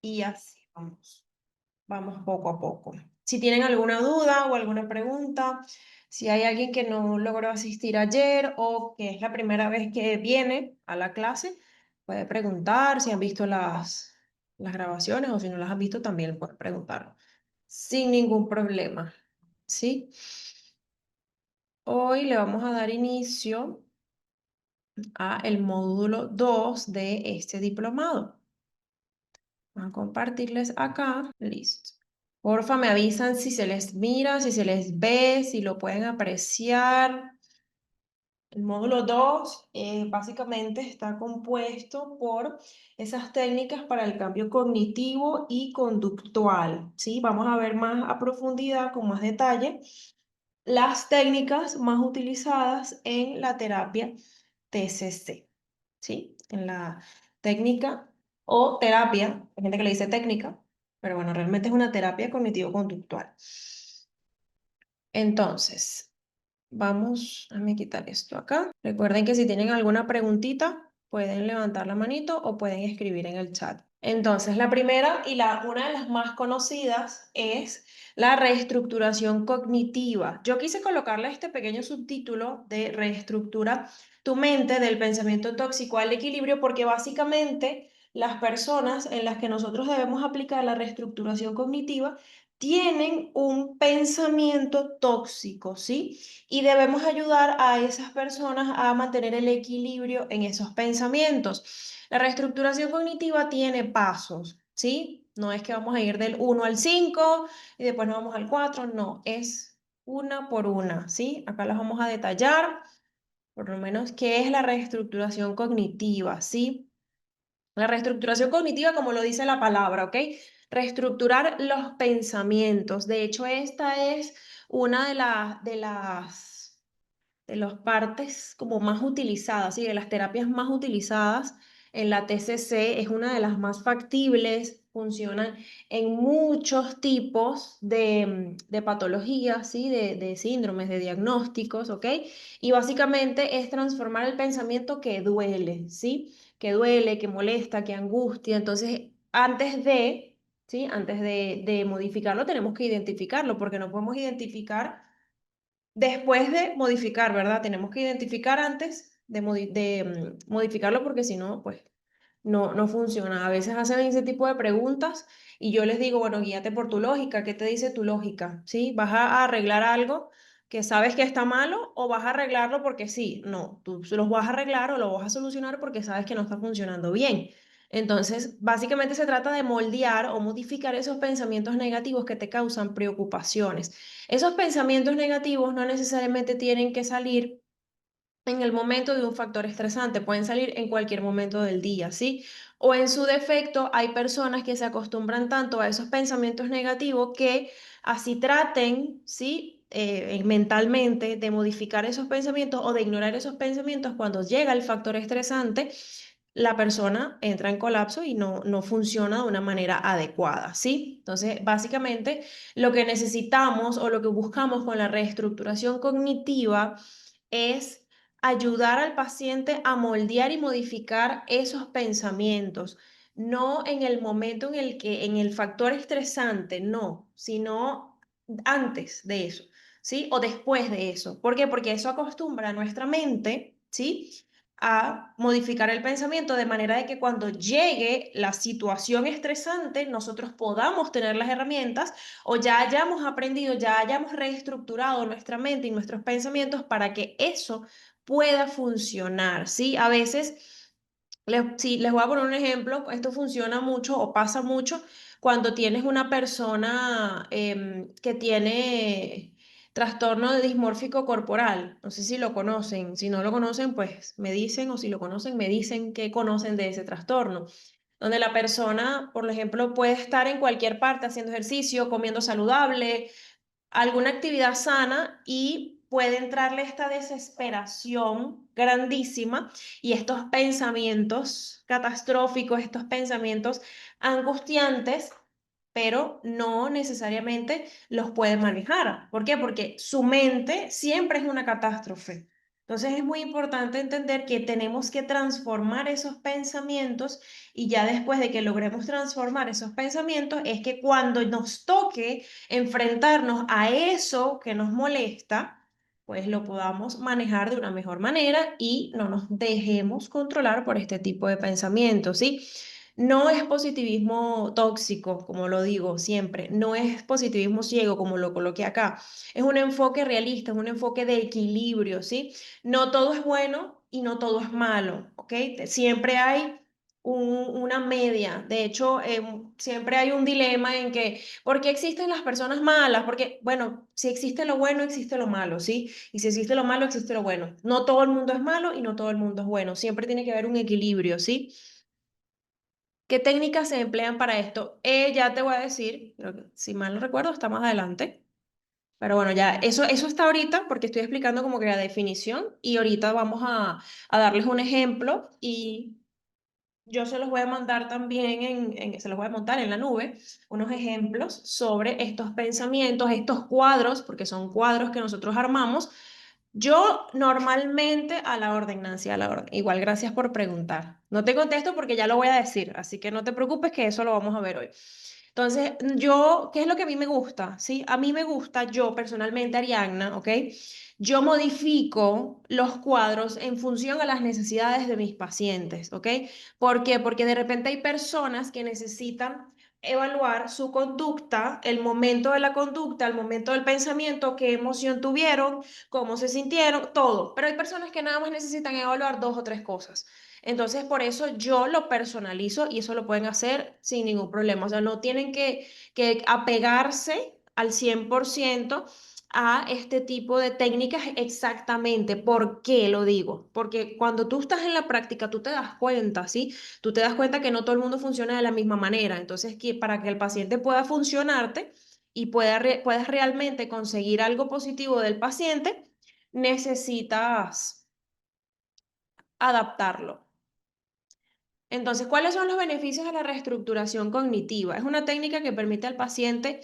Y así vamos. Vamos poco a poco. Si tienen alguna duda o alguna pregunta, si hay alguien que no logró asistir ayer o que es la primera vez que viene a la clase, puede preguntar. Si han visto las grabaciones o si no las han visto, también puede preguntar sin ningún problema. ¿Sí? Hoy le vamos a dar inicio a el módulo 2 de este diplomado. Voy a compartirles acá. Listo. Porfa, me avisan si se les mira, si se les ve, si lo pueden apreciar. El módulo 2 básicamente está compuesto por esas técnicas para el cambio cognitivo y conductual, ¿sí? Vamos a ver más a profundidad, con más detalle, las técnicas más utilizadas en la terapia TCC, ¿sí? En la técnica o terapia, hay gente que le dice técnica, pero bueno, realmente es una terapia cognitivo-conductual. Entonces, vamos a quitar esto acá. Recuerden que si tienen alguna preguntita, pueden levantar la manito o pueden escribir en el chat. Entonces, la primera y una de las más conocidas es la reestructuración cognitiva. Yo quise colocarle este pequeño subtítulo de reestructura tu mente del pensamiento tóxico al equilibrio porque básicamente las personas en las que nosotros debemos aplicar la reestructuración cognitiva tienen un pensamiento tóxico, ¿sí? Y debemos ayudar a esas personas a mantener el equilibrio en esos pensamientos. La reestructuración cognitiva tiene pasos, ¿sí? No es que vamos a ir del 1 al 5 y después nos vamos al 4, no, es una por una, ¿sí? Acá las vamos a detallar, por lo menos, qué es la reestructuración cognitiva, ¿sí? La reestructuración cognitiva, como lo dice la palabra, ¿ok? Reestructurar los pensamientos. De hecho, esta es una de las partes como más utilizadas, ¿sí? De las terapias más utilizadas en la TCC, es una de las más factibles, funcionan en muchos tipos de patologías, ¿sí? De síndromes, de diagnósticos, ¿ok? Y básicamente es transformar el pensamiento que duele, ¿sí? Que duele, que molesta, que angustia. Entonces, ¿sí? Antes de modificarlo, tenemos que identificarlo, porque no podemos identificar después de modificar, ¿verdad? Tenemos que identificar antes de modificarlo porque si no, pues no funciona. A veces hacen ese tipo de preguntas y yo les digo, bueno, guíate por tu lógica. ¿Qué te dice tu lógica? ¿Sí? ¿Vas a arreglar algo que sabes que está malo o vas a arreglarlo porque sí? No, tú los vas a arreglar o lo vas a solucionar porque sabes que no está funcionando bien. Entonces, básicamente se trata de moldear o modificar esos pensamientos negativos que te causan preocupaciones. Esos pensamientos negativos no necesariamente tienen que salir en el momento de un factor estresante, pueden salir en cualquier momento del día, ¿sí? O en su defecto, hay personas que se acostumbran tanto a esos pensamientos negativos que así traten, ¿sí? Mentalmente de modificar esos pensamientos o de ignorar esos pensamientos cuando llega el factor estresante, la persona entra en colapso y no funciona de una manera adecuada, ¿sí? Entonces, básicamente, lo que necesitamos o lo que buscamos con la reestructuración cognitiva es ayudar al paciente a moldear y modificar esos pensamientos, no en el momento en el que, en el factor estresante, no, sino antes de eso, ¿sí? O después de eso. ¿Por qué? Porque eso acostumbra a nuestra mente, ¿sí? A modificar el pensamiento de manera de que cuando llegue la situación estresante, nosotros podamos tener las herramientas o ya hayamos aprendido, ya hayamos reestructurado nuestra mente y nuestros pensamientos para que eso pueda funcionar, ¿sí? A veces, sí, les voy a poner un ejemplo, esto funciona mucho o pasa mucho cuando tienes una persona que tiene trastorno de dismórfico corporal. No sé si lo conocen, si no lo conocen, pues me dicen, o si lo conocen, me dicen qué conocen de ese trastorno donde la persona, por ejemplo, puede estar en cualquier parte haciendo ejercicio, comiendo saludable, alguna actividad sana y puede entrarle esta desesperación grandísima y estos pensamientos catastróficos, estos pensamientos angustiantes pero no necesariamente los puede manejar. ¿Por qué? Porque su mente siempre es una catástrofe. Entonces es muy importante entender que tenemos que transformar esos pensamientos y ya después de que logremos transformar esos pensamientos es que cuando nos toque enfrentarnos a eso que nos molesta, pues lo podamos manejar de una mejor manera y no nos dejemos controlar por este tipo de pensamientos, ¿sí? No es positivismo tóxico, como lo digo siempre, no es positivismo ciego, como lo coloqué acá. Es un enfoque realista, es un enfoque de equilibrio, ¿sí? No todo es bueno y no todo es malo, ¿ok? Siempre hay una media. De hecho, siempre hay un dilema en que, ¿por qué existen las personas malas? Porque, bueno, si existe lo bueno, existe lo malo, ¿sí? Y si existe lo malo, existe lo bueno. No todo el mundo es malo y no todo el mundo es bueno. Siempre tiene que haber un equilibrio, ¿sí? ¿Qué técnicas se emplean para esto? Ya te voy a decir, creo que, si mal no recuerdo, está más adelante. Pero bueno, ya, eso está ahorita porque estoy explicando como que la definición y ahorita vamos a darles un ejemplo y yo se los voy a mandar también se los voy a montar en la nube, unos ejemplos sobre estos pensamientos, estos cuadros, porque son cuadros que nosotros armamos. Yo normalmente a la orden, Nancy, a la orden. Igual, gracias por preguntar. No te contesto porque ya lo voy a decir, así que no te preocupes que eso lo vamos a ver hoy. Entonces, yo, ¿qué es lo que a mí me gusta? ¿Sí? A mí me gusta, yo personalmente, Arianna, ¿ok? Yo modifico los cuadros en función a las necesidades de mis pacientes, ¿ok? ¿Por qué? Porque de repente hay personas que necesitan evaluar su conducta, el momento de la conducta, el momento del pensamiento, qué emoción tuvieron, cómo se sintieron, todo. Pero hay personas que nada más necesitan evaluar dos o tres cosas. Entonces, por eso yo lo personalizo y eso lo pueden hacer sin ningún problema. O sea, no tienen que apegarse al 100% a este tipo de técnicas exactamente. ¿Por qué lo digo? Porque cuando tú estás en la práctica, tú te das cuenta, ¿sí? Tú te das cuenta que no todo el mundo funciona de la misma manera. Entonces, para que el paciente pueda funcionarte y puedas realmente conseguir algo positivo del paciente, necesitas adaptarlo. Entonces, ¿cuáles son los beneficios de la reestructuración cognitiva? Es una técnica que permite al paciente,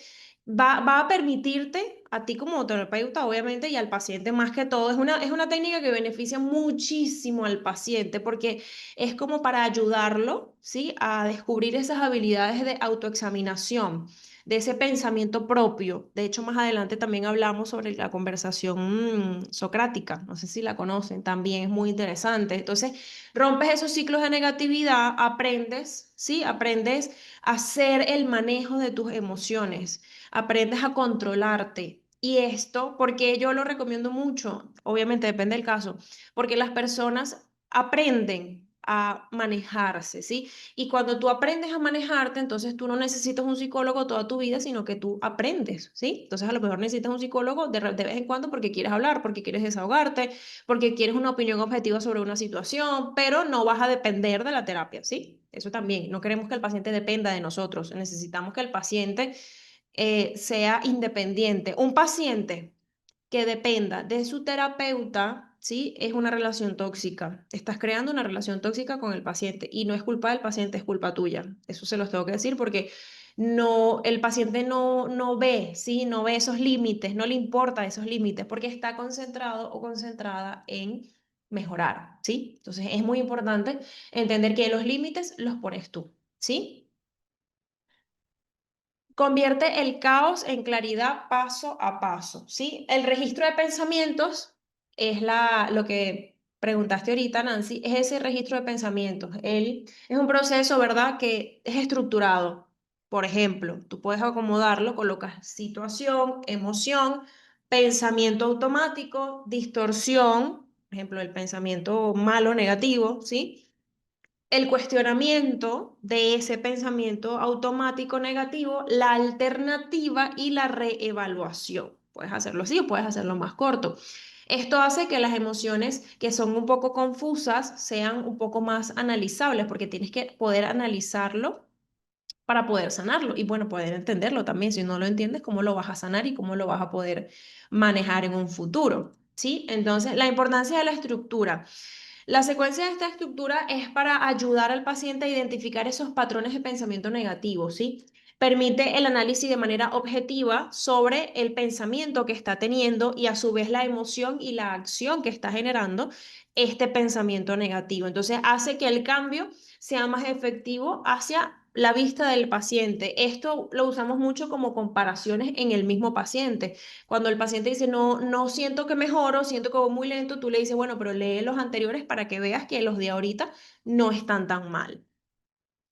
va a permitirte, a ti como terapeuta, obviamente, y al paciente más que todo, es una técnica que beneficia muchísimo al paciente porque es como para ayudarlo, ¿sí? A descubrir esas habilidades de autoexaminación, de ese pensamiento propio. De hecho, más adelante también hablamos sobre la conversación socrática, no sé si la conocen, también es muy interesante. Entonces, rompes esos ciclos de negatividad, aprendes, ¿sí? Aprendes a hacer el manejo de tus emociones, aprendes a controlarte. Y esto, porque yo lo recomiendo mucho, obviamente depende del caso, porque las personas aprenden a manejarse, ¿sí? Y cuando tú aprendes a manejarte, entonces tú no necesitas un psicólogo toda tu vida, sino que tú aprendes, ¿sí? Entonces a lo mejor necesitas un psicólogo de vez en cuando porque quieres hablar, porque quieres desahogarte, porque quieres una opinión objetiva sobre una situación, pero no vas a depender de la terapia, ¿sí? Eso también, no queremos que el paciente dependa de nosotros, necesitamos que el paciente sea independiente. Un paciente que dependa de su terapeuta, ¿sí? Es una relación tóxica. Estás creando una relación tóxica con el paciente y no es culpa del paciente, es culpa tuya. Eso se los tengo que decir porque no, el paciente no ve, ¿sí? No ve esos límites, no le importa esos límites porque está concentrado o concentrada en mejorar, ¿sí? Entonces es muy importante entender que los límites los pones tú, ¿sí? Convierte el caos en claridad paso a paso, ¿sí? El registro de pensamientos es lo que preguntaste ahorita, Nancy, es ese registro de pensamientos. Es un proceso, ¿verdad?, que es estructurado. Por ejemplo, tú puedes acomodarlo, colocas situación, emoción, pensamiento automático, distorsión, por ejemplo, el pensamiento malo, negativo, ¿sí? El cuestionamiento de ese pensamiento automático negativo, la alternativa y la reevaluación. Puedes hacerlo así o puedes hacerlo más corto. Esto hace que las emociones que son un poco confusas sean un poco más analizables porque tienes que poder analizarlo para poder sanarlo y bueno, poder entenderlo también. Si no lo entiendes, ¿cómo lo vas a sanar y cómo lo vas a poder manejar en un futuro? ¿Sí? Entonces, la importancia de la estructura. La secuencia de esta estructura es para ayudar al paciente a identificar esos patrones de pensamiento negativo, ¿sí? Permite el análisis de manera objetiva sobre el pensamiento que está teniendo y a su vez la emoción y la acción que está generando este pensamiento negativo. Entonces hace que el cambio sea más efectivo hacia la vista del paciente. Esto lo usamos mucho como comparaciones en el mismo paciente. Cuando el paciente dice, no, no siento que mejoro, siento que voy muy lento, tú le dices, bueno, pero lee los anteriores para que veas que los de ahorita no están tan mal.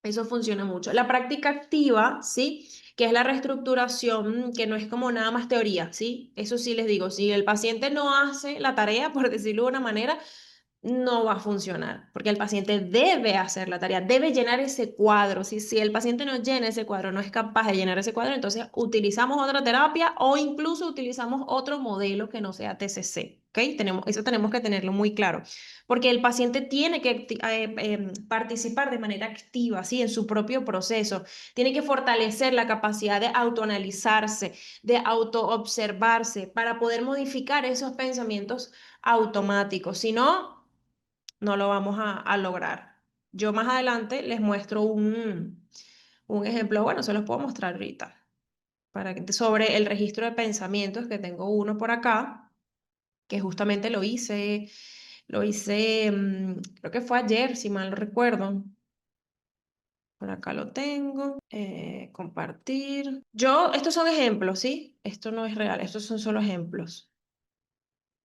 Eso funciona mucho. La práctica activa, ¿sí? Que es la reestructuración, que no es como nada más teoría, ¿sí? Eso sí les digo, si el paciente no hace la tarea, por decirlo de una manera, no va a funcionar, porque el paciente debe hacer la tarea, debe llenar ese cuadro. Si el paciente no llena ese cuadro, no es capaz de llenar ese cuadro, entonces utilizamos otra terapia o incluso utilizamos otro modelo que no sea TCC. ¿Ok? Eso tenemos que tenerlo muy claro, porque el paciente tiene que participar de manera activa, ¿sí? En su propio proceso. Tiene que fortalecer la capacidad de autoanalizarse, de autoobservarse, para poder modificar esos pensamientos automáticos. Si no, no lo vamos a lograr. Yo más adelante les muestro un ejemplo, bueno, se los puedo mostrar ahorita, sobre el registro de pensamientos, que tengo uno por acá, que justamente lo hice, creo que fue ayer, si mal no recuerdo. Por acá lo tengo. Compartir. Estos son ejemplos, ¿sí? Esto no es real, estos son solo ejemplos.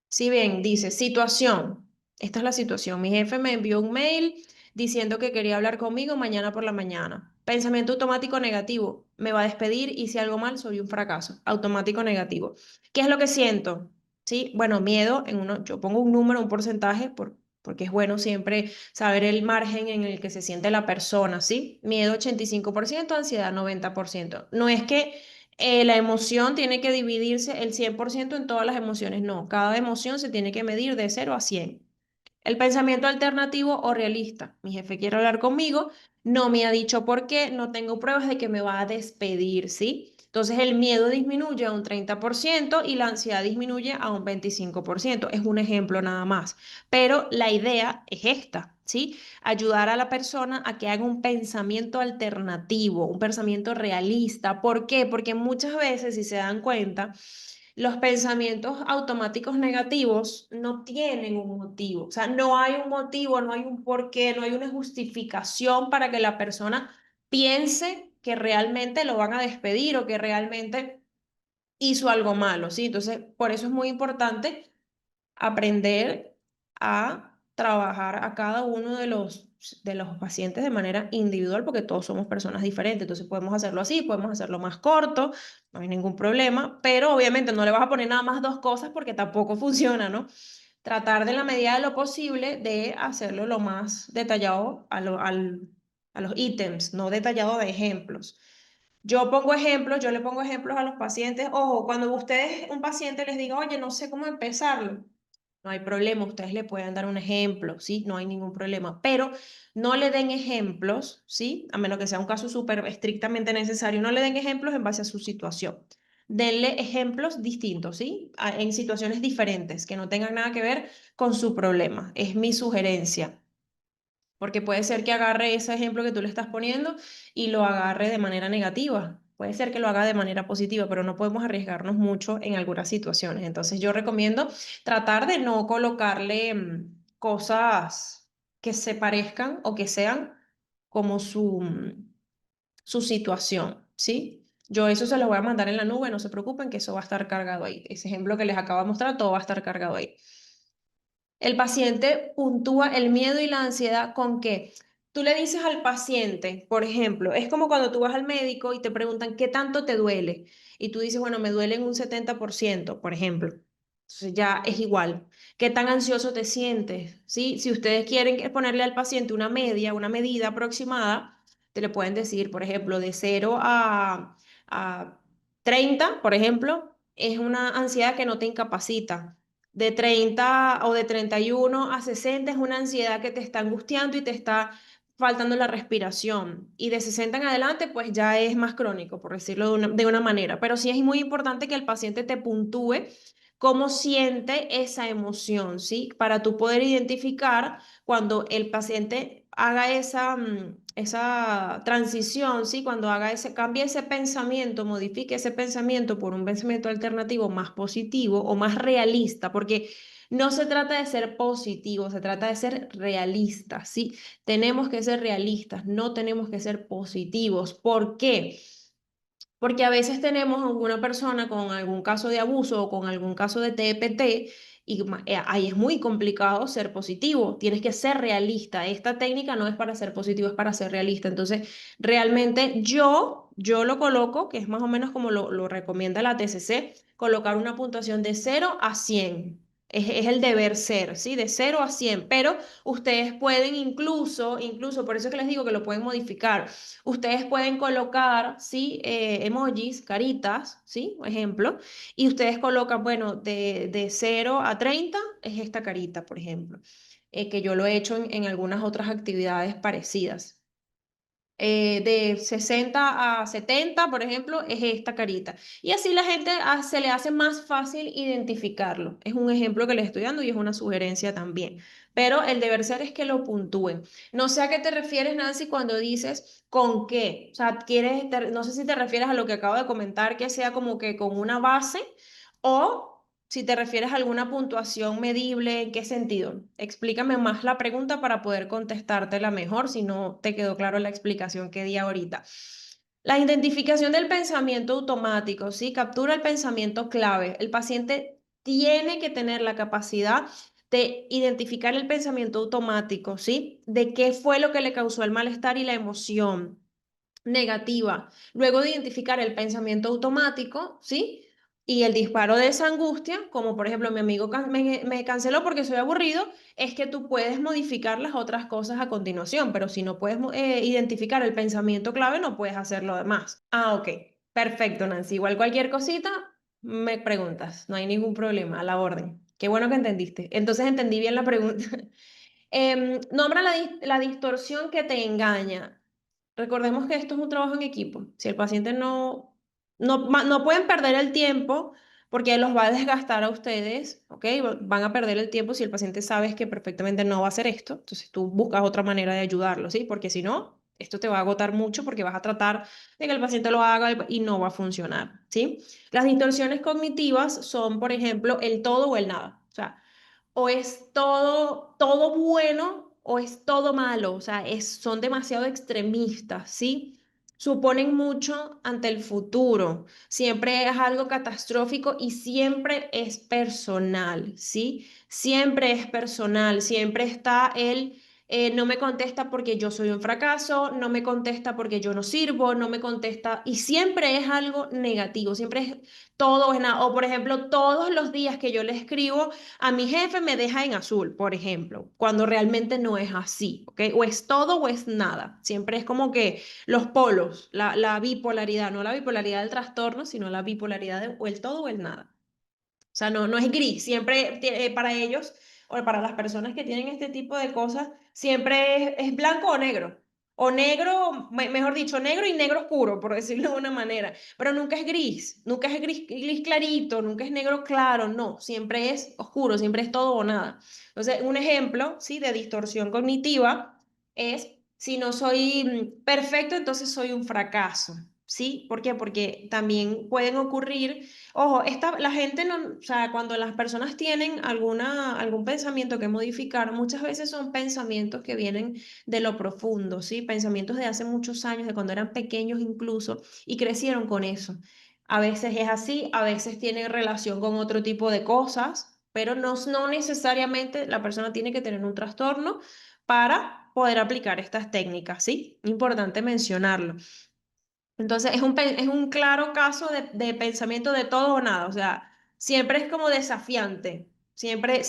Si bien dice situación, esta es la situación. Mi jefe me envió un mail diciendo que quería hablar conmigo mañana por la mañana. Pensamiento automático negativo, me va a despedir y si algo mal soy un fracaso. Automático negativo. ¿Qué es lo que siento? Sí, bueno, miedo yo pongo un número, un porcentaje porque es bueno siempre saber el margen en el que se siente la persona, ¿sí? Miedo 85%, ansiedad 90%. No es que la emoción tiene que dividirse el 100% en todas las emociones. No, cada emoción se tiene que medir de 0 a 100. El pensamiento alternativo o realista. Mi jefe quiere hablar conmigo, no me ha dicho por qué, no tengo pruebas de que me va a despedir, ¿sí? Entonces el miedo disminuye a un 30% y la ansiedad disminuye a un 25%. Es un ejemplo nada más. Pero la idea es esta, ¿sí? Ayudar a la persona a que haga un pensamiento alternativo, un pensamiento realista. ¿Por qué? Porque muchas veces, si se dan cuenta, los pensamientos automáticos negativos no tienen un motivo, o sea, no hay un motivo, no hay un porqué, no hay una justificación para que la persona piense que realmente lo van a despedir o que realmente hizo algo malo, ¿sí? Entonces, por eso es muy importante aprender a trabajar a cada uno de los pacientes de manera individual, porque todos somos personas diferentes. Entonces podemos hacerlo así, podemos hacerlo más corto, no hay ningún problema, pero obviamente no le vas a poner nada más dos cosas porque tampoco funciona, ¿no? Tratar de la medida de lo posible de hacerlo lo más detallado a los ítems, no detallado de ejemplos. Yo le pongo ejemplos a los pacientes. Ojo, cuando ustedes, un paciente les diga, oye, no sé cómo empezarlo, no hay problema, ustedes le pueden dar un ejemplo, ¿sí? No hay ningún problema, pero no le den ejemplos, ¿sí? A menos que sea un caso súper estrictamente necesario, no le den ejemplos en base a su situación. Denle ejemplos distintos, ¿sí? En situaciones diferentes, que no tengan nada que ver con su problema. Es mi sugerencia. Porque puede ser que agarre ese ejemplo que tú le estás poniendo y lo agarre de manera negativa. Puede ser que lo haga de manera positiva, pero no podemos arriesgarnos mucho en algunas situaciones. Entonces yo recomiendo tratar de no colocarle cosas que se parezcan o que sean como su situación, ¿sí? Yo eso se los voy a mandar en la nube, no se preocupen que eso va a estar cargado ahí. Ese ejemplo que les acabo de mostrar, todo va a estar cargado ahí. El paciente puntúa el miedo y la ansiedad con que tú le dices al paciente, por ejemplo, es como cuando tú vas al médico y te preguntan qué tanto te duele y tú dices, bueno, me duele en un 70%, por ejemplo. Entonces ya es igual. ¿Qué tan ansioso te sientes? ¿Sí? Si ustedes quieren ponerle al paciente una media, una medida aproximada, te le pueden decir, por ejemplo, de 0 a 30, por ejemplo, es una ansiedad que no te incapacita. De 30 o de 31 a 60 es una ansiedad que te está angustiando y te está faltando la respiración. Y de 60 en adelante, pues ya es más crónico, por decirlo de una manera. Pero sí es muy importante que el paciente te puntúe cómo siente esa emoción, ¿sí? Para tú poder identificar cuando el paciente haga esa transición, ¿sí? Cuando haga cambie ese pensamiento, modifique ese pensamiento por un pensamiento alternativo más positivo o más realista, porque no se trata de ser positivo, se trata de ser realistas, ¿sí? Tenemos que ser realistas, no tenemos que ser positivos. ¿Por qué? Porque a veces tenemos a alguna persona con algún caso de abuso o con algún caso de TPT y ahí es muy complicado ser positivo. Tienes que ser realista. Esta técnica no es para ser positivo, es para ser realista. Entonces, realmente yo lo coloco, que es más o menos como lo recomienda la TCC, colocar una puntuación de 0 a 100. Es el deber ser, ¿sí? De 0 a 100. Pero ustedes pueden incluso, por eso es que les digo que lo pueden modificar. Ustedes pueden colocar, ¿sí? Emojis, caritas, ¿sí? Por ejemplo, y ustedes colocan, bueno, de 0 a 30 es esta carita, por ejemplo, que yo lo he hecho en algunas otras actividades parecidas. De 60 a 70, por ejemplo, es esta carita. Y así la gente se le hace más fácil identificarlo. Es un ejemplo que les estoy dando y es una sugerencia también. Pero el deber ser es que lo puntúen. No sé a qué te refieres, Nancy, cuando dices con qué. O sea, no sé si te refieres a lo que acabo de comentar, que sea como que con una base o si te refieres a alguna puntuación medible, ¿en qué sentido? Explícame más la pregunta para poder contestártela mejor, si no te quedó claro la explicación que di ahorita. La identificación del pensamiento automático, ¿sí? Captura el pensamiento clave. El paciente tiene que tener la capacidad de identificar el pensamiento automático, ¿sí? De qué fue lo que le causó el malestar y la emoción negativa. Luego de identificar el pensamiento automático, ¿sí? Y el disparo de esa angustia, como por ejemplo mi amigo me canceló porque soy aburrido, es que tú puedes modificar las otras cosas a continuación, pero si no puedes identificar el pensamiento clave, no puedes hacer lo demás. Ah, ok. Perfecto, Nancy. Igual cualquier cosita, me preguntas. No hay ningún problema, a la orden. Qué bueno que entendiste. Entonces entendí bien la pregunta. Nombra la distorsión que te engaña. Recordemos que esto es un trabajo en equipo. Si el paciente no pueden perder el tiempo porque los va a desgastar a ustedes, ¿ok? Van a perder el tiempo si el paciente sabe que perfectamente no va a hacer esto. Entonces tú buscas otra manera de ayudarlo, ¿sí? Porque si no, esto te va a agotar mucho porque vas a tratar de que el paciente lo haga y no va a funcionar, ¿sí? Las distorsiones cognitivas son, por ejemplo, el todo o el nada. O sea, o es todo bueno o es todo malo, o sea, son demasiado extremistas, ¿sí? Suponen mucho ante el futuro, siempre es algo catastrófico y siempre es personal, ¿sí? Siempre es personal, siempre está no me contesta porque yo soy un fracaso, no me contesta porque yo no sirvo, no me contesta y siempre es algo negativo, siempre es todo o es nada. O por ejemplo, todos los días que yo le escribo a mi jefe me deja en azul, por ejemplo, cuando realmente no es así, ¿ok? O es todo o es nada. Siempre es como que los polos, la bipolaridad, no la bipolaridad del trastorno, sino la bipolaridad de o el todo o el nada. O sea, no es gris, siempre para ellos o para las personas que tienen este tipo de cosas, siempre es blanco o negro. O negro, mejor dicho, negro y negro oscuro, por decirlo de una manera. Pero nunca es gris, nunca es gris clarito, nunca es negro claro, no, siempre es oscuro, siempre es todo o nada. Entonces, un ejemplo, ¿sí? De distorsión cognitiva es, si no soy perfecto, entonces soy un fracaso, ¿sí? ¿Por qué? Porque también pueden ocurrir. Ojo, la gente no, o sea, cuando las personas tienen algún pensamiento que modificar, muchas veces son pensamientos que vienen de lo profundo, ¿sí? Pensamientos de hace muchos años, de cuando eran pequeños incluso, y crecieron con eso. A veces es así, a veces tiene relación con otro tipo de cosas, pero no necesariamente la persona tiene que tener un trastorno para poder aplicar estas técnicas, ¿sí? Importante mencionarlo. Entonces, es un claro caso de pensamiento de todo o nada. O sea, siempre es como desafiante. Siempre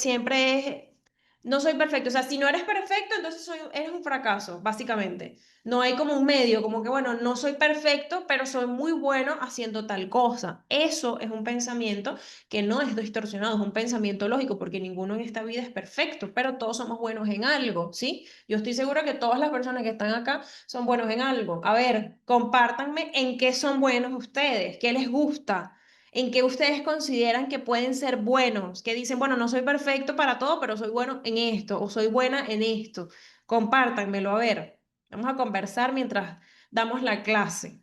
no soy perfecto. O sea, si no eres perfecto, entonces eres un fracaso, básicamente. No hay como un medio, como que, bueno, no soy perfecto, pero soy muy bueno haciendo tal cosa. Eso es un pensamiento que no es distorsionado, es un pensamiento lógico, porque ninguno en esta vida es perfecto, pero todos somos buenos en algo, ¿sí? Yo estoy segura que todas las personas que están acá son buenos en algo. A ver, compártanme en qué son buenos ustedes, qué les gusta, en qué ustedes consideran que pueden ser buenos, que dicen, bueno, no soy perfecto para todo, pero soy bueno en esto o soy buena en esto. Compártanmelo, a ver. Vamos a conversar mientras damos la clase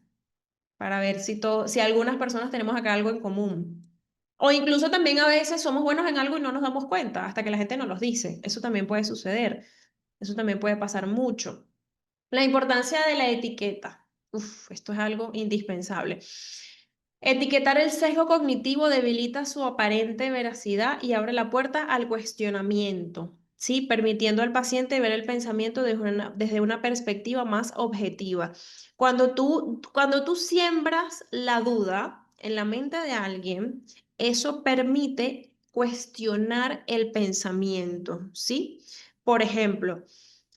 para ver si algunas personas tenemos acá algo en común. O incluso también a veces somos buenos en algo y no nos damos cuenta hasta que la gente nos los dice. Eso también puede suceder. Eso también puede pasar mucho. La importancia de la etiqueta. Uf, esto es algo indispensable. Etiquetar el sesgo cognitivo debilita su aparente veracidad y abre la puerta al cuestionamiento, ¿sí? Permitiendo al paciente ver el pensamiento desde una perspectiva más objetiva. Cuando tú siembras la duda en la mente de alguien, eso permite cuestionar el pensamiento, ¿sí? Por ejemplo,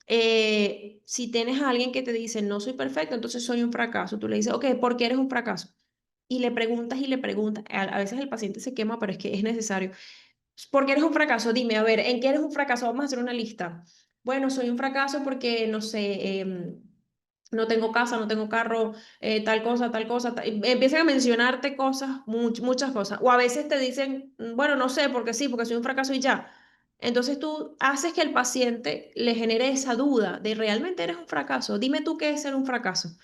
si tienes a alguien que te dice, no soy perfecto, entonces soy un fracaso, tú le dices, ok, ¿por qué eres un fracaso? Y le preguntas, a veces el paciente se quema, pero es que es necesario. ¿Por qué eres un fracaso? Dime, a ver, ¿en qué eres un fracaso? Vamos a hacer una lista. Bueno, soy un fracaso porque, no sé, no tengo casa, no tengo carro, tal cosa. Empiezan a mencionarte cosas, muchas cosas. O a veces te dicen, bueno, no sé, porque sí, porque soy un fracaso y ya. Entonces tú haces que el paciente le genere esa duda de realmente eres un fracaso. Dime tú qué es ser un fracaso.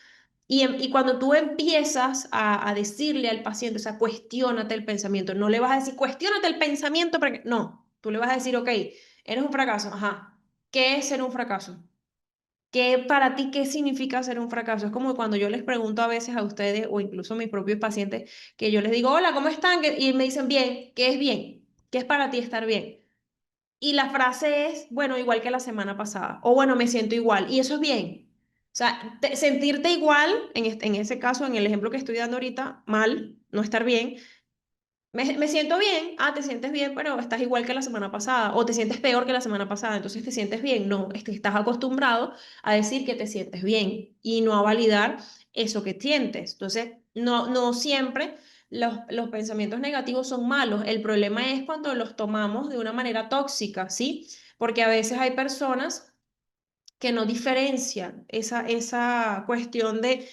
Y cuando tú empiezas a decirle al paciente, o sea, cuestiónate el pensamiento, no le vas a decir, cuestiónate el pensamiento, no, tú le vas a decir, ok, eres un fracaso, ajá, ¿qué es ser un fracaso? ¿Qué para ti, qué significa ser un fracaso? Es como cuando yo les pregunto a veces a ustedes o incluso a mis propios pacientes, que yo les digo, hola, ¿cómo están? Y me dicen, bien, ¿qué es bien? ¿Qué es para ti estar bien? Y la frase es, bueno, igual que la semana pasada, o bueno, me siento igual, y eso es bien. O sea, sentirte igual, en ese caso, en el ejemplo que estoy dando ahorita, mal, no estar bien, me siento bien, te sientes bien, pero estás igual que la semana pasada, o te sientes peor que la semana pasada, entonces te sientes bien. No, estás acostumbrado a decir que te sientes bien y no a validar eso que sientes. Entonces, no siempre los pensamientos negativos son malos. El problema es cuando los tomamos de una manera tóxica, ¿sí? Porque a veces hay personas que no diferencian esa cuestión de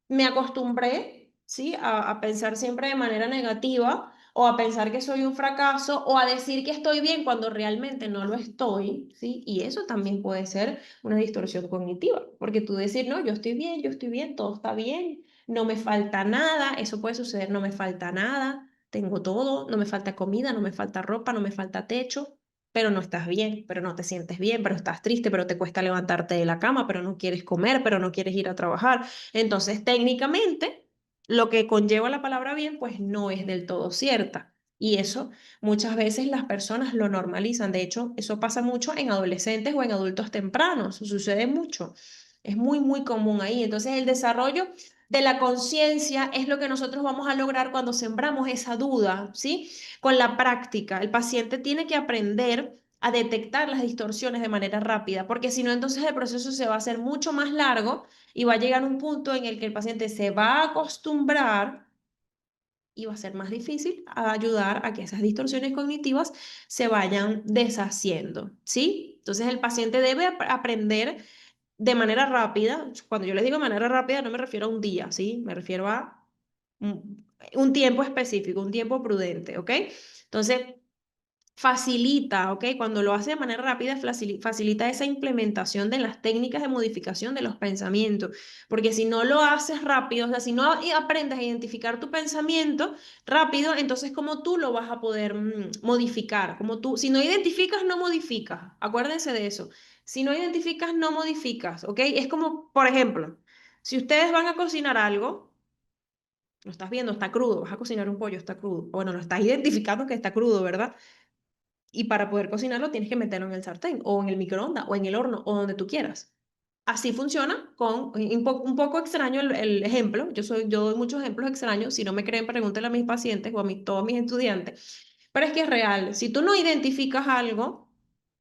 me acostumbré, ¿sí? A pensar siempre de manera negativa o a pensar que soy un fracaso o a decir que estoy bien cuando realmente no lo estoy, ¿sí? Y eso también puede ser una distorsión cognitiva, porque tú decir, no, yo estoy bien, todo está bien, no me falta nada, eso puede suceder, no me falta nada, tengo todo, no me falta comida, no me falta ropa, no me falta techo, pero no estás bien, pero no te sientes bien, pero estás triste, pero te cuesta levantarte de la cama, pero no quieres comer, pero no quieres ir a trabajar. Entonces, técnicamente, lo que conlleva la palabra bien, pues no es del todo cierta. Y eso muchas veces las personas lo normalizan. De hecho, eso pasa mucho en adolescentes o en adultos tempranos. Sucede mucho. Es muy, muy común ahí. Entonces, el desarrollo de la conciencia es lo que nosotros vamos a lograr cuando sembramos esa duda, ¿sí? Con la práctica. El paciente tiene que aprender a detectar las distorsiones de manera rápida, porque si no, entonces el proceso se va a hacer mucho más largo y va a llegar un punto en el que el paciente se va a acostumbrar y va a ser más difícil ayudar a que esas distorsiones cognitivas se vayan deshaciendo, ¿sí? Entonces el paciente debe aprender de manera rápida. Cuando yo les digo de manera rápida, no me refiero a un día, ¿sí? Me refiero a un tiempo específico, un tiempo prudente, ¿ok? Entonces, facilita, ¿ok? Cuando lo hace de manera rápida, facilita esa implementación de las técnicas de modificación de los pensamientos, porque si no lo haces rápido, o sea, si no aprendes a identificar tu pensamiento rápido, entonces ¿cómo tú lo vas a poder modificar? Como tú, si no identificas, no modificas, acuérdense de eso. Si no identificas, no modificas, ¿ok? Es como, por ejemplo, si ustedes van a cocinar algo, lo estás viendo, está crudo, vas a cocinar un pollo, está crudo. Bueno, lo estás identificando que está crudo, ¿verdad? Y para poder cocinarlo tienes que meterlo en el sartén o en el microondas o en el horno o donde tú quieras. Así funciona con un poco extraño el ejemplo. Yo doy muchos ejemplos extraños. Si no me creen, pregúntenle a mis pacientes o a todos mis estudiantes. Pero es que es real. Si tú no identificas algo,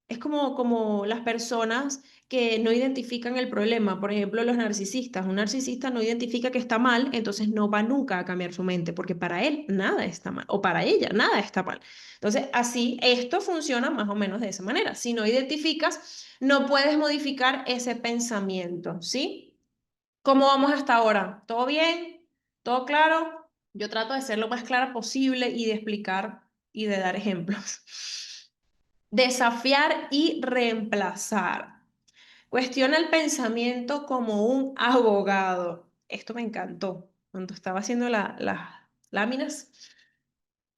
es como las personas que no identifican el problema. Por ejemplo, los narcisistas. Un narcisista no identifica que está mal, entonces no va nunca a cambiar su mente, porque para él nada está mal, o para ella nada está mal. Entonces, así, esto funciona más o menos de esa manera. Si no identificas, no puedes modificar ese pensamiento, ¿sí? ¿Cómo vamos hasta ahora? ¿Todo bien? ¿Todo claro? Yo trato de ser lo más clara posible y de explicar y de dar ejemplos. Desafiar y reemplazar. Cuestiona el pensamiento como un abogado. Esto me encantó. Cuando estaba haciendo las láminas,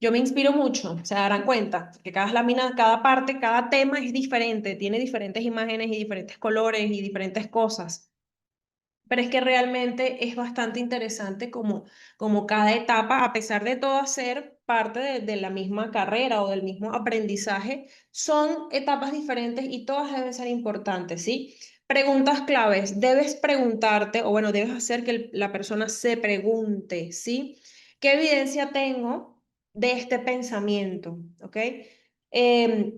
yo me inspiro mucho, se darán cuenta, que cada lámina, cada parte, cada tema es diferente, tiene diferentes imágenes y diferentes colores y diferentes cosas. Pero es que realmente es bastante interesante como cada etapa, a pesar de todo ser parte de la misma carrera o del mismo aprendizaje, son etapas diferentes y todas deben ser importantes, ¿sí? Preguntas claves. Debes preguntarte, o bueno, debes hacer que la persona se pregunte, ¿sí? ¿Qué evidencia tengo de este pensamiento? ¿Ok? Em,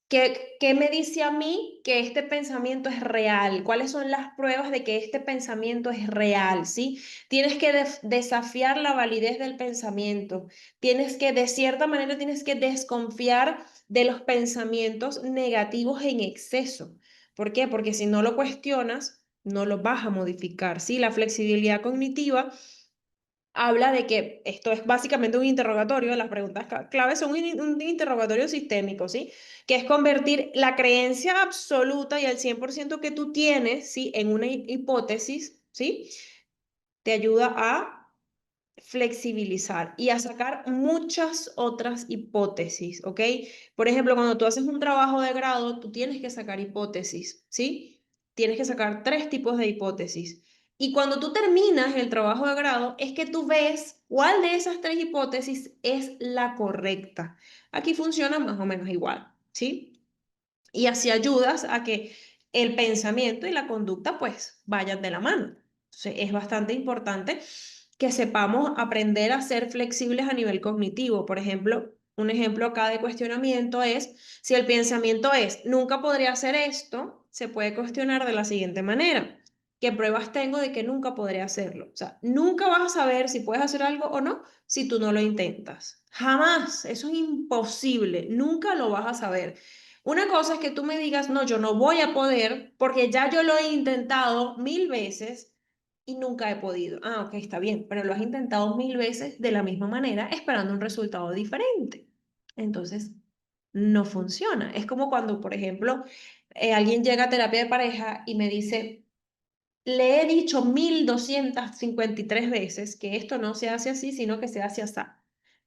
¿Qué me dice a mí que este pensamiento es real? ¿Cuáles son las pruebas de que este pensamiento es real? ¿Sí? Tienes que desafiar la validez del pensamiento. Tienes que, de cierta manera, tienes que desconfiar de los pensamientos negativos en exceso. ¿Por qué? Porque si no lo cuestionas, no lo vas a modificar. ¿Sí? La flexibilidad cognitiva habla de que esto es básicamente un interrogatorio, las preguntas claves son un interrogatorio sistémico, ¿sí? Que es convertir la creencia absoluta y el 100% que tú tienes, ¿sí? En una hipótesis, ¿sí? Te ayuda a flexibilizar y a sacar muchas otras hipótesis, ¿ok? Por ejemplo, cuando tú haces un trabajo de grado, tú tienes que sacar hipótesis, ¿sí? Tienes que sacar tres tipos de hipótesis. Y cuando tú terminas el trabajo de grado, es que tú ves cuál de esas tres hipótesis es la correcta. Aquí funciona más o menos igual, ¿sí? Y así ayudas a que el pensamiento y la conducta pues vayan de la mano. Entonces, es bastante importante que sepamos aprender a ser flexibles a nivel cognitivo. Por ejemplo, un ejemplo acá de cuestionamiento es, si el pensamiento es, nunca podría hacer esto, se puede cuestionar de la siguiente manera. ¿Qué pruebas tengo de que nunca podré hacerlo? O sea, nunca vas a saber si puedes hacer algo o no si tú no lo intentas. Jamás, eso es imposible, nunca lo vas a saber. Una cosa es que tú me digas, no, yo no voy a poder porque ya yo lo he intentado 1000 veces y nunca he podido. Ah, ok, está bien, pero lo has intentado 1000 veces de la misma manera esperando un resultado diferente. Entonces, no funciona. Es como cuando, por ejemplo, alguien llega a terapia de pareja y me dice, le he dicho 1253 veces que esto no se hace así, sino que se hace así.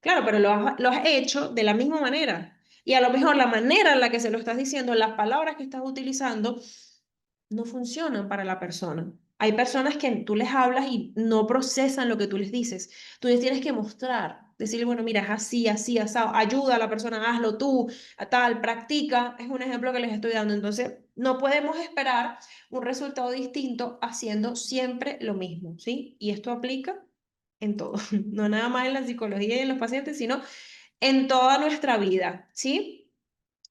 Claro, pero lo has hecho de la misma manera. Y a lo mejor la manera en la que se lo estás diciendo, las palabras que estás utilizando, no funcionan para la persona. Hay personas que tú les hablas y no procesan lo que tú les dices. Tú les tienes que mostrar, decirle, bueno, mira, es así, así, asado, ayuda a la persona, hazlo tú, a tal, practica. Es un ejemplo que les estoy dando. Entonces, no podemos esperar un resultado distinto haciendo siempre lo mismo, ¿sí? Y esto aplica en todo, no nada más en la psicología y en los pacientes, sino en toda nuestra vida, ¿sí?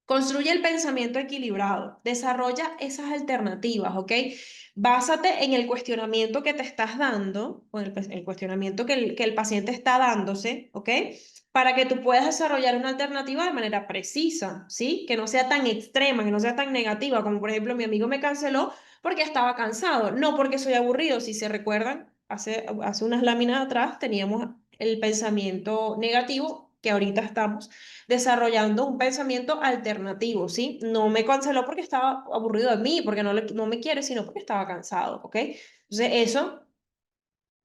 Construye el pensamiento equilibrado, desarrolla esas alternativas, ¿ok? Básate en el cuestionamiento que te estás dando, o el cuestionamiento que el paciente está dándose, ¿ok? Para que tú puedas desarrollar una alternativa de manera precisa, ¿sí? Que no sea tan extrema, que no sea tan negativa, como por ejemplo mi amigo me canceló porque estaba cansado, no porque soy aburrido, si se recuerdan, hace unas láminas atrás teníamos el pensamiento negativo que ahorita estamos desarrollando un pensamiento alternativo, ¿sí? No me canceló porque estaba aburrido de mí, porque no me quiere, sino porque estaba cansado, ¿ok? Entonces, eso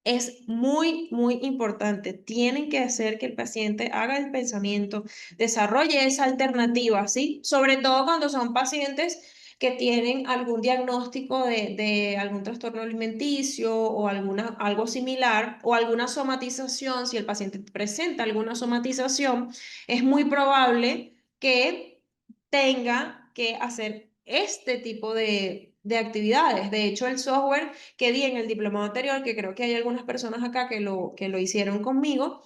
es muy, muy importante. Tienen que hacer que el paciente haga el pensamiento, desarrolle esa alternativa, ¿sí? Sobre todo cuando son pacientes que tienen algún diagnóstico de algún trastorno alimenticio o algo similar o alguna somatización. Si el paciente presenta alguna somatización, es muy probable que tenga que hacer este tipo de actividades. De hecho, el software que di en el diplomado anterior, que creo que hay algunas personas acá que lo hicieron conmigo,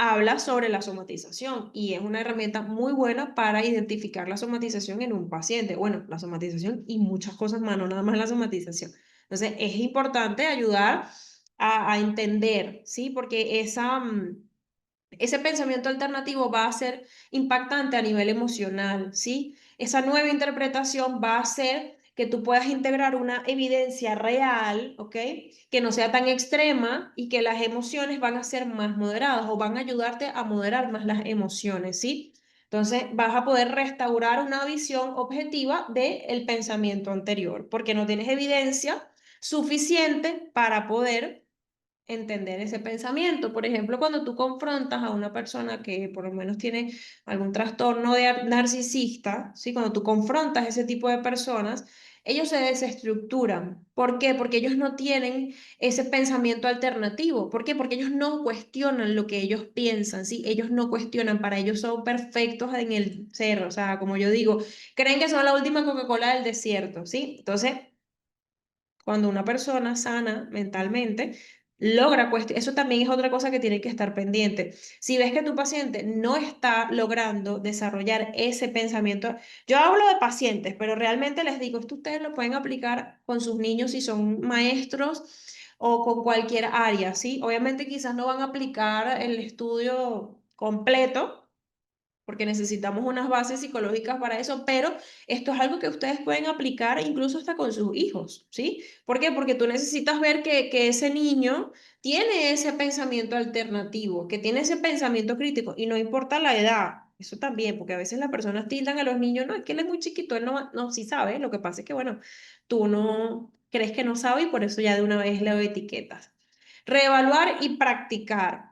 habla sobre la somatización y es una herramienta muy buena para identificar la somatización en un paciente. Bueno, la somatización y muchas cosas más, no nada más la somatización. Entonces, es importante ayudar a entender, ¿sí? Porque ese pensamiento alternativo va a ser impactante a nivel emocional, ¿sí? Esa nueva interpretación va a hacer que tú puedas integrar una evidencia real, ¿ok? Que no sea tan extrema y que las emociones van a ser más moderadas o van a ayudarte a moderar más las emociones, ¿sí? Entonces vas a poder restaurar una visión objetiva del pensamiento anterior, porque no tienes evidencia suficiente para poder entender ese pensamiento. Por ejemplo, cuando tú confrontas a una persona que por lo menos tiene algún trastorno narcisista, ¿sí? Cuando tú confrontas ese tipo de personas, ellos se desestructuran. ¿Por qué? Porque ellos no tienen ese pensamiento alternativo. ¿Por qué? Porque ellos no cuestionan lo que ellos piensan, ¿sí? Ellos no cuestionan, para ellos son perfectos en el ser, o sea, como yo digo, creen que son la última Coca-Cola del desierto, ¿sí? Entonces, cuando una persona sana mentalmente logra cuestionar, eso también es otra cosa que tiene que estar pendiente. Si ves que tu paciente no está logrando desarrollar ese pensamiento, yo hablo de pacientes, pero realmente les digo, esto ustedes lo pueden aplicar con sus niños si son maestros o con cualquier área, ¿sí? Obviamente quizás no van a aplicar el estudio completo porque necesitamos unas bases psicológicas para eso, pero esto es algo que ustedes pueden aplicar incluso hasta con sus hijos, ¿sí? ¿Por qué? Porque tú necesitas ver que ese niño tiene ese pensamiento alternativo, que tiene ese pensamiento crítico, y no importa la edad, eso también, porque a veces las personas tildan a los niños, no, es que él es muy chiquito, él no, sí sabe, lo que pasa es que, bueno, tú no crees que no sabe y por eso ya de una vez le etiquetas. Reevaluar y practicar.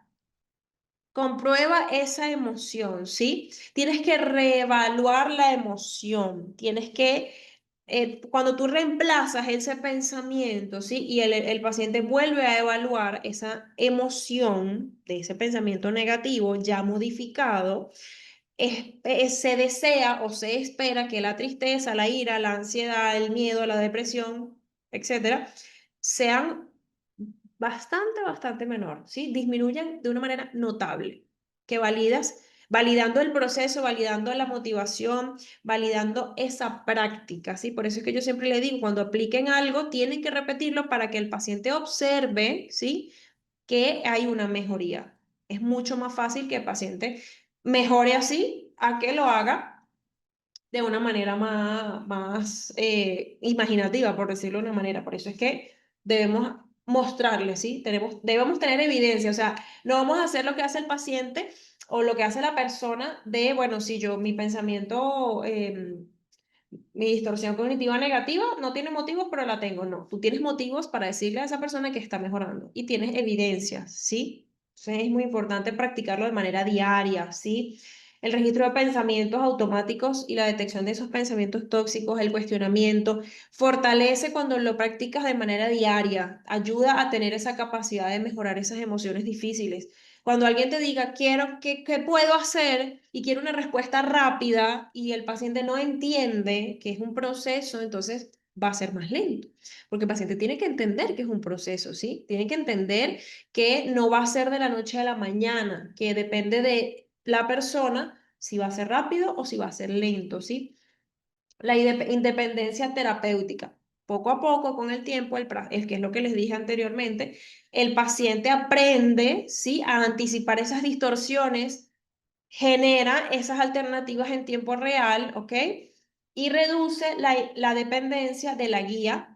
Comprueba esa emoción, ¿sí? Tienes que reevaluar la emoción, tienes que, cuando tú reemplazas ese pensamiento, ¿sí? Y el paciente vuelve a evaluar esa emoción de ese pensamiento negativo ya modificado, se desea o se espera que la tristeza, la ira, la ansiedad, el miedo, la depresión, etcétera, sean bastante menor, ¿sí? Disminuyen de una manera notable, que validando el proceso, validando la motivación, validando esa práctica, ¿sí? Por eso es que yo siempre le digo, cuando apliquen algo, tienen que repetirlo para que el paciente observe, ¿sí? Que hay una mejoría. Es mucho más fácil que el paciente mejore así a que lo haga de una manera más imaginativa, por decirlo de una manera. Por eso es que debemos mostrarle, ¿sí? Debemos tener evidencia, o sea, no vamos a hacer lo que hace el paciente o lo que hace la persona de, bueno, si yo, mi pensamiento, mi distorsión cognitiva negativa no tiene motivos, pero la tengo. No, tú tienes motivos para decirle a esa persona que está mejorando y tienes evidencias, ¿sí? Entonces es muy importante practicarlo de manera diaria, ¿sí? El registro de pensamientos automáticos y la detección de esos pensamientos tóxicos, el cuestionamiento, fortalece cuando lo practicas de manera diaria, ayuda a tener esa capacidad de mejorar esas emociones difíciles. Cuando alguien te diga, quiero, ¿qué puedo hacer? Y quiere una respuesta rápida y el paciente no entiende que es un proceso, entonces va a ser más lento. Porque el paciente tiene que entender que es un proceso, ¿sí? Tiene que entender que no va a ser de la noche a la mañana, que depende de la persona si va a ser rápido o si va a ser lento, ¿sí? La independencia terapéutica. Poco a poco, con el tiempo, que es lo que les dije anteriormente, el paciente aprende, ¿sí? A anticipar esas distorsiones, genera esas alternativas en tiempo real, ¿ok? Y reduce la dependencia de la guía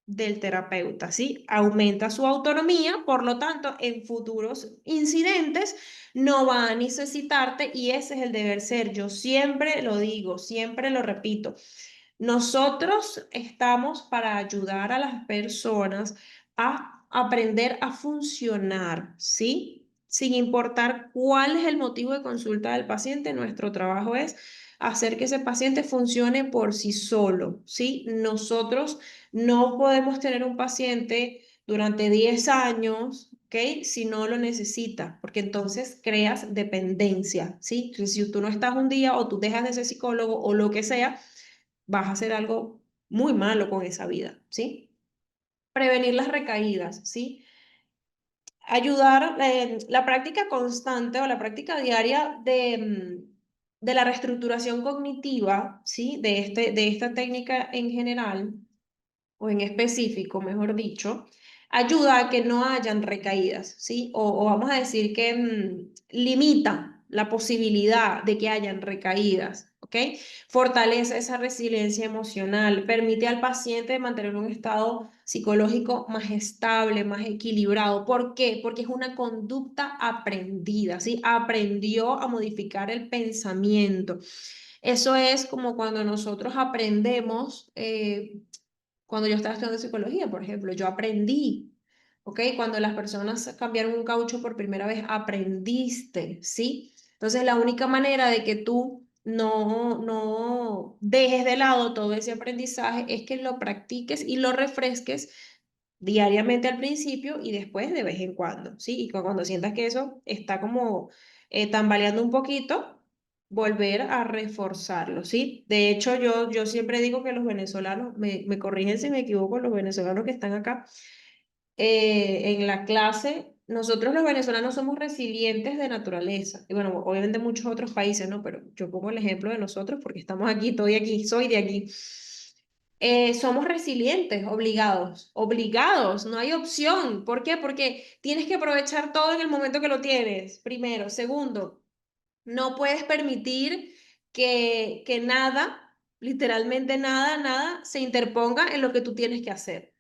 del terapeuta, ¿sí? Aumenta su autonomía, por lo tanto, en futuros incidentes no va a necesitarte y ese es el deber ser. Yo siempre lo digo, siempre lo repito. Nosotros estamos para ayudar a las personas a aprender a funcionar, ¿sí? Sin importar cuál es el motivo de consulta del paciente, nuestro trabajo es hacer que ese paciente funcione por sí solo, ¿sí? Nosotros no podemos tener un paciente durante 10 años, ¿ok? Si no lo necesita, porque entonces creas dependencia, ¿sí? Si tú no estás un día o tú dejas de ser psicólogo o lo que sea, vas a hacer algo muy malo con esa vida, ¿sí? Prevenir las recaídas, ¿sí? Ayudar, la práctica constante o la práctica diaria de la reestructuración cognitiva, ¿sí? De esta técnica en general, o en específico, mejor dicho, ayuda a que no hayan recaídas, ¿sí? O vamos a decir que limita la posibilidad de que hayan recaídas, ¿ok? ¿ok? Fortalece esa resiliencia emocional, permite al paciente mantener un estado psicológico más estable, más equilibrado. ¿Por qué? Porque es una conducta aprendida, ¿sí? Aprendió a modificar el pensamiento. Eso es como cuando nosotros aprendemos, cuando yo estaba estudiando psicología, por ejemplo, yo aprendí, ¿ok? Cuando las personas cambiaron un caucho por primera vez, aprendiste, ¿sí? Entonces, la única manera de que tú no dejes de lado todo ese aprendizaje es que lo practiques y lo refresques diariamente al principio y después de vez en cuando, ¿sí? Y cuando sientas que eso está como tambaleando un poquito, volver a reforzarlo, ¿sí? De hecho, yo siempre digo que los venezolanos, me corrigen si me equivoco, los venezolanos que están acá en la clase, nosotros los venezolanos somos resilientes de naturaleza. Y bueno, obviamente muchos otros países, ¿no? Pero yo pongo el ejemplo de nosotros porque estamos aquí, estoy aquí, soy de aquí. Somos resilientes, obligados, obligados, no hay opción. ¿Por qué? Porque tienes que aprovechar todo en el momento que lo tienes, primero. Segundo, no puedes permitir que nada, literalmente nada se interponga en lo que tú tienes que hacer.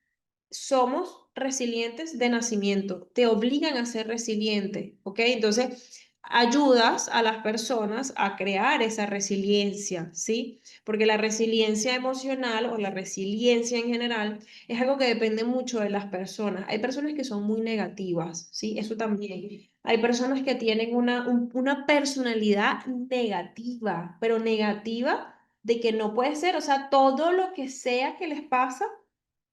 Somos resilientes de nacimiento, te obligan a ser resiliente, ¿ok? Entonces, ayudas a las personas a crear esa resiliencia, ¿sí? Porque la resiliencia emocional o la resiliencia en general es algo que depende mucho de las personas. Hay personas que son muy negativas, ¿sí? Eso también. Hay personas que tienen una personalidad negativa, pero negativa de que no puede ser, o sea, todo lo que sea que les pasa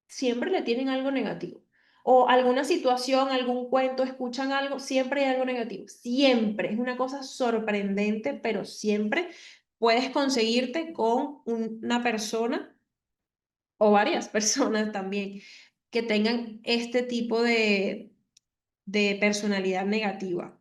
siempre le tienen algo negativo. O alguna situación, algún cuento, escuchan algo, siempre hay algo negativo. Siempre. Es una cosa sorprendente, pero siempre puedes conseguirte con una persona o varias personas también que tengan este tipo de personalidad negativa.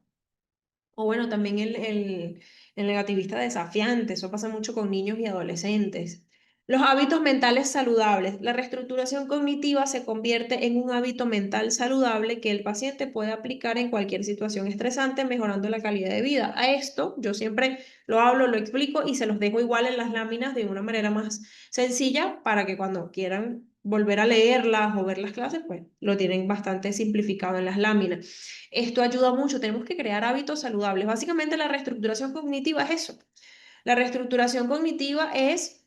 O bueno, también el negativista desafiante, eso pasa mucho con niños y adolescentes. Los hábitos mentales saludables. La reestructuración cognitiva se convierte en un hábito mental saludable que el paciente puede aplicar en cualquier situación estresante, mejorando la calidad de vida. A esto yo siempre lo hablo, lo explico y se los dejo igual en las láminas de una manera más sencilla para que cuando quieran volver a leerlas o ver las clases, pues lo tienen bastante simplificado en las láminas. Esto ayuda mucho, tenemos que crear hábitos saludables. Básicamente la reestructuración cognitiva es eso. La reestructuración cognitiva es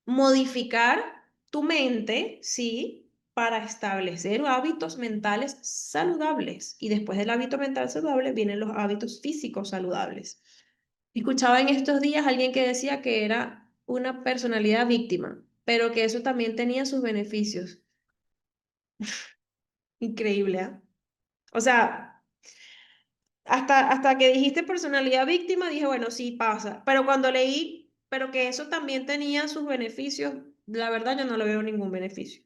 modificar tu mente, ¿sí? Para establecer hábitos mentales saludables. Y después del hábito mental saludable vienen los hábitos físicos saludables. Escuchaba en estos días a alguien que decía que era una personalidad víctima, pero que eso también tenía sus beneficios. Increíble, ¿eh? O sea, hasta que dijiste personalidad víctima, dije, bueno, sí pasa. Pero cuando leí, pero que eso también tenía sus beneficios, la verdad yo no le veo ningún beneficio.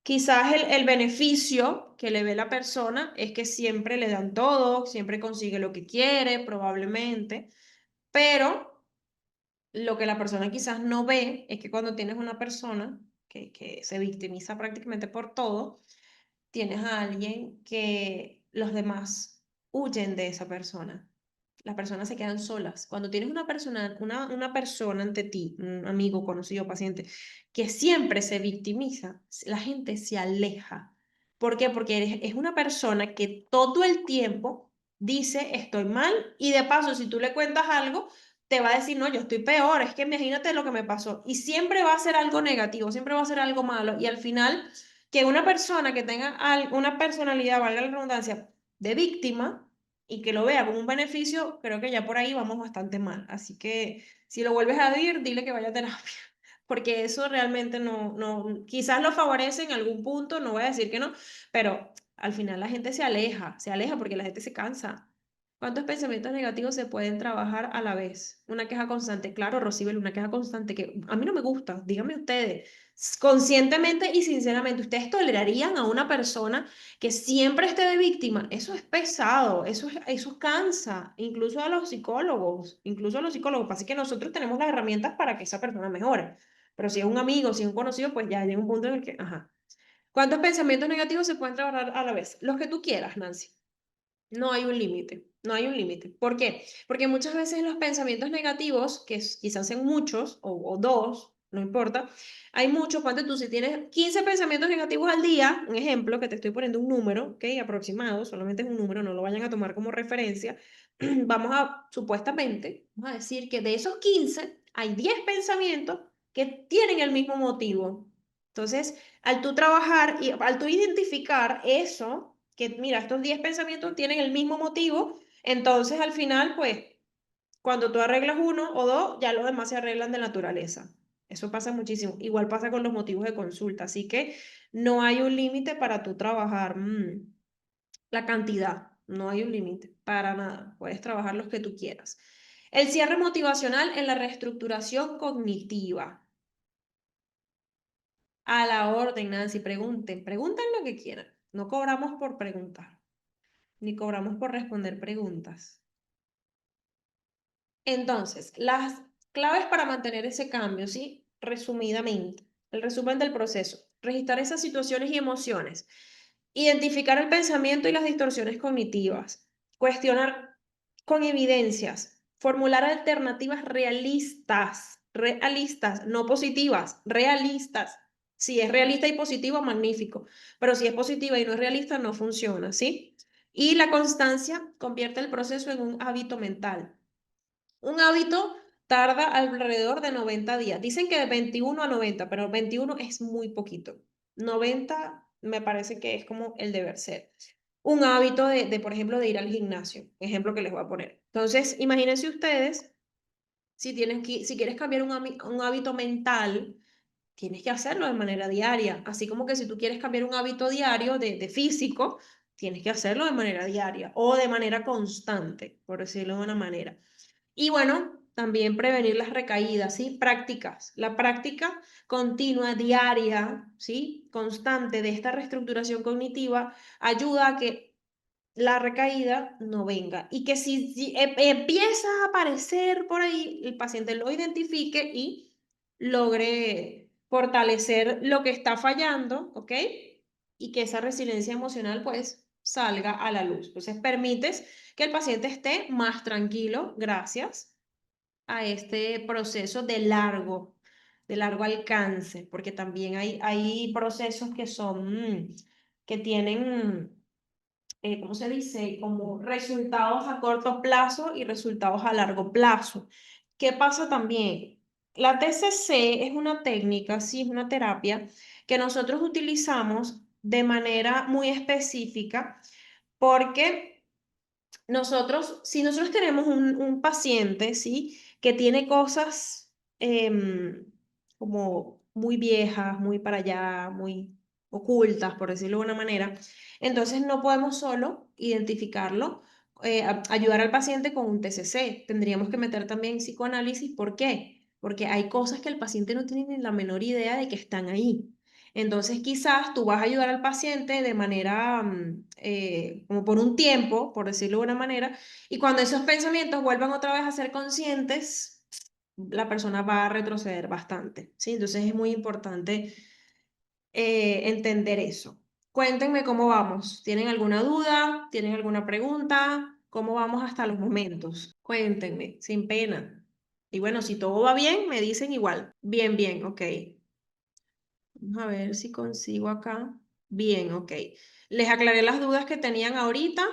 Quizás el beneficio que le ve la persona es que siempre le dan todo, siempre consigue lo que quiere, probablemente, pero lo que la persona quizás no ve es que cuando tienes una persona que se victimiza prácticamente por todo, tienes a alguien que los demás huyen de esa persona. Las personas se quedan solas. Cuando tienes una persona ante ti, un amigo, conocido, paciente, que siempre se victimiza, la gente se aleja. ¿Por qué? Porque es una persona que todo el tiempo dice estoy mal y de paso, si tú le cuentas algo, te va a decir, no, yo estoy peor, es que imagínate lo que me pasó. Y siempre va a ser algo negativo, siempre va a ser algo malo. Y al final que una persona que tenga una personalidad, valga la redundancia, de víctima y que lo vea como un beneficio, creo que ya por ahí vamos bastante mal. Así que si lo vuelves a decir, dile que vaya a terapia, porque eso realmente quizás lo favorece en algún punto, no voy a decir que no, pero al final la gente se aleja porque la gente se cansa. ¿Cuántos pensamientos negativos se pueden trabajar a la vez? Una queja constante, claro, Rosibel, una queja constante que a mí no me gusta, díganme ustedes. Conscientemente y sinceramente, ¿ustedes tolerarían a una persona que siempre esté de víctima? Eso es pesado, eso cansa, incluso a los psicólogos. Así que nosotros tenemos las herramientas para que esa persona mejore. Pero si es un amigo, si es un conocido, pues ya llega un punto en el que, ajá. ¿Cuántos pensamientos negativos se pueden trabajar a la vez? Los que tú quieras, Nancy. No hay un límite. No hay un límite. ¿Por qué? Porque muchas veces los pensamientos negativos, que quizás sean muchos o dos, no importa, hay muchos, ponte tú, si tienes 15 pensamientos negativos al día, un ejemplo, que te estoy poniendo un número, ¿ok? Aproximado, solamente es un número, no lo vayan a tomar como referencia. Vamos a, supuestamente, vamos a decir que de esos 15 hay 10 pensamientos que tienen el mismo motivo. Entonces, al tú trabajar y al tú identificar eso, que mira, estos 10 pensamientos tienen el mismo motivo, entonces, al final, pues, cuando tú arreglas uno o dos, ya los demás se arreglan de naturaleza. Eso pasa muchísimo. Igual pasa con los motivos de consulta. Así que no hay un límite para tú trabajar la cantidad. No hay un límite para nada. Puedes trabajar los que tú quieras. El cierre motivacional en la reestructuración cognitiva. A la orden, Nancy. Pregunten lo que quieran. No cobramos por preguntar, ni cobramos por responder preguntas. Entonces, las claves para mantener ese cambio, ¿sí? Resumidamente, el resumen del proceso, registrar esas situaciones y emociones, identificar el pensamiento y las distorsiones cognitivas, cuestionar con evidencias, formular alternativas realistas, realistas, no positivas, realistas. Si es realista y positiva, magnífico, pero si es positiva y no es realista, no funciona, ¿sí? Y la constancia convierte el proceso en un hábito mental. Un hábito tarda alrededor de 90 días. Dicen que de 21 a 90, pero 21 es muy poquito. 90 me parece que es como el deber ser. Un hábito por ejemplo, de ir al gimnasio. Ejemplo que les voy a poner. Entonces, imagínense ustedes, si quieres cambiar un hábito mental, tienes que hacerlo de manera diaria. Así como que si tú quieres cambiar un hábito diario de físico, tienes que hacerlo de manera diaria o de manera constante, por decirlo de una manera. Y bueno, también prevenir las recaídas, ¿sí? Prácticas. La práctica continua, diaria, ¿sí? Constante de esta reestructuración cognitiva ayuda a que la recaída no venga y que si empieza a aparecer por ahí, el paciente lo identifique y logre fortalecer lo que está fallando, ¿ok? Y que esa resiliencia emocional pues salga a la luz. Entonces permites que el paciente esté más tranquilo, gracias a este proceso de largo alcance, porque también hay procesos que que tienen, ¿cómo se dice? Como resultados a corto plazo y resultados a largo plazo. ¿Qué pasa también? La TCC es una técnica, sí, es una terapia que nosotros utilizamos de manera muy específica porque si nosotros tenemos un paciente, ¿sí? Que tiene cosas como muy viejas, muy para allá, muy ocultas, por decirlo de una manera, entonces no podemos solo identificarlo, ayudar al paciente con un TCC. Tendríamos que meter también psicoanálisis. ¿Por qué? Porque hay cosas que el paciente no tiene ni la menor idea de que están ahí. Entonces, quizás tú vas a ayudar al paciente de manera, como por un tiempo, por decirlo de una manera, y cuando esos pensamientos vuelvan otra vez a ser conscientes, la persona va a retroceder bastante, ¿sí? Entonces es muy importante entender eso. Cuéntenme cómo vamos. ¿Tienen alguna duda? ¿Tienen alguna pregunta? ¿Cómo vamos hasta los momentos? Cuéntenme, sin pena. Y bueno, si todo va bien, me dicen igual. Bien, bien, ok. Vamos a ver si consigo acá. Bien, ok. Les aclaré las dudas que tenían ahorita.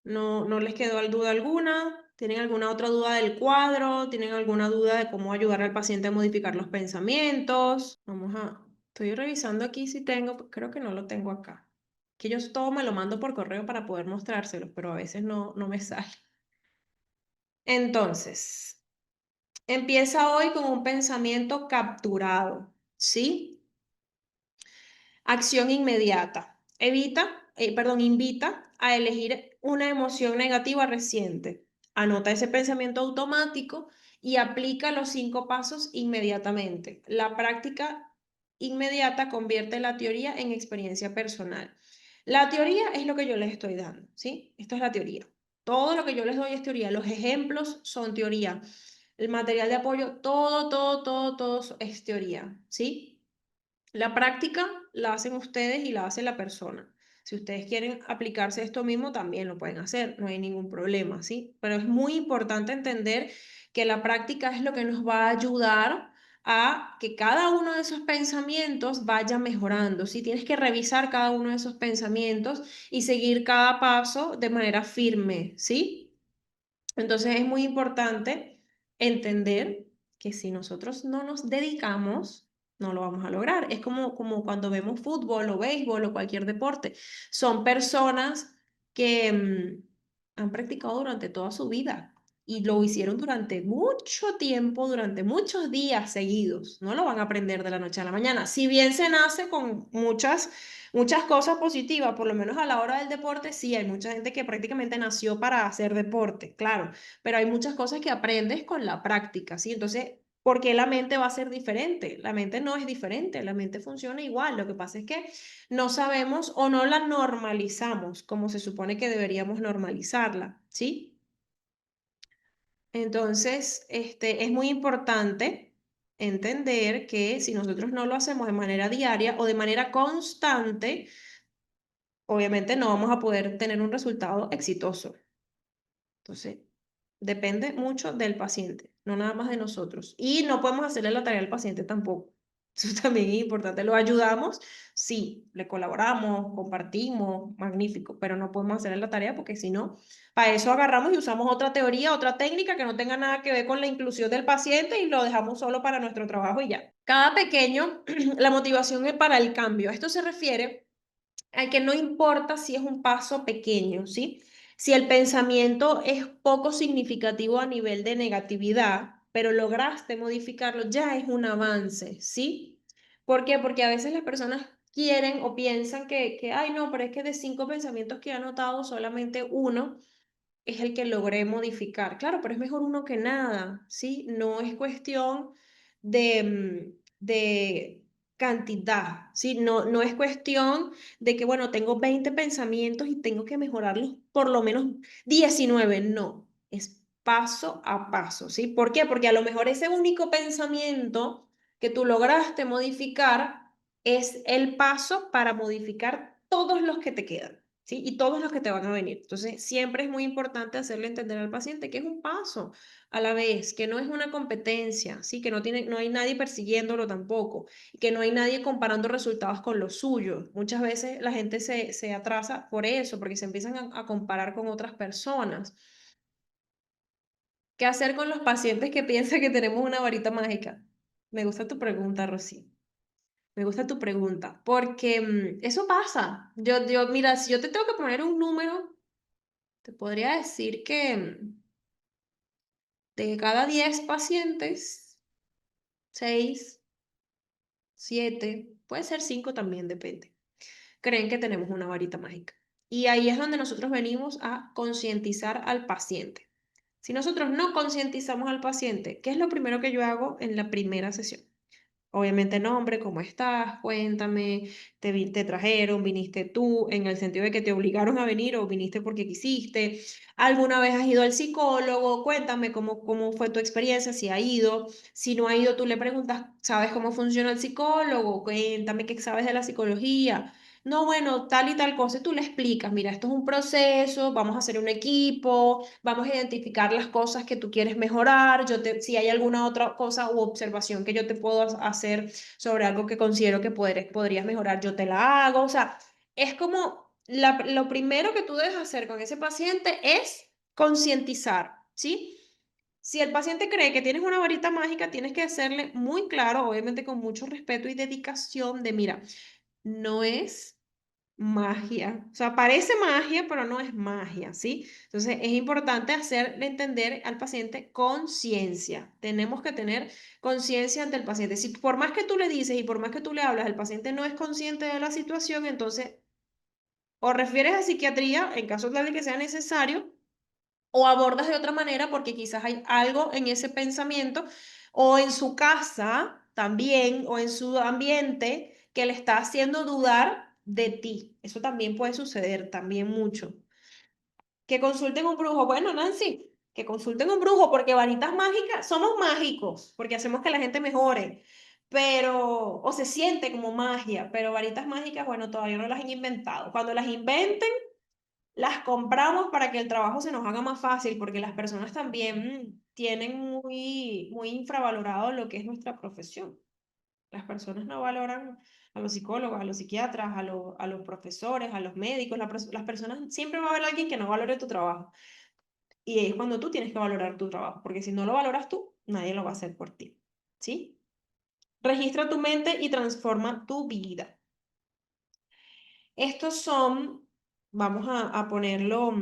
No, no les quedó duda alguna. ¿Tienen alguna otra duda del cuadro? ¿Tienen alguna duda de cómo ayudar al paciente a modificar los pensamientos? Estoy revisando aquí si tengo, creo que no lo tengo acá. Que yo todo me lo mando por correo para poder mostrárselos, pero a veces no me sale. Entonces, empieza hoy con un pensamiento capturado, ¿sí? Acción inmediata. Invita a elegir una emoción negativa reciente. Anota ese pensamiento automático y aplica los 5 pasos inmediatamente. La práctica inmediata convierte la teoría en experiencia personal. La teoría es lo que yo les estoy dando, ¿sí? Esto es la teoría. Todo lo que yo les doy es teoría. Los ejemplos son teoría. El material de apoyo, todo es teoría, ¿sí? La práctica la hacen ustedes y la hace la persona. Si ustedes quieren aplicarse esto mismo, también lo pueden hacer, no hay ningún problema, ¿sí? Pero es muy importante entender que la práctica es lo que nos va a ayudar a que cada uno de esos pensamientos vaya mejorando, ¿sí? Tienes que revisar cada uno de esos pensamientos y seguir cada paso de manera firme, ¿sí? Entonces es muy importante entender que si nosotros no nos dedicamos, no lo vamos a lograr. Es como cuando vemos fútbol o béisbol o cualquier deporte. Son personas que han practicado durante toda su vida y lo hicieron durante mucho tiempo, durante muchos días seguidos. No lo van a aprender de la noche a la mañana. Si bien se nace con muchas cosas positivas, por lo menos a la hora del deporte, sí, hay mucha gente que prácticamente nació para hacer deporte, claro, pero hay muchas cosas que aprendes con la práctica, ¿sí? Entonces, ¿por qué la mente va a ser diferente? La mente no es diferente, la mente funciona igual. Lo que pasa es que no sabemos o no la normalizamos como se supone que deberíamos normalizarla, ¿sí? Entonces, es muy importante entender que si nosotros no lo hacemos de manera diaria o de manera constante, obviamente no vamos a poder tener un resultado exitoso. Entonces, depende mucho del paciente, no nada más de nosotros. Y no podemos hacerle la tarea al paciente tampoco. Eso también es importante. ¿Lo ayudamos? Sí, le colaboramos, compartimos, magnífico, pero no podemos hacerle la tarea porque si no, para eso agarramos y usamos otra teoría, otra técnica que no tenga nada que ver con la inclusión del paciente y lo dejamos solo para nuestro trabajo y ya. Cada pequeño, la motivación es para el cambio. A esto se refiere al que no importa si es un paso pequeño, ¿sí? Si el pensamiento es poco significativo a nivel de negatividad, pero lograste modificarlo, ya es un avance, ¿sí? ¿Por qué? Porque a veces las personas quieren o piensan ay, no, pero es que de 5 pensamientos que he anotado, solamente uno es el que logré modificar. Claro, pero es mejor uno que nada, ¿sí? No es cuestión de cantidad, ¿sí? No es cuestión de que, bueno, tengo 20 pensamientos y tengo que mejorarlos por lo menos 19. No, es paso a paso, ¿sí? ¿Por qué? Porque a lo mejor ese único pensamiento que tú lograste modificar es el paso para modificar todos los que te quedan. ¿Sí? Y todos los que te van a venir. Entonces, siempre es muy importante hacerle entender al paciente que es un paso a la vez, que no es una competencia, ¿sí? Que no hay nadie persiguiéndolo tampoco, y que no hay nadie comparando resultados con los suyos. Muchas veces la gente se atrasa por eso, porque se empiezan a comparar con otras personas. ¿Qué hacer con los pacientes que piensan que tenemos una varita mágica? Me gusta tu pregunta, Rosy. Me gusta tu pregunta, porque eso pasa. Mira, si yo te tengo que poner un número, te podría decir que de cada 10 pacientes, 6, 7, puede ser 5 también, depende, creen que tenemos una varita mágica. Y ahí es donde nosotros venimos a concientizar al paciente. Si nosotros no concientizamos al paciente, ¿qué es lo primero que yo hago en la primera sesión? Obviamente nombre, ¿cómo estás? Cuéntame, te trajeron, viniste tú, en el sentido de que te obligaron a venir o viniste porque quisiste. ¿Alguna vez has ido al psicólogo? Cuéntame cómo fue tu experiencia, si ha ido. Si no ha ido, tú le preguntas, ¿sabes cómo funciona el psicólogo? Cuéntame qué sabes de la psicología. No, bueno, tal y tal cosa, y tú le explicas, mira, esto es un proceso, vamos a hacer un equipo, vamos a identificar las cosas que tú quieres mejorar, si hay alguna otra cosa u observación que yo te puedo hacer sobre algo que considero que podrías mejorar, yo te la hago, o sea, es como lo primero que tú debes hacer con ese paciente es concientizar, ¿sí? Si el paciente cree que tienes una varita mágica, tienes que hacerle muy claro, obviamente con mucho respeto y dedicación, de mira, no es magia. O sea, parece magia, pero no es magia, ¿sí? Entonces, es importante hacerle entender al paciente conciencia. Tenemos que tener conciencia ante el paciente. Si por más que tú le dices y por más que tú le hablas, el paciente no es consciente de la situación, entonces o refieres a psiquiatría en caso tal de que sea necesario, o abordas de otra manera porque quizás hay algo en ese pensamiento o en su casa también o en su ambiente que le está haciendo dudar de ti. Eso también puede suceder, también mucho. Que consulten un brujo. Bueno, Nancy, que consulten un brujo porque varitas mágicas, somos mágicos, porque hacemos que la gente mejore. pero, o se siente como magia, pero varitas mágicas, bueno, todavía no las han inventado. Cuando las inventen, las compramos para que el trabajo se nos haga más fácil, porque las personas también tienen muy infravalorado lo que es nuestra profesión. Las personas no valoran a los psicólogos, a los psiquiatras, a los profesores, a los médicos. Las personas, siempre va a haber alguien que no valore tu trabajo. Y es cuando tú tienes que valorar tu trabajo, porque si no lo valoras tú, nadie lo va a hacer por ti. ¿Sí? Registra tu mente y transforma tu vida. Estos son, vamos a ponerlo,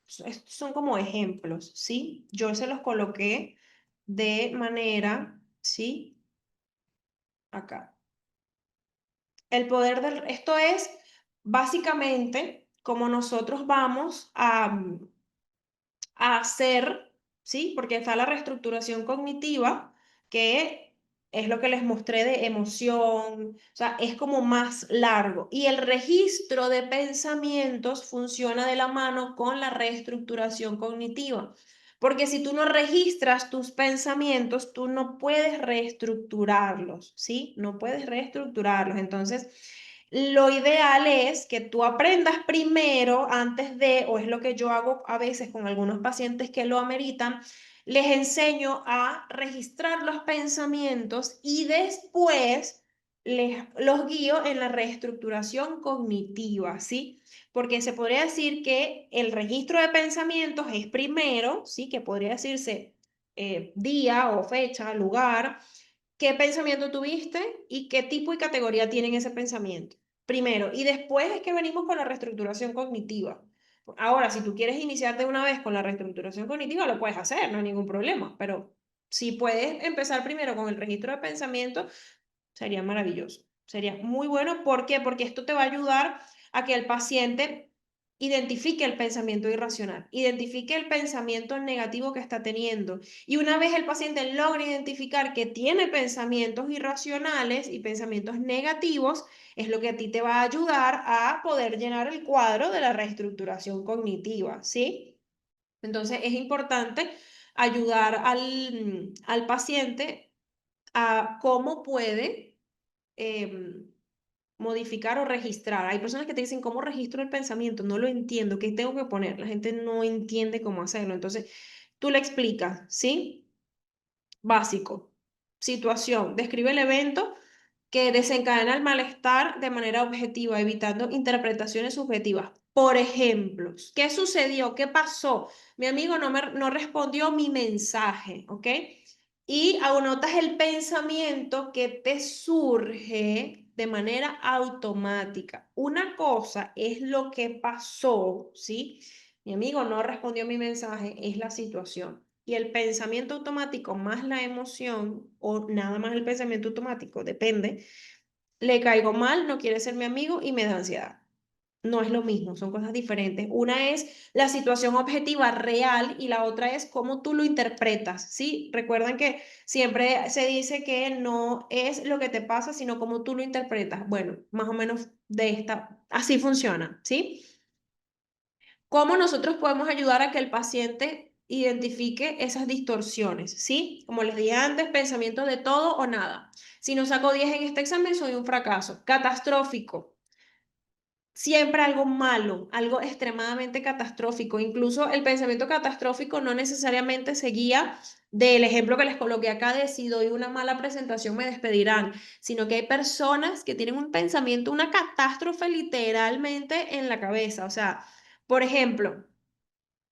estos son como ejemplos, ¿sí? Yo se los coloqué de manera, ¿sí? Acá. Esto es básicamente como nosotros vamos a hacer, ¿sí? Porque está la reestructuración cognitiva, que es lo que les mostré de emoción, o sea, es como más largo. Y el registro de pensamientos funciona de la mano con la reestructuración cognitiva. Porque si tú no registras tus pensamientos, tú no puedes reestructurarlos, ¿sí? No puedes reestructurarlos. Entonces, lo ideal es que tú aprendas primero antes de, o es lo que yo hago a veces con algunos pacientes que lo ameritan, les enseño a registrar los pensamientos y después los guío en la reestructuración cognitiva, ¿sí? Porque se podría decir que el registro de pensamientos es primero, ¿sí? Que podría decirse día o fecha, lugar, qué pensamiento tuviste y qué tipo y categoría tienen ese pensamiento. Primero, y después es que venimos con la reestructuración cognitiva. Ahora, si tú quieres iniciar de una vez con la reestructuración cognitiva, lo puedes hacer, no hay ningún problema, pero si puedes empezar primero con el registro de pensamiento, sería maravilloso. Sería muy bueno. ¿Por qué? Porque esto te va a ayudar a que el paciente identifique el pensamiento irracional, identifique el pensamiento negativo que está teniendo. Y una vez el paciente logra identificar que tiene pensamientos irracionales y pensamientos negativos, es lo que a ti te va a ayudar a poder llenar el cuadro de la reestructuración cognitiva, ¿sí? Entonces es importante ayudar al paciente a cómo puede modificar o registrar. Hay personas que te dicen, ¿cómo registro el pensamiento? No lo entiendo, ¿qué tengo que poner? La gente no entiende cómo hacerlo. Entonces, tú le explicas, ¿sí? Básico. Situación. Describe el evento que desencadena el malestar de manera objetiva, evitando interpretaciones subjetivas. Por ejemplo, ¿qué sucedió? ¿Qué pasó? Mi amigo no respondió mi mensaje, ¿ok? Y anotas el pensamiento que te surge de manera automática. Una cosa es lo que pasó, ¿sí? Mi amigo no respondió mi mensaje, es la situación. Y el pensamiento automático más la emoción, o nada más el pensamiento automático, depende, le caigo mal, no quiere ser mi amigo y me da ansiedad. No es lo mismo, son cosas diferentes. Una es la situación objetiva real y la otra es cómo tú lo interpretas, ¿sí? Recuerden que siempre se dice que no es lo que te pasa, sino cómo tú lo interpretas. Bueno, más o menos así funciona, ¿sí? ¿Cómo nosotros podemos ayudar a que el paciente identifique esas distorsiones? ¿Sí? Como les dije antes, pensamientos de todo o nada. Si no saco 10 en este examen, soy un fracaso. Catastrófico. Siempre algo malo, algo extremadamente catastrófico. Incluso el pensamiento catastrófico no necesariamente se guía del ejemplo que les coloqué acá de si doy una mala presentación me despedirán, sino que hay personas que tienen un pensamiento, una catástrofe literalmente en la cabeza. O sea, por ejemplo,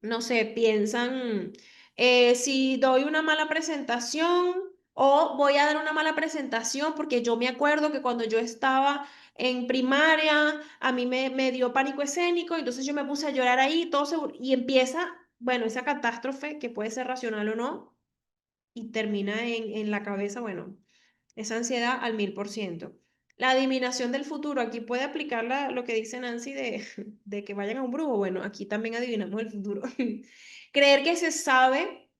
no sé, piensan, si doy una mala presentación o voy a dar una mala presentación porque yo me acuerdo que cuando yo estaba en primaria, a mí me dio pánico escénico, entonces yo me puse a llorar ahí, y empieza, bueno, esa catástrofe que puede ser racional o no, y termina en la cabeza, bueno, esa ansiedad al 1000%. La adivinación del futuro, aquí puede aplicar lo que dice Nancy de que vayan a un brujo. Bueno, aquí también adivinamos el futuro. Creer que se sabe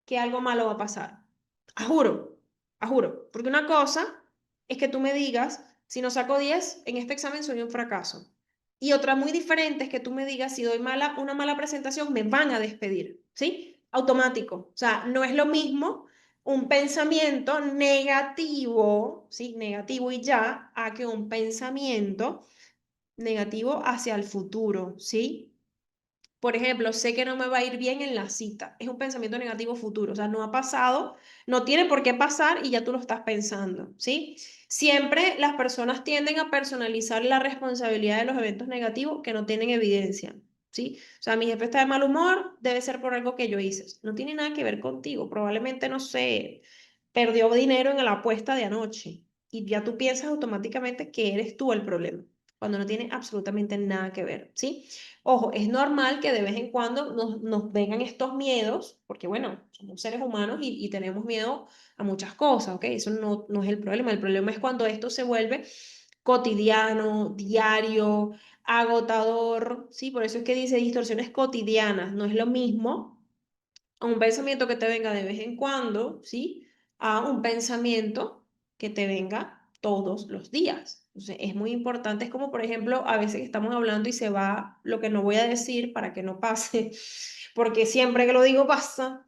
que algo malo va a pasar. A juro, a juro. Porque una cosa es que tú me digas, si no saco 10 en este examen soy un fracaso. Y otra muy diferente es que tú me digas, si doy una mala presentación, me van a despedir, ¿sí? Automático. O sea, no es lo mismo un pensamiento negativo, ¿sí? Negativo y ya, a que un pensamiento negativo hacia el futuro, ¿sí? Por ejemplo, sé que no me va a ir bien en la cita. Es un pensamiento negativo futuro, o sea, no ha pasado, no tiene por qué pasar y ya tú lo estás pensando, ¿sí? Siempre las personas tienden a personalizar la responsabilidad de los eventos negativos que no tienen evidencia, ¿sí? O sea, mi jefe está de mal humor, debe ser por algo que yo hice. No tiene nada que ver contigo. Probablemente, no sé, perdió dinero en la apuesta de anoche y ya tú piensas automáticamente que eres tú el problema, cuando no tiene absolutamente nada que ver, ¿sí? Ojo, es normal que de vez en cuando nos vengan estos miedos, porque bueno, somos seres humanos y tenemos miedo a muchas cosas, ¿ok? Eso no es el problema es cuando esto se vuelve cotidiano, diario, agotador, ¿sí? Por eso es que dice distorsiones cotidianas, no es lo mismo a un pensamiento que te venga de vez en cuando, ¿sí? A un pensamiento que te venga todos los días. Entonces, es muy importante, es como, por ejemplo, a veces estamos hablando y se va lo que no voy a decir para que no pase, porque siempre que lo digo pasa.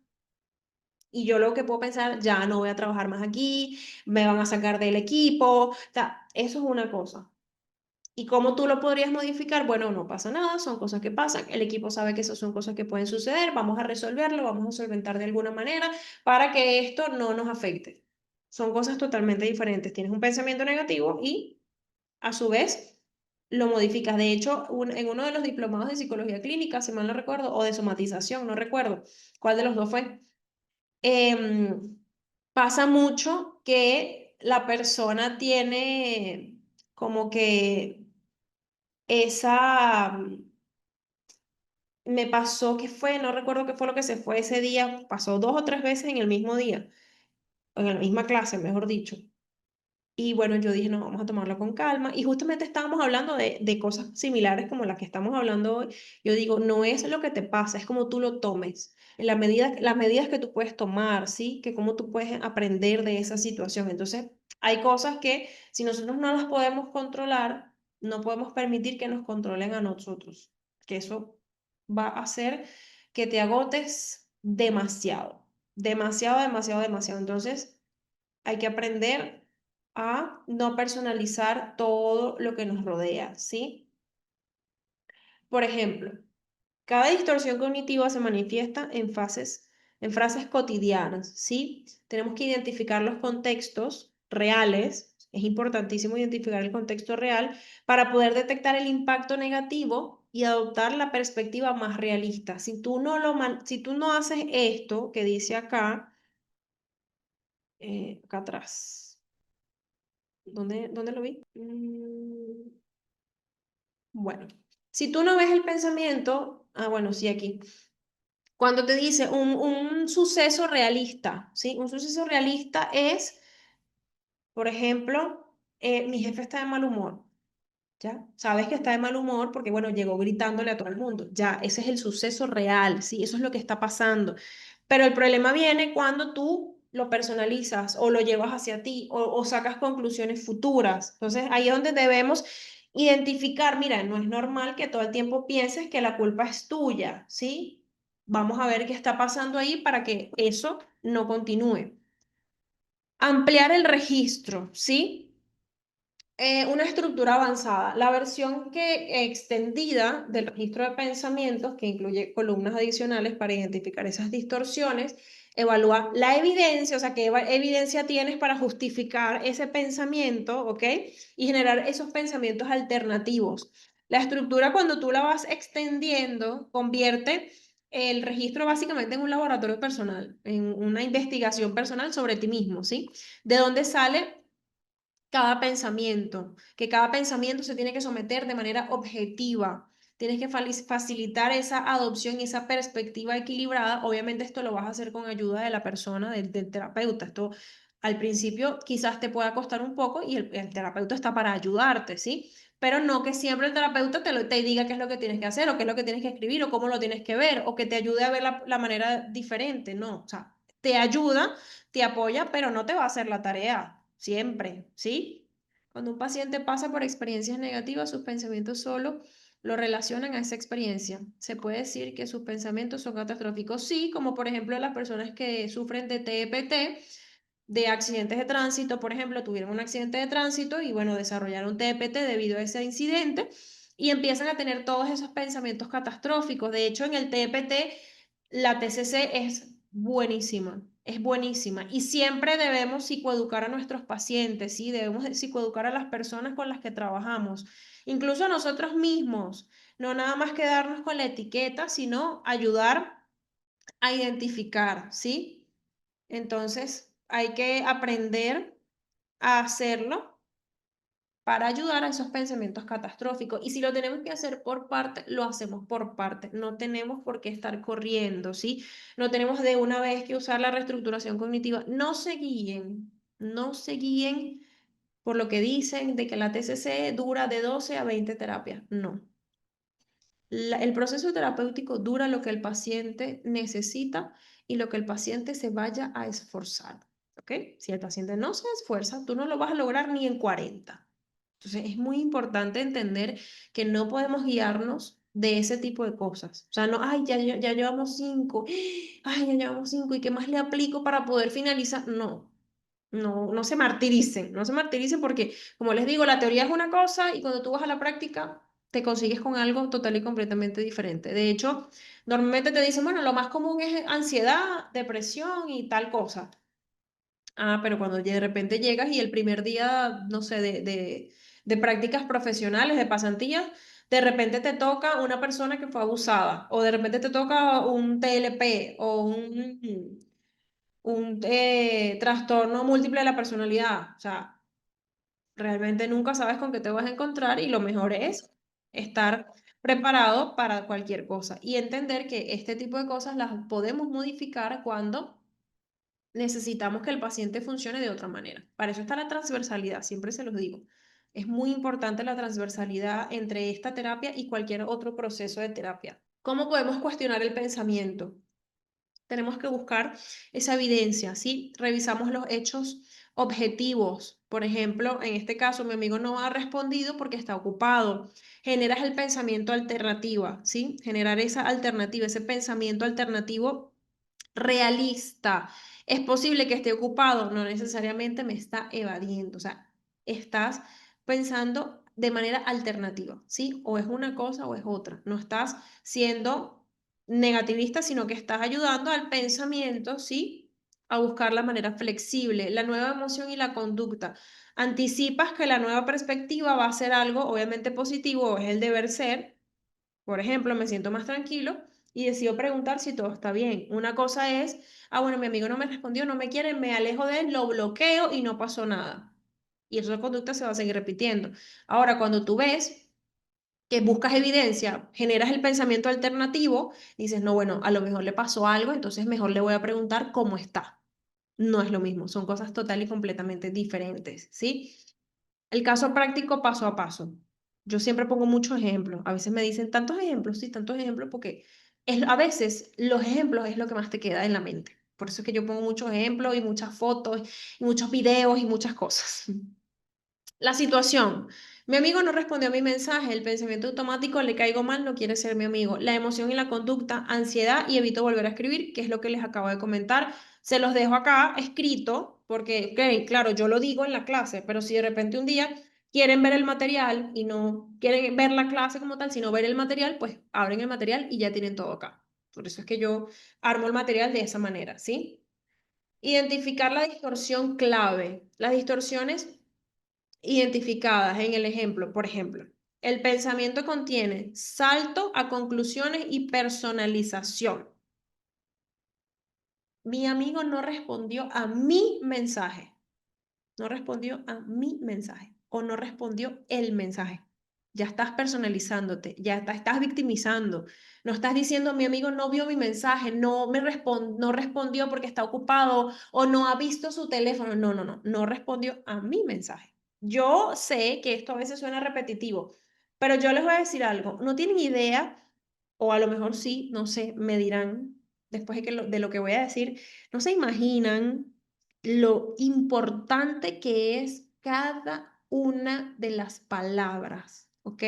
Y yo lo que puedo pensar, ya no voy a trabajar más aquí, me van a sacar del equipo, o sea, eso es una cosa. ¿Y cómo tú lo podrías modificar? Bueno, no pasa nada, son cosas que pasan, el equipo sabe que esas son cosas que pueden suceder, vamos a resolverlo, vamos a solventar de alguna manera para que esto no nos afecte. Son cosas totalmente diferentes. Tienes un pensamiento negativo y a su vez lo modificas. De hecho, en uno de los diplomados de psicología clínica, si mal no recuerdo, o de somatización, no recuerdo cuál de los dos fue, em, pasa mucho que la persona tiene como que esa, me pasó que fue, no recuerdo qué fue lo que se fue ese día, pasó 2 o 3 veces en el mismo día, en la misma clase, mejor dicho. Y bueno, yo dije, no, vamos a tomarlo con calma. Y justamente estábamos hablando de cosas similares como las que estamos hablando hoy. Yo digo, no es lo que te pasa, es como tú lo tomes. En la medida, las medidas que tú puedes tomar, ¿sí? Que cómo tú puedes aprender de esa situación. Entonces, hay cosas que si nosotros no las podemos controlar, no podemos permitir que nos controlen a nosotros. Que eso va a hacer que te agotes demasiado. Demasiado, demasiado, demasiado. Entonces hay que aprender a no personalizar todo lo que nos rodea, ¿sí? Por ejemplo, cada distorsión cognitiva se manifiesta en frases cotidianas, ¿sí? Tenemos que identificar los contextos reales, es importantísimo identificar el contexto real para poder detectar el impacto negativo y adoptar la perspectiva más realista. Si tú no haces esto que dice acá, acá atrás. ¿Dónde lo vi? Bueno, si tú no ves el pensamiento, bueno, sí, aquí. Cuando te dice un suceso realista, ¿sí? Un suceso realista es, por ejemplo, mi jefe está de mal humor. ¿Ya? Sabes que está de mal humor porque, bueno, llegó gritándole a todo el mundo. Ya, ese es el suceso real, ¿sí? Eso es lo que está pasando. Pero el problema viene cuando tú lo personalizas o lo llevas hacia ti o sacas conclusiones futuras. Entonces, ahí es donde debemos identificar, mira, no es normal que todo el tiempo pienses que la culpa es tuya, ¿sí? Vamos a ver qué está pasando ahí para que eso no continúe. Ampliar el registro, ¿sí? Una estructura avanzada. La versión que extendida del registro de pensamientos, que incluye columnas adicionales para identificar esas distorsiones, evalúa la evidencia, o sea, qué evidencia tienes para justificar ese pensamiento, ¿ok? Y generar esos pensamientos alternativos. La estructura, cuando tú la vas extendiendo, convierte el registro básicamente en un laboratorio personal, en una investigación personal sobre ti mismo, ¿sí? ¿De dónde sale cada pensamiento, que cada pensamiento se tiene que someter de manera objetiva? Tienes que facilitar esa adopción y esa perspectiva equilibrada? Obviamente esto lo vas a hacer con ayuda de la persona, del terapeuta. Esto al principio quizás te pueda costar un poco y el terapeuta está para ayudarte, ¿sí? Pero no que siempre el terapeuta te diga qué es lo que tienes que hacer o qué es lo que tienes que escribir o cómo lo tienes que ver o que te ayude a ver la manera diferente. No, o sea, te ayuda, te apoya, pero no te va a hacer la tarea siempre, ¿sí? Cuando un paciente pasa por experiencias negativas, sus pensamientos solo lo relacionan a esa experiencia. Se puede decir que sus pensamientos son catastróficos. Sí, como por ejemplo las personas que sufren de TPT, de accidentes de tránsito, por ejemplo, tuvieron un accidente de tránsito y bueno, desarrollaron TPT debido a ese incidente y empiezan a tener todos esos pensamientos catastróficos. De hecho, en el TPT, la TCC es buenísima. Es buenísima y siempre debemos psicoeducar a nuestros pacientes, ¿sí? Debemos psicoeducar a las personas con las que trabajamos, incluso a nosotros mismos, no nada más quedarnos con la etiqueta, sino ayudar a identificar, ¿sí? Entonces, hay que aprender a hacerlo para ayudar a esos pensamientos catastróficos. Y si lo tenemos que hacer por parte, lo hacemos por parte. No tenemos por qué estar corriendo, ¿sí? No tenemos de una vez que usar la reestructuración cognitiva. No se guíen por lo que dicen de que la TCC dura de 12 a 20 terapias. No. El proceso terapéutico dura lo que el paciente necesita y lo que el paciente se vaya a esforzar. ¿Ok? Si el paciente no se esfuerza, tú no lo vas a lograr ni en 40. Entonces, es muy importante entender que no podemos guiarnos de ese tipo de cosas. O sea, no, ay, ya llevamos 5, ay, ya llevamos 5, ¿y qué más le aplico para poder finalizar? No, no se martiricen, no se martiricen porque, como les digo, la teoría es una cosa y cuando tú vas a la práctica te consigues con algo total y completamente diferente. De hecho, normalmente te dicen, bueno, lo más común es ansiedad, depresión y tal cosa. Ah, pero cuando de repente llegas y el primer día, no sé, de prácticas profesionales, de pasantías, de repente te toca una persona que fue abusada, o de repente te toca un TLP o un trastorno múltiple de la personalidad. O sea, realmente nunca sabes con qué te vas a encontrar y lo mejor es estar preparado para cualquier cosa y entender que este tipo de cosas las podemos modificar cuando necesitamos que el paciente funcione de otra manera. Para eso está la transversalidad, siempre se los digo. Es muy importante la transversalidad entre esta terapia y cualquier otro proceso de terapia. ¿Cómo podemos cuestionar el pensamiento? Tenemos que buscar esa evidencia, ¿sí? Revisamos los hechos objetivos. Por ejemplo, en este caso, mi amigo no ha respondido porque está ocupado. Generas el pensamiento alternativa, ¿sí? Generar esa alternativa, ese pensamiento alternativo realista. Es posible que esté ocupado, no necesariamente me está evadiendo, o sea, estás pensando de manera alternativa, ¿sí? O es una cosa o es otra. No estás siendo negativista, sino que estás ayudando al pensamiento, ¿sí? A buscar la manera flexible, la nueva emoción y la conducta. Anticipas que la nueva perspectiva va a ser algo obviamente positivo, o es el deber ser. Por ejemplo, me siento más tranquilo y decido preguntar si todo está bien. Una cosa es, ah, bueno, mi amigo no me respondió, no me quiere, me alejo de él, lo bloqueo y no pasó nada. Y esa conducta se va a seguir repitiendo. Ahora, cuando tú ves que buscas evidencia, generas el pensamiento alternativo, dices, no, bueno, a lo mejor le pasó algo, entonces mejor le voy a preguntar cómo está. No es lo mismo, son cosas total y completamente diferentes, ¿sí? El caso práctico paso a paso. Yo siempre pongo muchos ejemplos. A veces me dicen tantos ejemplos, sí, tantos ejemplos, porque a veces los ejemplos es lo que más te queda en la mente. Por eso es que yo pongo muchos ejemplos y muchas fotos y muchos videos y muchas cosas. La situación. Mi amigo no respondió a mi mensaje, el pensamiento automático, le caigo mal, no quiere ser mi amigo. La emoción y la conducta, ansiedad y evito volver a escribir, que es lo que les acabo de comentar. Se los dejo acá escrito, porque, ok, claro, yo lo digo en la clase, pero si de repente un día quieren ver el material y no quieren ver la clase como tal, sino ver el material, pues abren el material y ya tienen todo acá. Por eso es que yo armo el material de esa manera, ¿sí? Identificar la distorsión clave. Las distorsiones identificadas en el ejemplo, por ejemplo, el pensamiento contiene salto a conclusiones y personalización. Mi amigo no respondió a mi mensaje, no respondió a mi mensaje o no respondió el mensaje. Ya estás personalizándote, estás victimizando. No estás diciendo, mi amigo no vio mi mensaje, no respondió porque está ocupado o no ha visto su teléfono. No respondió a mi mensaje. Yo sé que esto a veces suena repetitivo, pero yo les voy a decir algo. No tienen idea, o a lo mejor sí, no sé, me dirán después de lo que voy a decir, no se imaginan lo importante que es cada una de las palabras, ¿ok?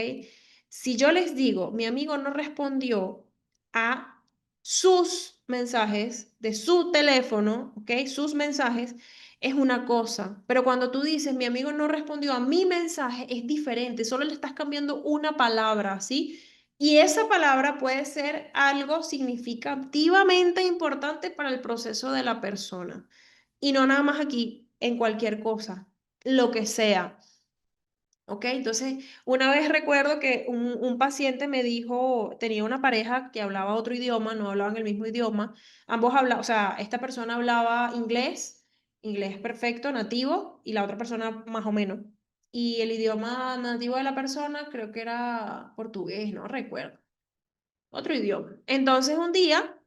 Si yo les digo, mi amigo no respondió a sus mensajes de su teléfono, ¿ok? Sus mensajes es una cosa, pero cuando tú dices, mi amigo no respondió a mi mensaje, es diferente, solo le estás cambiando una palabra, ¿sí? Y esa palabra puede ser algo significativamente importante para el proceso de la persona. Y no nada más aquí, en cualquier cosa, lo que sea. ¿Ok? Entonces, una vez recuerdo que un paciente me dijo, tenía una pareja que hablaba otro idioma, no hablaban el mismo idioma, ambos hablaban, o sea, esta persona hablaba inglés, inglés perfecto, nativo, y la otra persona más o menos. Y el idioma nativo de la persona creo que era portugués, no recuerdo, otro idioma. Entonces, un día,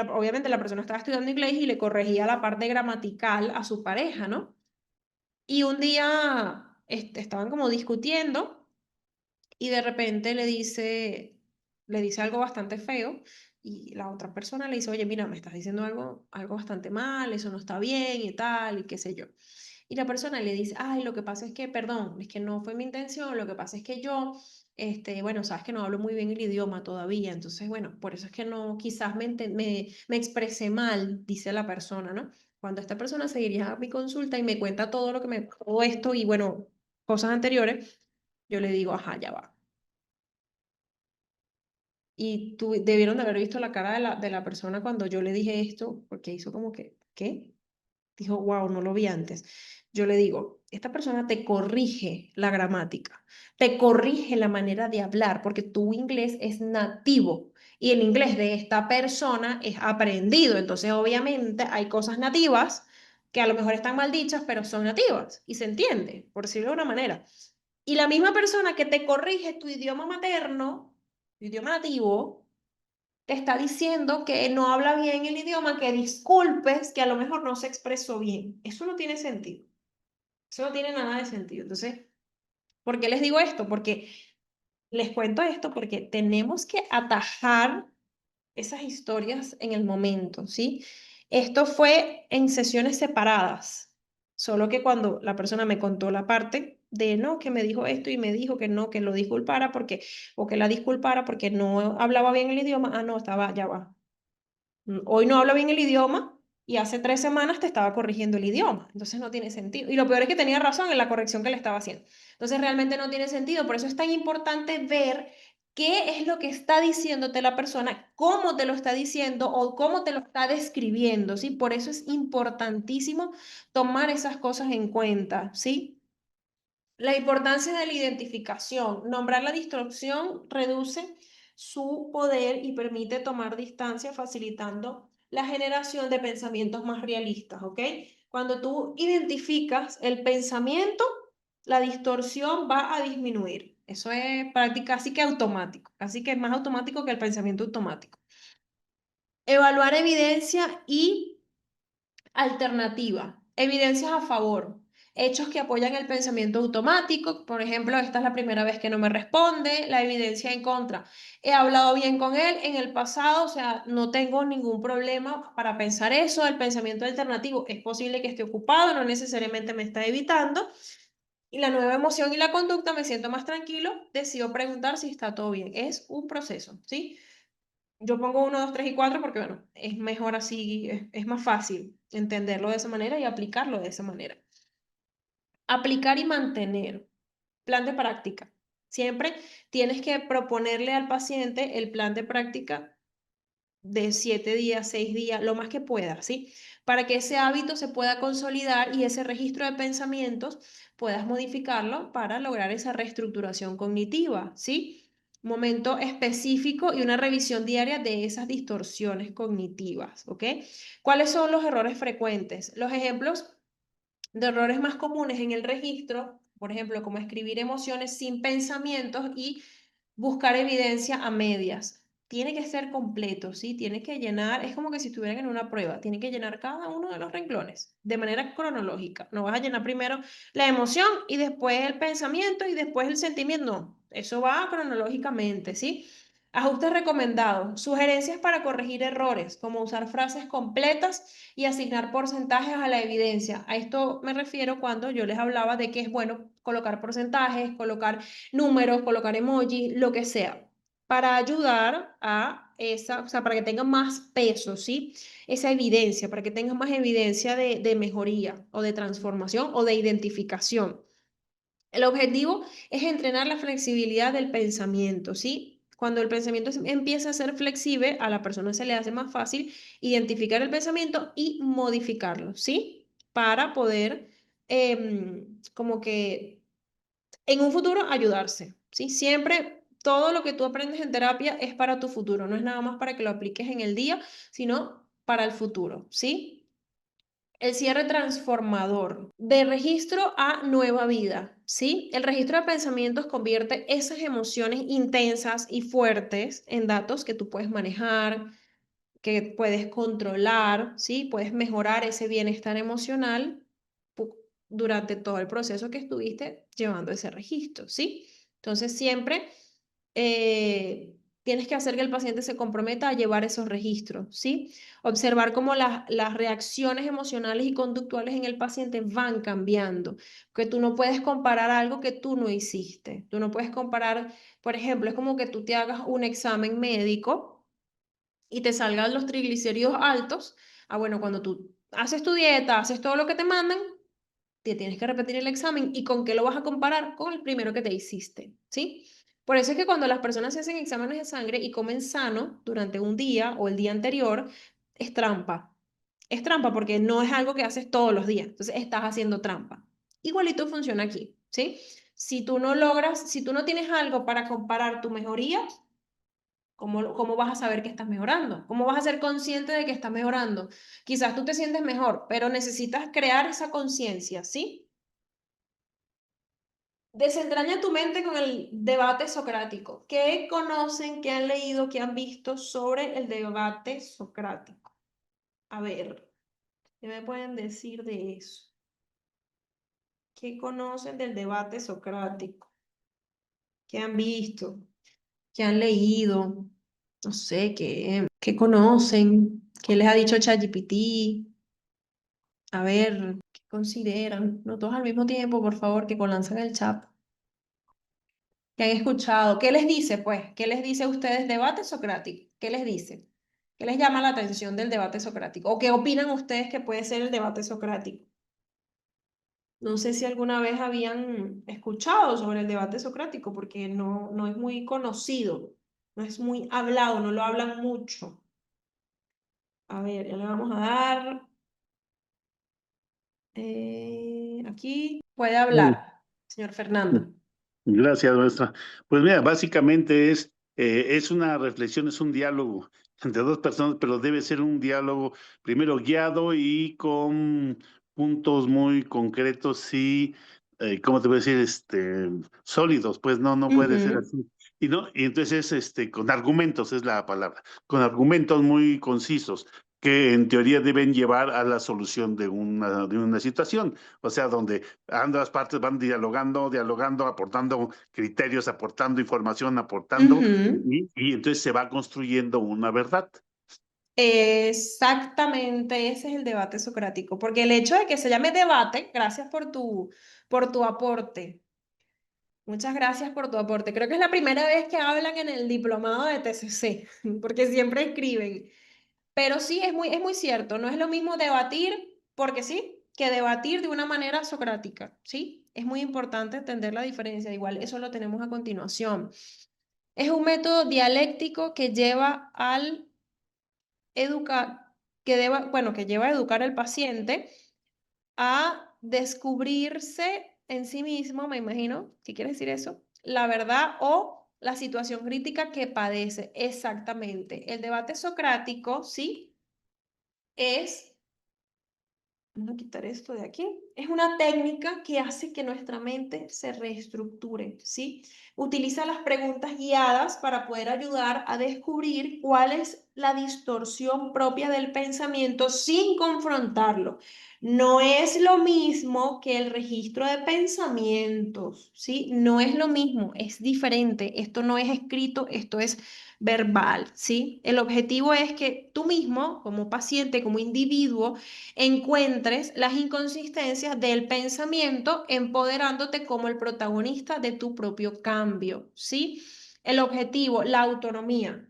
obviamente la persona estaba estudiando inglés y le corregía la parte gramatical a su pareja, ¿no? Y un día estaban como discutiendo. Y de repente le dice algo bastante feo y la otra persona le dice, oye, mira, me estás diciendo algo bastante mal, eso no está bien y tal, y qué sé yo. Y la persona le dice, ay, lo que pasa es que, perdón, es que no fue mi intención, lo que pasa es que yo, bueno, sabes que no hablo muy bien el idioma todavía, entonces, bueno, por eso es que no, quizás me expresé mal, dice la persona, ¿no? Cuando esta persona se dirige a mi consulta y me cuenta todo lo que me, todo esto y, bueno, cosas anteriores, yo le digo, ajá, ya va. Y debieron de haber visto la cara de la persona cuando yo le dije esto, porque hizo como que, ¿qué? Dijo, wow, no lo vi antes. Yo le digo, esta persona te corrige la gramática, te corrige la manera de hablar, porque tu inglés es nativo y el inglés de esta persona es aprendido. Entonces, obviamente, hay cosas nativas que a lo mejor están mal dichas, pero son nativas y se entiende, por decirlo de una manera. Y la misma persona que te corrige tu idioma materno, tu idioma nativo, te está diciendo que no habla bien el idioma, que disculpes, que a lo mejor no se expresó bien. Eso no tiene sentido. Eso no tiene nada de sentido. Entonces, ¿por qué les digo esto? Porque les cuento esto porque tenemos que atajar esas historias en el momento, ¿sí? Esto fue en sesiones separadas, solo que cuando la persona me contó la parte de no, que me dijo esto y me dijo que no, que lo disculpara porque, o que la disculpara porque no hablaba bien el idioma, ah, no, estaba, ya va. Hoy no hablo bien el idioma y hace 3 semanas te estaba corrigiendo el idioma. Entonces no tiene sentido. Y lo peor es que tenía razón en la corrección que le estaba haciendo. Entonces realmente no tiene sentido. Por eso es tan importante ver qué es lo que está diciéndote la persona, cómo te lo está diciendo o cómo te lo está describiendo, ¿sí? Por eso es importantísimo tomar esas cosas en cuenta, ¿sí? La importancia de la identificación. Nombrar la distorsión reduce su poder y permite tomar distancia, facilitando la generación de pensamientos más realistas, ¿ok? Cuando tú identificas el pensamiento, la distorsión va a disminuir. Eso es práctica casi que automático, casi que es más automático que el pensamiento automático. Evaluar evidencia y alternativa, evidencias a favor, hechos que apoyan el pensamiento automático, por ejemplo, esta es la primera vez que no me responde, la evidencia en contra. He hablado bien con él en el pasado, o sea, no tengo ningún problema para pensar eso, el pensamiento alternativo es posible que esté ocupado, no necesariamente me está evitando. Y la nueva emoción y la conducta, me siento más tranquilo, decido preguntar si está todo bien. Es un proceso, ¿sí? Yo pongo 1, 2, 3 y 4 porque, bueno, es mejor así, es más fácil entenderlo de esa manera y aplicarlo de esa manera. Aplicar y mantener. Plan de práctica. Siempre tienes que proponerle al paciente el plan de práctica de 7 días, 6 días, lo más que puedas, ¿sí? Para que ese hábito se pueda consolidar y ese registro de pensamientos puedas modificarlo para lograr esa reestructuración cognitiva, ¿sí? Momento específico y una revisión diaria de esas distorsiones cognitivas, ¿ok? ¿Cuáles son los errores frecuentes? Los ejemplos de errores más comunes en el registro, por ejemplo, como escribir emociones sin pensamientos y buscar evidencia a medias. Tiene que ser completo, ¿sí? Tiene que llenar, es como que si estuvieran en una prueba, tiene que llenar cada uno de los renglones de manera cronológica. No vas a llenar primero la emoción y después el pensamiento y después el sentimiento. No, eso va cronológicamente, ¿sí? Ajustes recomendados. Sugerencias para corregir errores, como usar frases completas y asignar porcentajes a la evidencia. A esto me refiero cuando yo les hablaba de que es bueno colocar porcentajes, colocar números, colocar emojis, lo que sea, para ayudar a esa, o sea, para que tenga más peso, ¿sí? Esa evidencia, para que tenga más evidencia de mejoría o de transformación o de identificación. El objetivo es entrenar la flexibilidad del pensamiento, ¿sí? Cuando el pensamiento empieza a ser flexible, a la persona se le hace más fácil identificar el pensamiento y modificarlo, ¿sí? Para poder, como que en un futuro ayudarse, ¿sí? Siempre todo lo que tú aprendes en terapia es para tu futuro, no es nada más para que lo apliques en el día, sino para el futuro, ¿sí? El cierre transformador, de registro a nueva vida, ¿sí? El registro de pensamientos convierte esas emociones intensas y fuertes en datos que tú puedes manejar, que puedes controlar, ¿sí? Puedes mejorar ese bienestar emocional durante todo el proceso que estuviste llevando ese registro, ¿sí? Entonces siempre tienes que hacer que el paciente se comprometa a llevar esos registros, ¿sí? Observar cómo las reacciones emocionales y conductuales en el paciente van cambiando, que tú no puedes comparar algo que tú no hiciste, tú no puedes comparar, por ejemplo, es como que tú te hagas un examen médico y te salgan los triglicéridos altos. Ah, bueno, cuando tú haces tu dieta, haces todo lo que te mandan, te tienes que repetir el examen y con qué lo vas a comparar con el primero que te hiciste, ¿sí? Por eso es que cuando las personas se hacen exámenes de sangre y comen sano durante un día o el día anterior, es trampa. Es trampa porque no es algo que haces todos los días, entonces estás haciendo trampa. Igualito funciona aquí, ¿sí? Si tú no logras, si tú no tienes algo para comparar tu mejoría, ¿cómo vas a saber que estás mejorando? ¿Cómo vas a ser consciente de que estás mejorando? Quizás tú te sientes mejor, pero necesitas crear esa conciencia, ¿sí? Desentraña tu mente con el debate socrático. ¿Qué conocen, qué han leído, qué han visto sobre el debate socrático? A ver, ¿qué me pueden decir de eso? ¿Qué conocen del debate socrático? ¿Qué han visto? ¿Qué han leído? No sé, ¿qué conocen? ¿Qué les ha dicho ChatGPT? A ver, ¿qué consideran? No todos al mismo tiempo, por favor, que lanzan el chat. ¿Qué han escuchado? ¿Qué les dice, pues? ¿Qué les dice a ustedes debate socrático? ¿Qué les dice? ¿Qué les llama la atención del debate socrático? ¿O qué opinan ustedes que puede ser el debate socrático? No sé si alguna vez habían escuchado sobre el debate socrático, porque no es muy conocido, no es muy hablado, no lo hablan mucho. A ver, ya le vamos a dar. Aquí puede Mm, hablar, señor mm. Fernando. Gracias, maestra. Pues mira, básicamente es una reflexión, es un diálogo entre dos personas, pero debe ser un diálogo primero guiado y con puntos muy concretos y, ¿cómo te voy a decir? Sólidos, pues no puede ser Ujú. así. Y no, y entonces, con argumentos es la palabra, con argumentos muy concisos que en teoría deben llevar a la solución de una situación, o sea, donde ambas partes van dialogando, aportando criterios, aportando información, aportando, Ujú. y entonces se va construyendo una verdad. Exactamente, ese es el debate socrático, porque el hecho de que se llame debate, gracias por tu aporte. Muchas gracias por tu aporte. Creo que es la primera vez que hablan en el diplomado de TCC, porque siempre escriben. Pero sí, es muy cierto, no es lo mismo debatir, porque sí, que debatir de una manera socrática, ¿sí? Es muy importante entender la diferencia, igual eso lo tenemos a continuación. Es un método dialéctico que lleva al educar, que lleva a educar al paciente a descubrirse en sí mismo, me imagino, ¿qué quiere decir eso? La verdad o la situación crítica que padece. Exactamente. El debate socrático, ¿sí? Es, vamos a quitar esto de aquí. es una técnica que hace que nuestra mente se reestructure, ¿sí? Utiliza las preguntas guiadas para poder ayudar a descubrir cuál es la distorsión propia del pensamiento sin confrontarlo. No es lo mismo que el registro de pensamientos, ¿sí? No es lo mismo, es diferente. Esto no es escrito, esto es verbal, ¿sí? El objetivo es que tú mismo, como paciente, como individuo, encuentres las inconsistencias del pensamiento, empoderándote como el protagonista de tu propio cambio, ¿sí? El objetivo, la autonomía.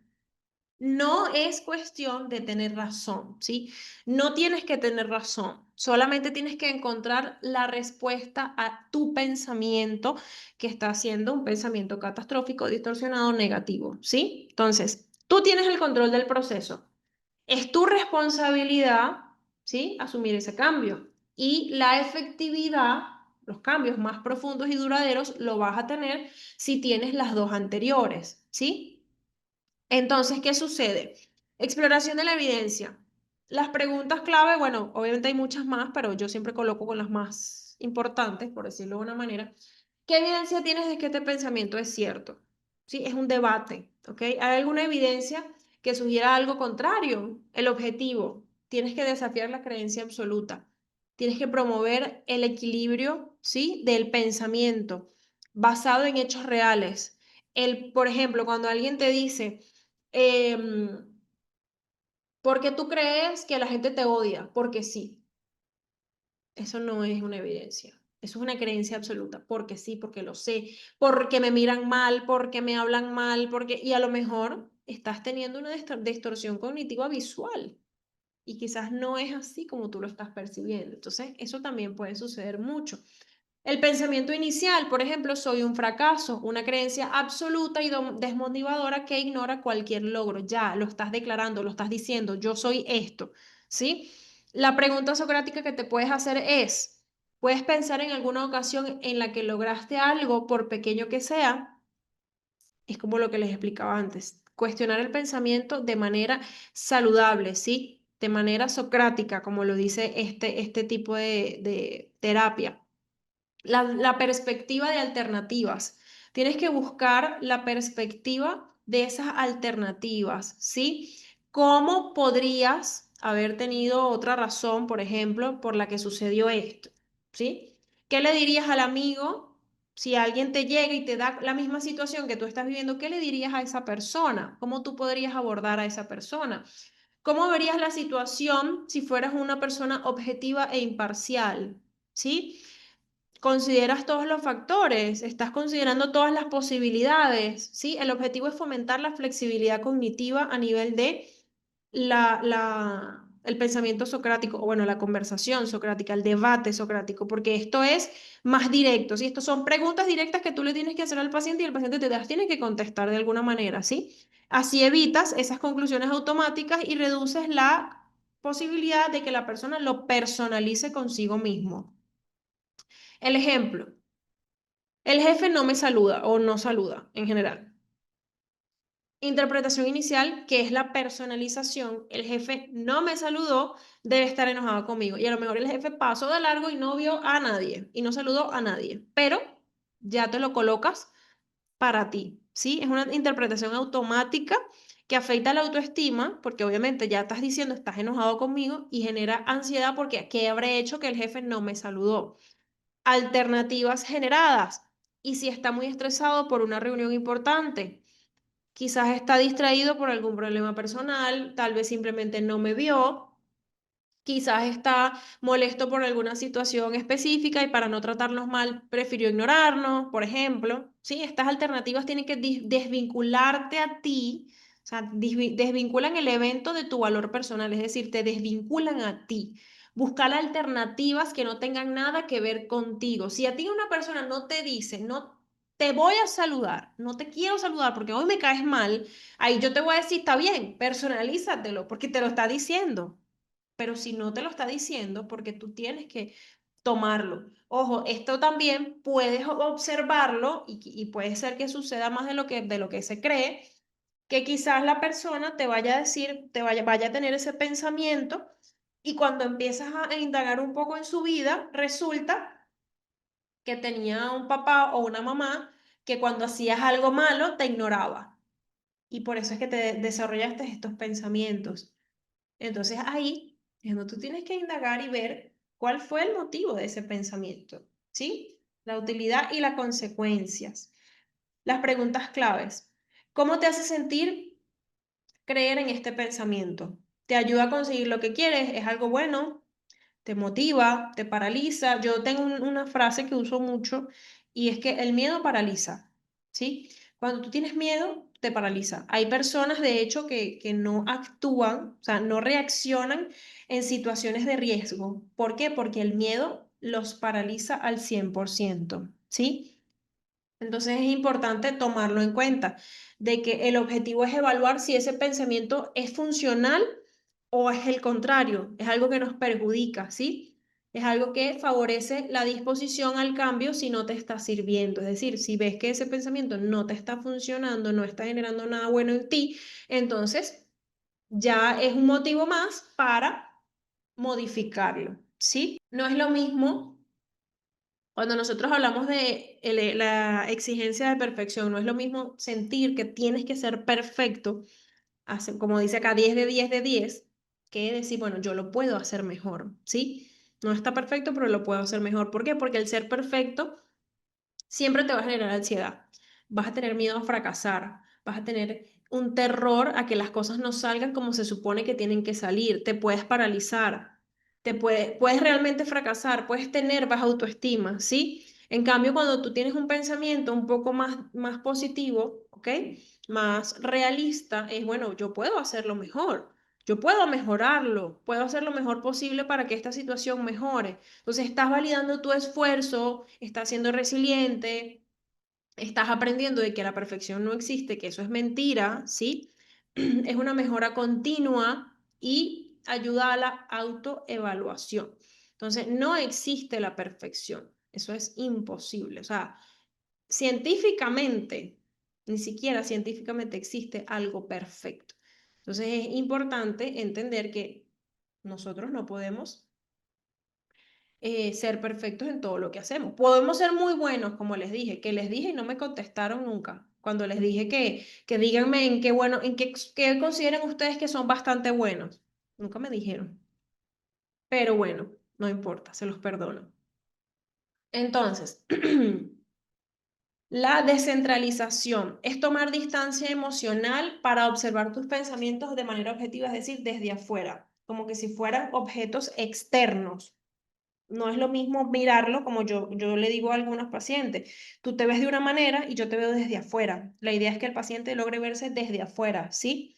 No es cuestión de tener razón, ¿sí? No tienes que tener razón, solamente tienes que encontrar la respuesta a tu pensamiento que está siendo un pensamiento catastrófico, distorsionado, negativo, ¿sí? Entonces, tú tienes el control del proceso. Es tu responsabilidad, ¿sí? Asumir ese cambio. Y la efectividad, los cambios más profundos y duraderos, lo vas a tener si tienes las dos anteriores, ¿sí? Entonces, ¿qué sucede? Exploración de la evidencia. Las preguntas clave, bueno, obviamente hay muchas más, pero yo siempre coloco con las más importantes, por decirlo de una manera. ¿Qué evidencia tienes de que este pensamiento es cierto? Sí, es un debate, ¿ok? ¿Hay alguna evidencia que sugiera algo contrario? El objetivo, tienes que desafiar la creencia absoluta. Tienes que promover el equilibrio, ¿sí? Del pensamiento basado en hechos reales. Por ejemplo, cuando alguien te dice, em, ¿por qué tú crees que la gente te odia? Porque sí. Eso no es una evidencia. Eso es una creencia absoluta, porque sí, porque lo sé, porque me miran mal, porque me hablan mal, porque... Y a lo mejor estás teniendo una distorsión cognitiva visual y quizás no es así como tú lo estás percibiendo. Entonces, eso también puede suceder mucho. El pensamiento inicial, por ejemplo, soy un fracaso, una creencia absoluta y desmotivadora que ignora cualquier logro. Ya lo estás declarando, lo estás diciendo, yo soy esto, ¿sí? La pregunta socrática que te puedes hacer es, ¿puedes pensar en alguna ocasión en la que lograste algo, por pequeño que sea? Es como lo que les explicaba antes. Cuestionar el pensamiento de manera saludable, ¿sí? De manera socrática, como lo dice este tipo de terapia. La perspectiva de alternativas. Tienes que buscar la perspectiva de esas alternativas, ¿sí? ¿Cómo podrías haber tenido otra razón, por ejemplo, por la que sucedió esto? ¿Sí? ¿Qué le dirías al amigo si alguien te llega y te da la misma situación que tú estás viviendo? ¿Qué le dirías a esa persona? ¿Cómo tú podrías abordar a esa persona? ¿Cómo verías la situación si fueras una persona objetiva e imparcial? ¿Sí? Consideras todos los factores, estás considerando todas las posibilidades, ¿sí? El objetivo es fomentar la flexibilidad cognitiva a nivel de el pensamiento socrático, o bueno, la conversación socrática, el debate socrático, porque esto es más directo, ¿sí? Estos son preguntas directas que tú le tienes que hacer al paciente y el paciente te las tiene que contestar de alguna manera, ¿sí? Así evitas esas conclusiones automáticas y reduces la posibilidad de que la persona lo personalice consigo mismo. El ejemplo. El jefe no me saluda o no saluda en general. Interpretación inicial, que es la personalización. El jefe no me saludó, debe estar enojado conmigo. Y a lo mejor el jefe pasó de largo y no vio a nadie y no saludó a nadie. Pero ya te lo colocas para ti, ¿sí? Es una interpretación automática que afecta la autoestima, porque obviamente ya estás diciendo, estás enojado conmigo y genera ansiedad porque ¿qué habré hecho que el jefe no me saludó? Alternativas generadas. Y si está muy estresado por una reunión importante, quizás está distraído por algún problema personal, tal vez simplemente no me vio, quizás está molesto por alguna situación específica y para no tratarnos mal prefirió ignorarnos, por ejemplo. ¿Sí? Estas alternativas tienen que desvincularte a ti, o sea, desvinculan el evento de tu valor personal, es decir, te desvinculan a ti. Buscar alternativas que no tengan nada que ver contigo. Si a ti una persona no te dice, no te voy a saludar, no te quiero saludar porque hoy me caes mal, ahí yo te voy a decir, está bien, personalízatelo porque te lo está diciendo, pero si no te lo está diciendo, porque tú tienes que tomarlo. Ojo, esto también puedes observarlo y puede ser que suceda más de lo que se cree, que quizás la persona te vaya a decir, vaya a tener ese pensamiento Y cuando empiezas a indagar un poco en su vida, resulta que tenía un papá o una mamá que cuando hacías algo malo te ignoraba. Y por eso es que te desarrollaste estos pensamientos. Entonces ahí es donde tú tienes que indagar y ver cuál fue el motivo de ese pensamiento, ¿sí? La utilidad y las consecuencias. Las preguntas claves. ¿Cómo te hace sentir creer en este pensamiento? ¿Te ayuda a conseguir lo que quieres? ¿Es algo bueno? ¿Te motiva? ¿Te paraliza? Yo tengo una frase que uso mucho y es que el miedo paraliza, ¿sí? Cuando tú tienes miedo, te paraliza. Hay personas, de hecho, que no actúan, o sea, no reaccionan en situaciones de riesgo. ¿Por qué? Porque el miedo los paraliza al 100%, ¿sí? Entonces es importante tomarlo en cuenta, de que el objetivo es evaluar si ese pensamiento es funcional o es el contrario, es algo que nos perjudica, ¿sí? Es algo que favorece la disposición al cambio si no te está sirviendo. Es decir, si ves que ese pensamiento no te está funcionando, no está generando nada bueno en ti, entonces ya es un motivo más para modificarlo, ¿sí? No es lo mismo cuando nosotros hablamos de la exigencia de perfección, no es lo mismo sentir que tienes que ser perfecto, como dice acá, 10 de 10 de 10, que decir, bueno, yo lo puedo hacer mejor, ¿sí? No está perfecto, pero lo puedo hacer mejor. ¿Por qué? Porque el ser perfecto siempre te va a generar ansiedad. Vas a tener miedo a fracasar, vas a tener un terror a que las cosas no salgan como se supone que tienen que salir, te puedes paralizar, puedes realmente fracasar, puedes tener baja autoestima, ¿sí? En cambio, cuando tú tienes un pensamiento un poco más positivo, ¿ok? Más realista, es bueno, yo puedo hacerlo mejor. Yo puedo mejorarlo, puedo hacer lo mejor posible para que esta situación mejore. Entonces, estás validando tu esfuerzo, estás siendo resiliente, estás aprendiendo de que la perfección no existe, que eso es mentira, ¿sí? Es una mejora continua y ayuda a la autoevaluación. Entonces, no existe la perfección, eso es imposible. O sea, científicamente, ni siquiera científicamente existe algo perfecto. Entonces, es importante entender que nosotros no podemos ser perfectos en todo lo que hacemos. Podemos ser muy buenos, como les dije, que les dije y no me contestaron nunca. Cuando les dije que díganme en qué bueno, qué consideran ustedes que son bastante buenos. Nunca me dijeron. Pero bueno, no importa, se los perdono. Entonces, la descentralización es tomar distancia emocional para observar tus pensamientos de manera objetiva, es decir, desde afuera, como que si fueran objetos externos. No es lo mismo mirarlo como yo le digo a algunos pacientes. Tú te ves de una manera y yo te veo desde afuera. La idea es que el paciente logre verse desde afuera, ¿sí?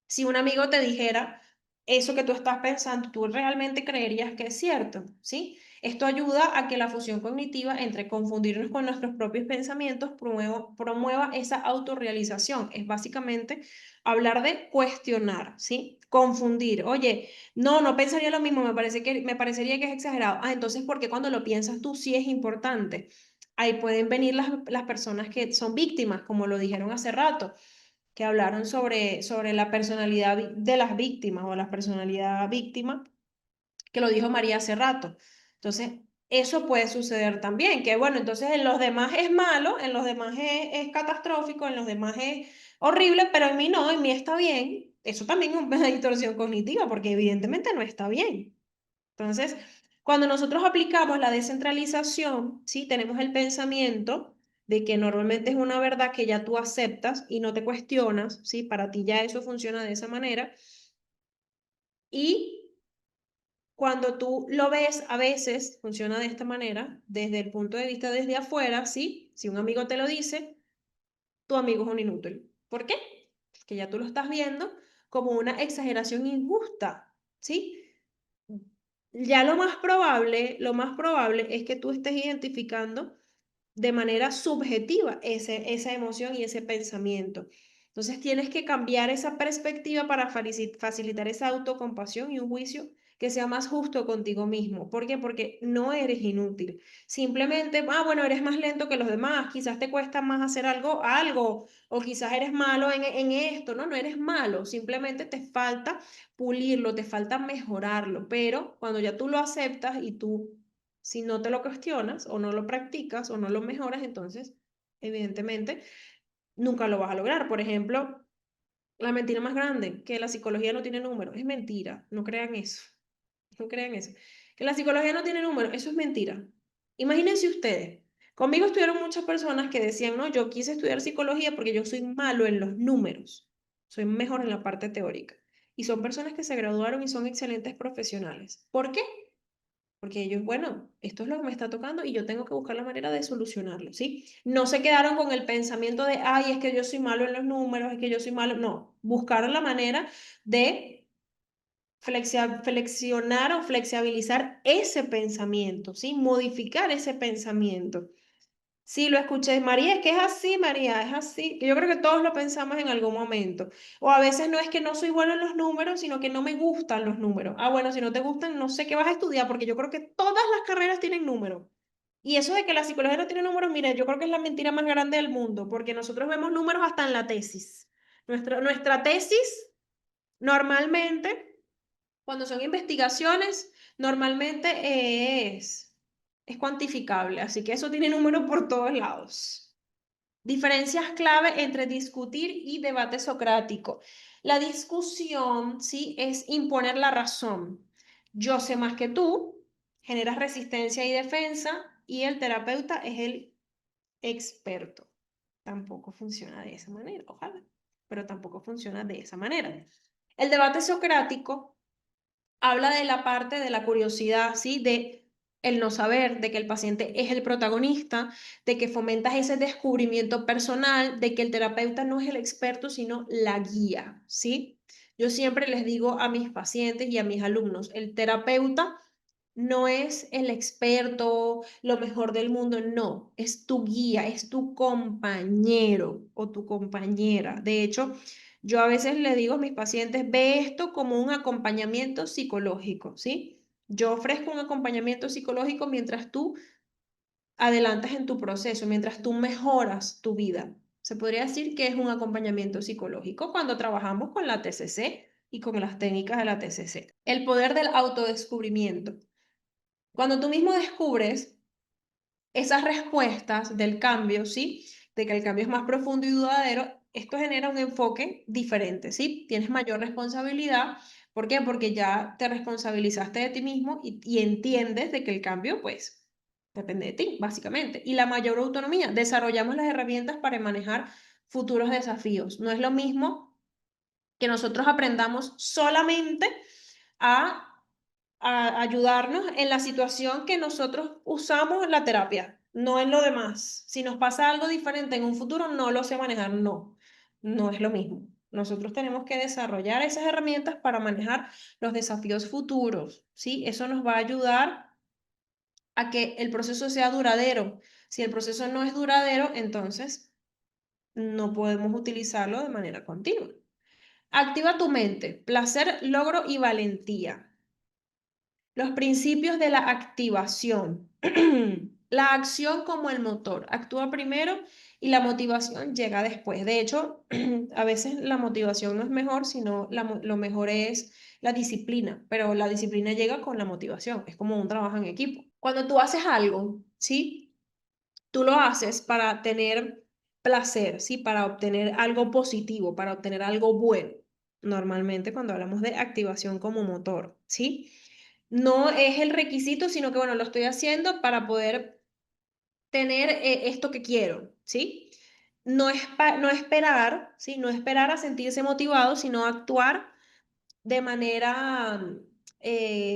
Si un amigo te dijera eso que tú estás pensando, tú realmente creerías que es cierto, ¿sí? Esto ayuda a que la fusión cognitiva entre confundirnos con nuestros propios pensamientos promueva esa autorrealización. Es básicamente hablar de cuestionar, ¿sí? Confundir. Oye, no pensaría lo mismo, me parecería que es exagerado. Ah, entonces, ¿por qué cuando lo piensas tú sí es importante? Ahí pueden venir las personas que son víctimas, como lo dijeron hace rato que hablaron sobre la personalidad de las víctimas o la personalidad víctima, que lo dijo María hace rato. Entonces, eso puede suceder también, que bueno, entonces en los demás es malo, en los demás es catastrófico, en los demás es horrible, pero en mí no, en mí está bien. Eso también es una distorsión cognitiva, porque evidentemente no está bien. Entonces, cuando nosotros aplicamos la descentralización, ¿sí? Tenemos el pensamiento de que normalmente es una verdad que ya tú aceptas y no te cuestionas, ¿sí? Para ti ya eso funciona de esa manera. Y cuando tú lo ves, a veces funciona de esta manera, desde el punto de vista desde afuera, ¿sí? Si un amigo te lo dice, tu amigo es un inútil. ¿Por qué? Porque ya tú lo estás viendo como una exageración injusta, ¿sí? Ya lo más probable es que tú estés identificando de manera subjetiva esa emoción y ese pensamiento. Entonces tienes que cambiar esa perspectiva para facilitar esa autocompasión y un juicio que sea más justo contigo mismo. ¿Por qué? Porque no eres inútil. Simplemente, bueno, eres más lento que los demás, quizás te cuesta más hacer algo, o quizás eres malo en esto. No, no eres malo, simplemente te falta pulirlo, te falta mejorarlo, pero cuando ya tú lo aceptas y tú, si no te lo cuestionas o no lo practicas o no lo mejoras, entonces, evidentemente, nunca lo vas a lograr. Por ejemplo, la mentira más grande, que la psicología no tiene número, es mentira, no crean eso, no crean eso. Que la psicología no tiene número, eso es mentira. Imagínense ustedes, conmigo estudiaron muchas personas que decían, no, yo quise estudiar psicología porque yo soy malo en los números, soy mejor en la parte teórica. Y son personas que se graduaron y son excelentes profesionales. ¿Por qué? Porque ellos, bueno, esto es lo que me está tocando y yo tengo que buscar la manera de solucionarlo, ¿sí? No se quedaron con el pensamiento de, ay, es que yo soy malo en los números, es que yo soy malo. No, buscaron la manera de flexionar o flexibilizar ese pensamiento, ¿sí? Modificar ese pensamiento. Sí, lo escuché, María, es que es así, María, es así. Yo creo que todos lo pensamos en algún momento. O a veces no es que no soy buena en los números, sino que no me gustan los números. Bueno, si no te gustan, no sé qué vas a estudiar, porque yo creo que todas las carreras tienen números. Y eso de que la psicología no tiene números, mire, yo creo que es la mentira más grande del mundo, porque nosotros vemos números hasta en la tesis. Nuestra tesis, normalmente, cuando son investigaciones, normalmente es cuantificable, así que eso tiene números por todos lados. Diferencias clave entre discutir y debate socrático. La discusión, ¿sí? Es imponer la razón. Yo sé más que tú, generas resistencia y defensa, y el terapeuta es el experto. Tampoco funciona de esa manera, ojalá, pero tampoco funciona de esa manera. El debate socrático habla de la parte de la curiosidad, ¿sí? De el no saber, de que el paciente es el protagonista, de que fomentas ese descubrimiento personal, de que el terapeuta no es el experto, sino la guía, ¿sí? Yo siempre les digo a mis pacientes y a mis alumnos, el terapeuta no es el experto, lo mejor del mundo, no, es tu guía, es tu compañero o tu compañera. De hecho, yo a veces le digo a mis pacientes, ve esto como un acompañamiento psicológico, ¿sí? Yo ofrezco un acompañamiento psicológico mientras tú adelantas en tu proceso, mientras tú mejoras tu vida. Se podría decir que es un acompañamiento psicológico cuando trabajamos con la TCC y con las técnicas de la TCC. El poder del autodescubrimiento. Cuando tú mismo descubres esas respuestas del cambio, ¿sí? De que el cambio es más profundo y duradero, esto genera un enfoque diferente, ¿sí? Tienes mayor responsabilidad. ¿Por qué? Porque ya te responsabilizaste de ti mismo y entiendes de que el cambio, pues, depende de ti, básicamente. Y la mayor autonomía. Desarrollamos las herramientas para manejar futuros desafíos. No es lo mismo que nosotros aprendamos solamente a ayudarnos en la situación que nosotros usamos la terapia, no en lo demás. Si nos pasa algo diferente en un futuro, no lo sé manejar, no, no es lo mismo. Nosotros tenemos que desarrollar esas herramientas para manejar los desafíos futuros, ¿sí? Eso nos va a ayudar a que el proceso sea duradero. Si el proceso no es duradero, entonces no podemos utilizarlo de manera continua. Activa tu mente, placer, logro y valentía. Los principios de la activación. La acción como el motor actúa primero y la motivación llega después. De hecho, a veces la motivación no es mejor, sino lo mejor es la disciplina, pero la disciplina llega con la motivación. Es como un trabajo en equipo. Cuando tú haces algo, ¿sí? Tú lo haces para tener placer, ¿sí? Para obtener algo positivo, para obtener algo bueno. Normalmente cuando hablamos de activación como motor, ¿sí? No es el requisito, sino que, bueno, lo estoy haciendo para poder tener esto que quiero, ¿sí? No esperar, ¿sí? No esperar a sentirse motivado, sino actuar de manera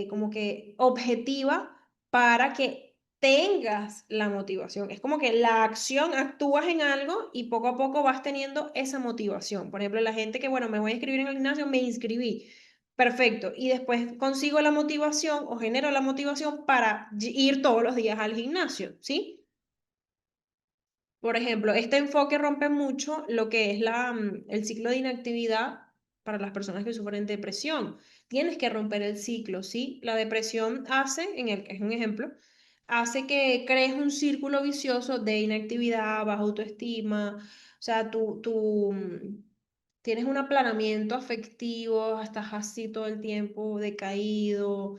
como que objetiva para que tengas la motivación. Es como que la acción, actúas en algo y poco a poco vas teniendo esa motivación. Por ejemplo, la gente que, bueno, me voy a inscribir en el gimnasio, me inscribí. Perfecto. Y después consigo la motivación o genero la motivación para ir todos los días al gimnasio, ¿sí? Por ejemplo, este enfoque rompe mucho lo que es el ciclo de inactividad para las personas que sufren depresión. tienes que romper el ciclo, ¿sí? La depresión hace, es un ejemplo, hace que crees un círculo vicioso de inactividad, baja autoestima, o sea, tienes un aplanamiento afectivo, estás así todo el tiempo, decaído.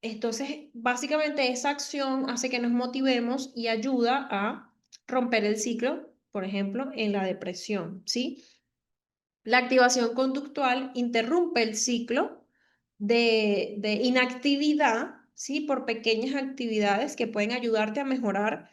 Entonces, básicamente esa acción hace que nos motivemos y ayuda a romper el ciclo, por ejemplo, en la depresión, ¿sí? La activación conductual interrumpe el ciclo de inactividad, ¿sí? Por pequeñas actividades que pueden ayudarte a mejorar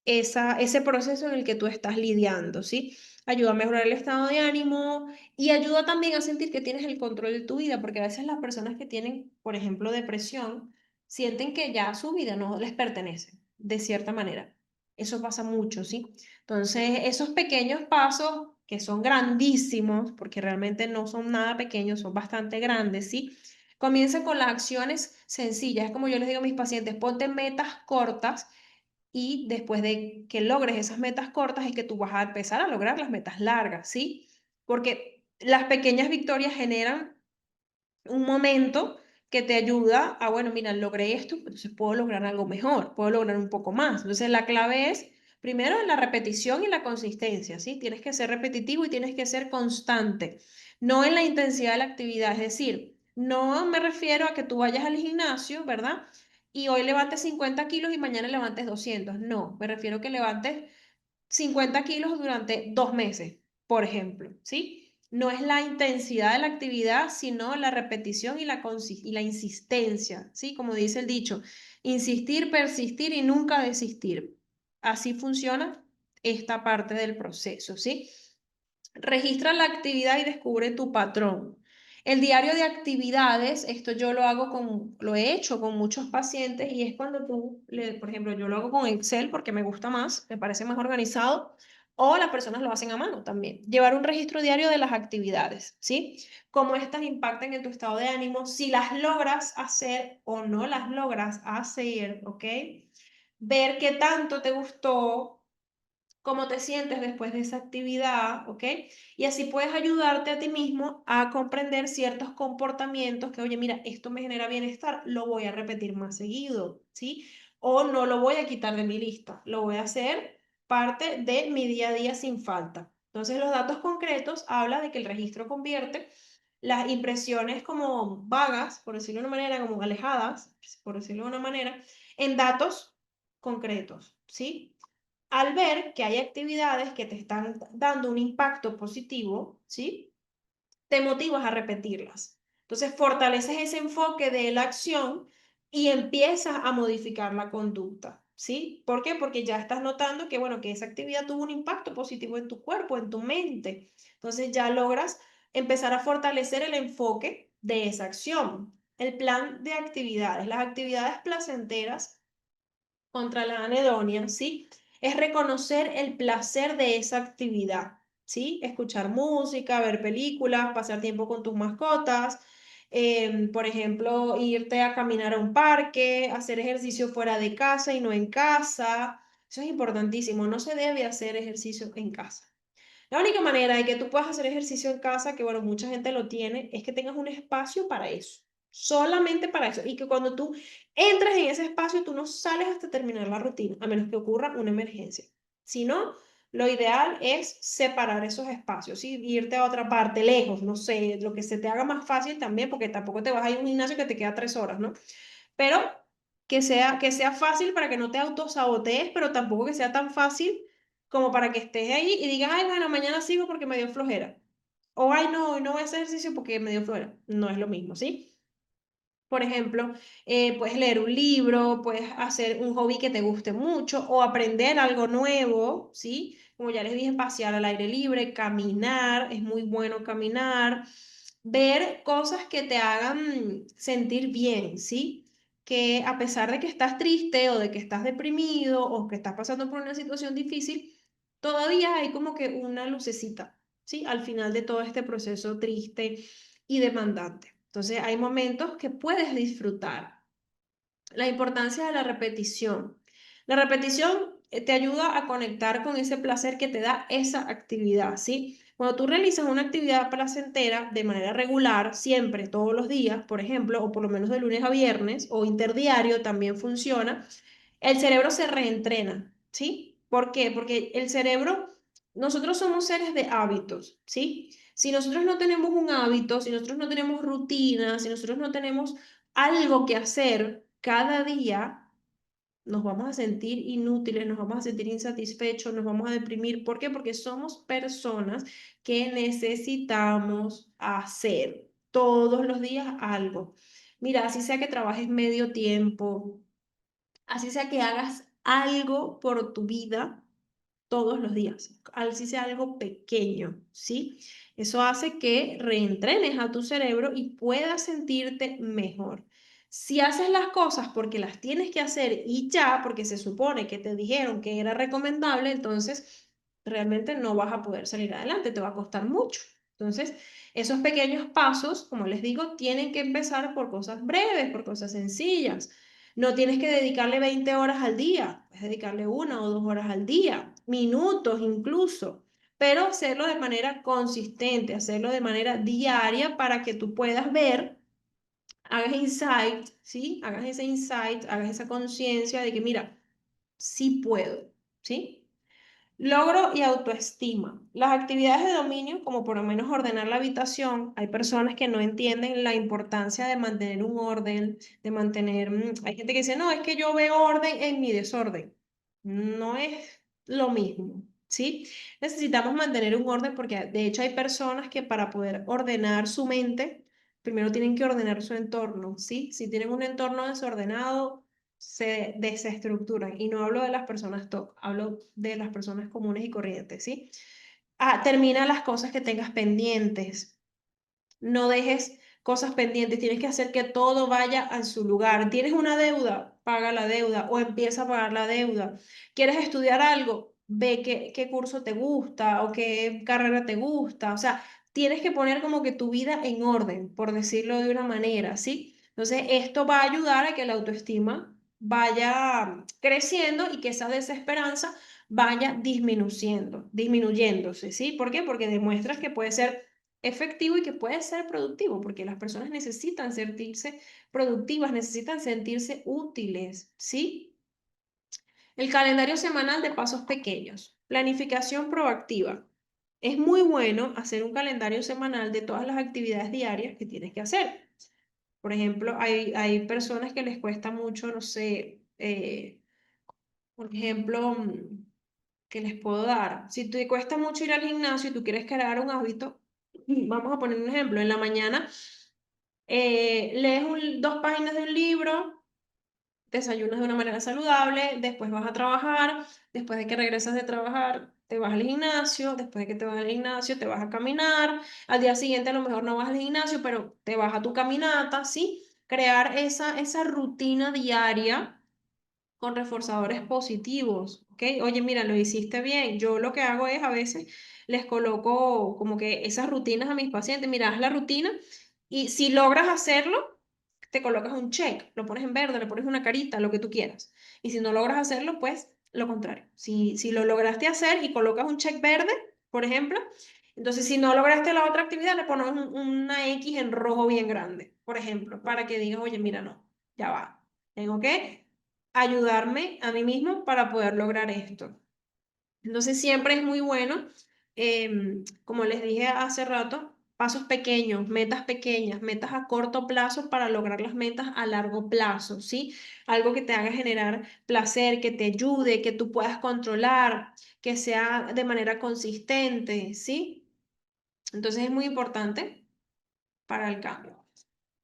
ese proceso en el que tú estás lidiando, ¿sí? Ayuda a mejorar el estado de ánimo y ayuda también a sentir que tienes el control de tu vida, porque a veces las personas que tienen, por ejemplo, depresión, sienten que ya su vida no les pertenece, de cierta manera. Eso pasa mucho, ¿sí? Entonces, esos pequeños pasos que son grandísimos, porque realmente no son nada pequeños, son bastante grandes, ¿sí? Comienza con las acciones sencillas, es como yo les digo a mis pacientes, ponte metas cortas y después de que logres esas metas cortas es que tú vas a empezar a lograr las metas largas, ¿sí? Porque las pequeñas victorias generan un momento que te ayuda a, bueno, mira, logré esto, entonces puedo lograr algo mejor, puedo lograr un poco más. Entonces la clave es, primero, la repetición y la consistencia, ¿sí? Tienes que ser repetitivo y tienes que ser constante, no en la intensidad de la actividad, es decir, no me refiero a que tú vayas al gimnasio, ¿verdad? Y hoy levantes 50 kilos y mañana levantes 200. No, me refiero a que levantes 50 kilos durante 2 meses, por ejemplo, ¿sí? No es la intensidad de la actividad, sino la repetición y la insistencia, ¿sí? Como dice el dicho, insistir, persistir y nunca desistir. Así funciona esta parte del proceso, ¿sí? Registra la actividad y descubre tu patrón. El diario de actividades, esto yo lo he hecho con muchos pacientes y es cuando por ejemplo, yo lo hago con Excel porque me gusta más, me parece más organizado, o las personas lo hacen a mano también. Llevar un registro diario de las actividades, ¿sí? Cómo estas impactan en tu estado de ánimo, si las logras hacer o no las logras hacer, ¿ok? Ver qué tanto te gustó, cómo te sientes después de esa actividad, ¿ok? Y así puedes ayudarte a ti mismo a comprender ciertos comportamientos que, oye, mira, esto me genera bienestar, lo voy a repetir más seguido, ¿sí? O no lo voy a quitar de mi lista, lo voy a hacer parte de mi día a día sin falta. Entonces, los datos concretos habla de que el registro convierte las impresiones como vagas, por decirlo de una manera, como alejadas, por decirlo de una manera, en datos concretos, ¿sí? Al ver que hay actividades que te están dando un impacto positivo, ¿sí? Te motivas a repetirlas. Entonces fortaleces ese enfoque de la acción y empiezas a modificar la conducta, ¿sí? ¿Por qué? Porque ya estás notando que, bueno, que esa actividad tuvo un impacto positivo en tu cuerpo, en tu mente. Entonces ya logras empezar a fortalecer el enfoque de esa acción. El plan de actividades. Las actividades placenteras contra la anedonia, ¿sí? Es reconocer el placer de esa actividad, ¿sí? Escuchar música, ver películas, pasar tiempo con tus mascotas, por ejemplo, irte a caminar a un parque, hacer ejercicio fuera de casa y no en casa. Eso es importantísimo, no se debe hacer ejercicio en casa. La única manera de que tú puedas hacer ejercicio en casa, que bueno, mucha gente lo tiene, es que tengas un espacio para eso, solamente para eso. Y que cuando tú entres en ese espacio, tú no sales hasta terminar la rutina, a menos que ocurra una emergencia. Si no, lo ideal es separar esos espacios y irte a otra parte, lejos, no sé, lo que se te haga más fácil también, porque tampoco te vas a ir a un gimnasio que te queda 3 horas, ¿no? Pero que sea fácil para que no te autosabotees, pero tampoco que sea tan fácil como para que estés ahí y digas, ay, bueno, mañana sigo porque me dio flojera. O, ay, no, hoy no voy a hacer ejercicio porque me dio flojera. No es lo mismo, ¿sí? Por ejemplo, puedes leer un libro, puedes hacer un hobby que te guste mucho o aprender algo nuevo, ¿sí? Como ya les dije, pasear al aire libre, caminar, es muy bueno caminar, ver cosas que te hagan sentir bien, ¿sí? Que a pesar de que estás triste o de que estás deprimido o que estás pasando por una situación difícil, todavía hay como que una lucecita, ¿sí? Al final de todo este proceso triste y demandante. Entonces hay momentos que puedes disfrutar. La importancia de la repetición. La repetición te ayuda a conectar con ese placer que te da esa actividad, ¿sí? Cuando tú realizas una actividad placentera de manera regular, siempre, todos los días, por ejemplo, o por lo menos de lunes a viernes, o interdiario también funciona, el cerebro se reentrena, ¿sí? ¿Por qué? Porque el cerebro, nosotros somos seres de hábitos, ¿sí? Si nosotros no tenemos un hábito, si nosotros no tenemos rutina, si nosotros no tenemos algo que hacer cada día, nos vamos a sentir inútiles, nos vamos a sentir insatisfechos, nos vamos a deprimir. ¿Por qué? Porque somos personas que necesitamos hacer todos los días algo. Mira, así sea que trabajes medio tiempo, así sea que hagas algo por tu vida todos los días, así sea algo pequeño, ¿sí? Eso hace que reentrenes a tu cerebro y puedas sentirte mejor. Si haces las cosas porque las tienes que hacer y ya, porque se supone que te dijeron que era recomendable, entonces realmente no vas a poder salir adelante, te va a costar mucho. Entonces, esos pequeños pasos, como les digo, tienen que empezar por cosas breves, por cosas sencillas. No tienes que dedicarle 20 horas al día, puedes dedicarle 1 o 2 horas al día, minutos incluso, pero hacerlo de manera consistente, hacerlo de manera diaria para que tú puedas ver, hagas insight, ¿sí? Hagas ese insight, hagas esa conciencia de que, mira, sí puedo, ¿sí? Logro y autoestima. Las actividades de dominio, como por lo menos ordenar la habitación, hay personas que no entienden la importancia de mantener un orden, de mantener, hay gente que dice, no, es que yo veo orden en mi desorden. No es lo mismo, ¿sí? Necesitamos mantener un orden porque de hecho hay personas que para poder ordenar su mente, primero tienen que ordenar su entorno, ¿sí? Si tienen un entorno desordenado, se desestructuran. Y no hablo de las personas top, hablo de las personas comunes y corrientes, ¿sí? Termina las cosas que tengas pendientes. No dejes cosas pendientes, tienes que hacer que todo vaya a su lugar. ¿Tienes una deuda? Paga la deuda o empieza a pagar la deuda. ¿Quieres estudiar algo? Ve qué curso te gusta o qué carrera te gusta. O sea, tienes que poner como que tu vida en orden, por decirlo de una manera, ¿sí? Entonces, esto va a ayudar a que la autoestima vaya creciendo y que esa desesperanza vaya disminuyéndose, ¿sí? ¿Por qué? Porque demuestras que puede ser efectivo y que puede ser productivo, porque las personas necesitan sentirse productivas, necesitan sentirse útiles, ¿sí? El calendario semanal de pasos pequeños. Planificación proactiva. Es muy bueno hacer un calendario semanal de todas las actividades diarias que tienes que hacer. Por ejemplo, hay personas que les cuesta mucho, no sé, por ejemplo, que les puedo dar. Si te cuesta mucho ir al gimnasio y tú quieres crear un hábito, vamos a poner un ejemplo. En la mañana lees 2 páginas de un libro, desayunas de una manera saludable, después vas a trabajar, después de que regresas de trabajar, te vas al gimnasio, después de que te vas al gimnasio, te vas a caminar, al día siguiente a lo mejor no vas al gimnasio, pero te vas a tu caminata, ¿sí? Crear esa rutina diaria con reforzadores positivos, ¿ok? Oye, mira, lo hiciste bien. Yo lo que hago es a veces les coloco como que esas rutinas a mis pacientes. Mira, haz la rutina y si logras hacerlo, te colocas un check, lo pones en verde, le pones una carita, lo que tú quieras. Y si no logras hacerlo, pues lo contrario. Si lo lograste hacer y colocas un check verde, por ejemplo, entonces si no lograste la otra actividad, le pones una X en rojo bien grande, por ejemplo, para que digas, oye, mira, no, ya va. Tengo que ayudarme a mí mismo para poder lograr esto. Entonces siempre es muy bueno, como les dije hace rato, pasos pequeñas, metas a corto plazo para lograr las metas a largo plazo, ¿sí? Algo que te haga generar placer, que te ayude, que tú puedas controlar, que sea de manera consistente, ¿sí? Entonces es muy importante para el cambio.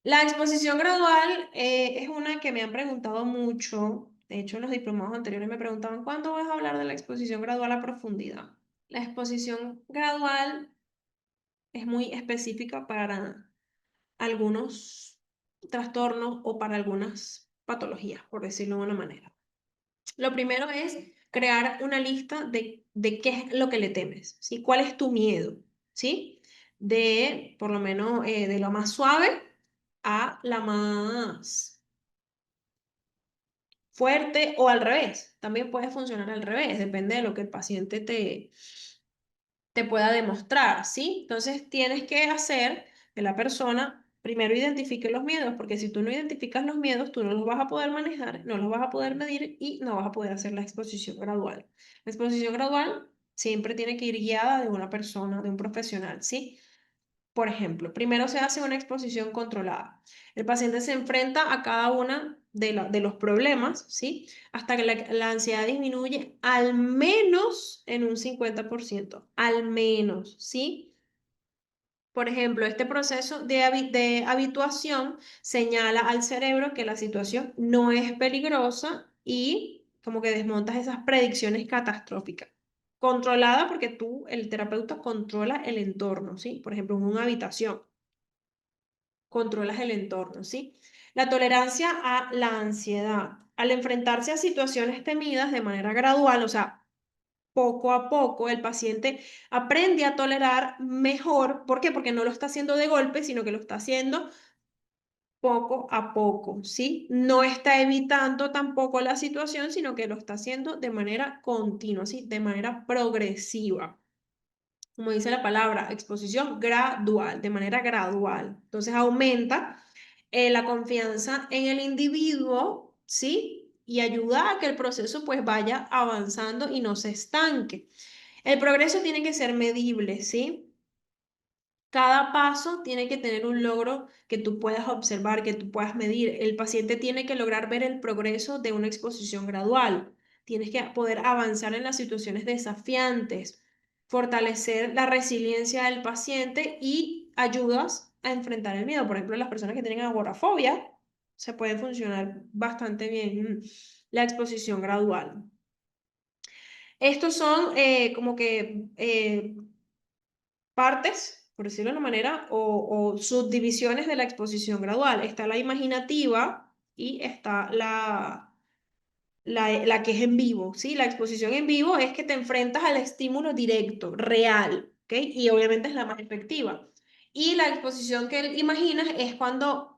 La exposición gradual es una que me han preguntado mucho. De hecho, en los diplomados anteriores me preguntaban, ¿cuándo vas a hablar de la exposición gradual a profundidad? La exposición gradual es muy específica para algunos trastornos o para algunas patologías, por decirlo de una manera. Lo primero es crear una lista de qué es lo que le temes, ¿sí? ¿Cuál es tu miedo? ¿Sí? De, por lo menos, de lo más suave a la más fuerte o al revés. También puede funcionar al revés, depende de lo que el paciente te pueda demostrar, ¿sí? Entonces tienes que hacer que la persona primero identifique los miedos, porque si tú no identificas los miedos, tú no los vas a poder manejar, no los vas a poder medir y no vas a poder hacer la exposición gradual. La exposición gradual siempre tiene que ir guiada de una persona, de un profesional, ¿sí? Por ejemplo, primero se hace una exposición controlada. El paciente se enfrenta a cada una de los problemas, ¿sí? Hasta que la ansiedad disminuye al menos en un 50%, al menos, ¿sí? Por ejemplo, este proceso de habituación señala al cerebro que la situación no es peligrosa y como que desmontas esas predicciones catastróficas. Controlada porque tú, el terapeuta, controla el entorno, ¿sí? Por ejemplo, en una habitación controlas el entorno, ¿sí? La tolerancia a la ansiedad. Al enfrentarse a situaciones temidas de manera gradual, o sea, poco a poco, el paciente aprende a tolerar mejor. ¿Por qué? Porque no lo está haciendo de golpe, sino que lo está haciendo poco a poco, ¿sí? No está evitando tampoco la situación, sino que lo está haciendo de manera continua, ¿sí? De manera progresiva, como dice la palabra, exposición gradual, de manera gradual. Entonces aumenta la confianza en el individuo, ¿sí? Y ayuda a que el proceso pues vaya avanzando y no se estanque. El progreso tiene que ser medible, ¿sí? Cada paso tiene que tener un logro que tú puedas observar, que tú puedas medir. El paciente tiene que lograr ver el progreso de una exposición gradual. Tienes que poder avanzar en las situaciones desafiantes, fortalecer la resiliencia del paciente y ayudas a enfrentar el miedo. Por ejemplo, las personas que tienen agorafobia, se puede funcionar bastante bien la exposición gradual. Estos son como que partes, por decirlo de una manera, o subdivisiones de la exposición gradual. Está la imaginativa y está la que es en vivo, ¿sí? La exposición en vivo es que te enfrentas al estímulo directo, real, ¿ok? Y obviamente es la más efectiva. Y la exposición que imaginas es cuando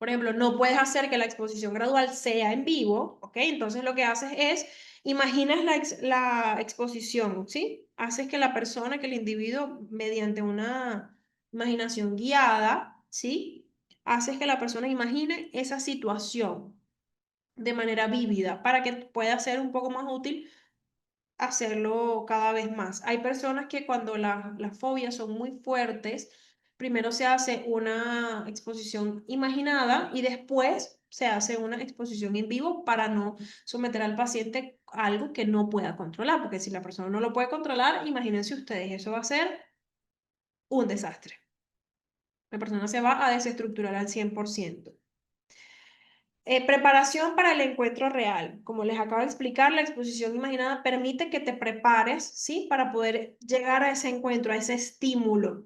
por ejemplo, no puedes hacer que la exposición gradual sea en vivo, ¿ok? Entonces lo que haces es, imaginas la exposición, ¿sí? Haces que la persona, que el individuo, mediante una imaginación guiada, ¿sí? Haces que la persona imagine esa situación de manera vívida para que pueda ser un poco más útil hacerlo cada vez más. Hay personas que cuando las fobias son muy fuertes, primero se hace una exposición imaginada y después se hace una exposición en vivo para no someter al paciente a algo que no pueda controlar, porque si la persona no lo puede controlar, imagínense ustedes, eso va a ser un desastre. La persona se va a desestructurar al 100%. Preparación para el encuentro real. Como les acabo de explicar, la exposición imaginada permite que te prepares, ¿sí? Para poder llegar a ese encuentro, a ese estímulo.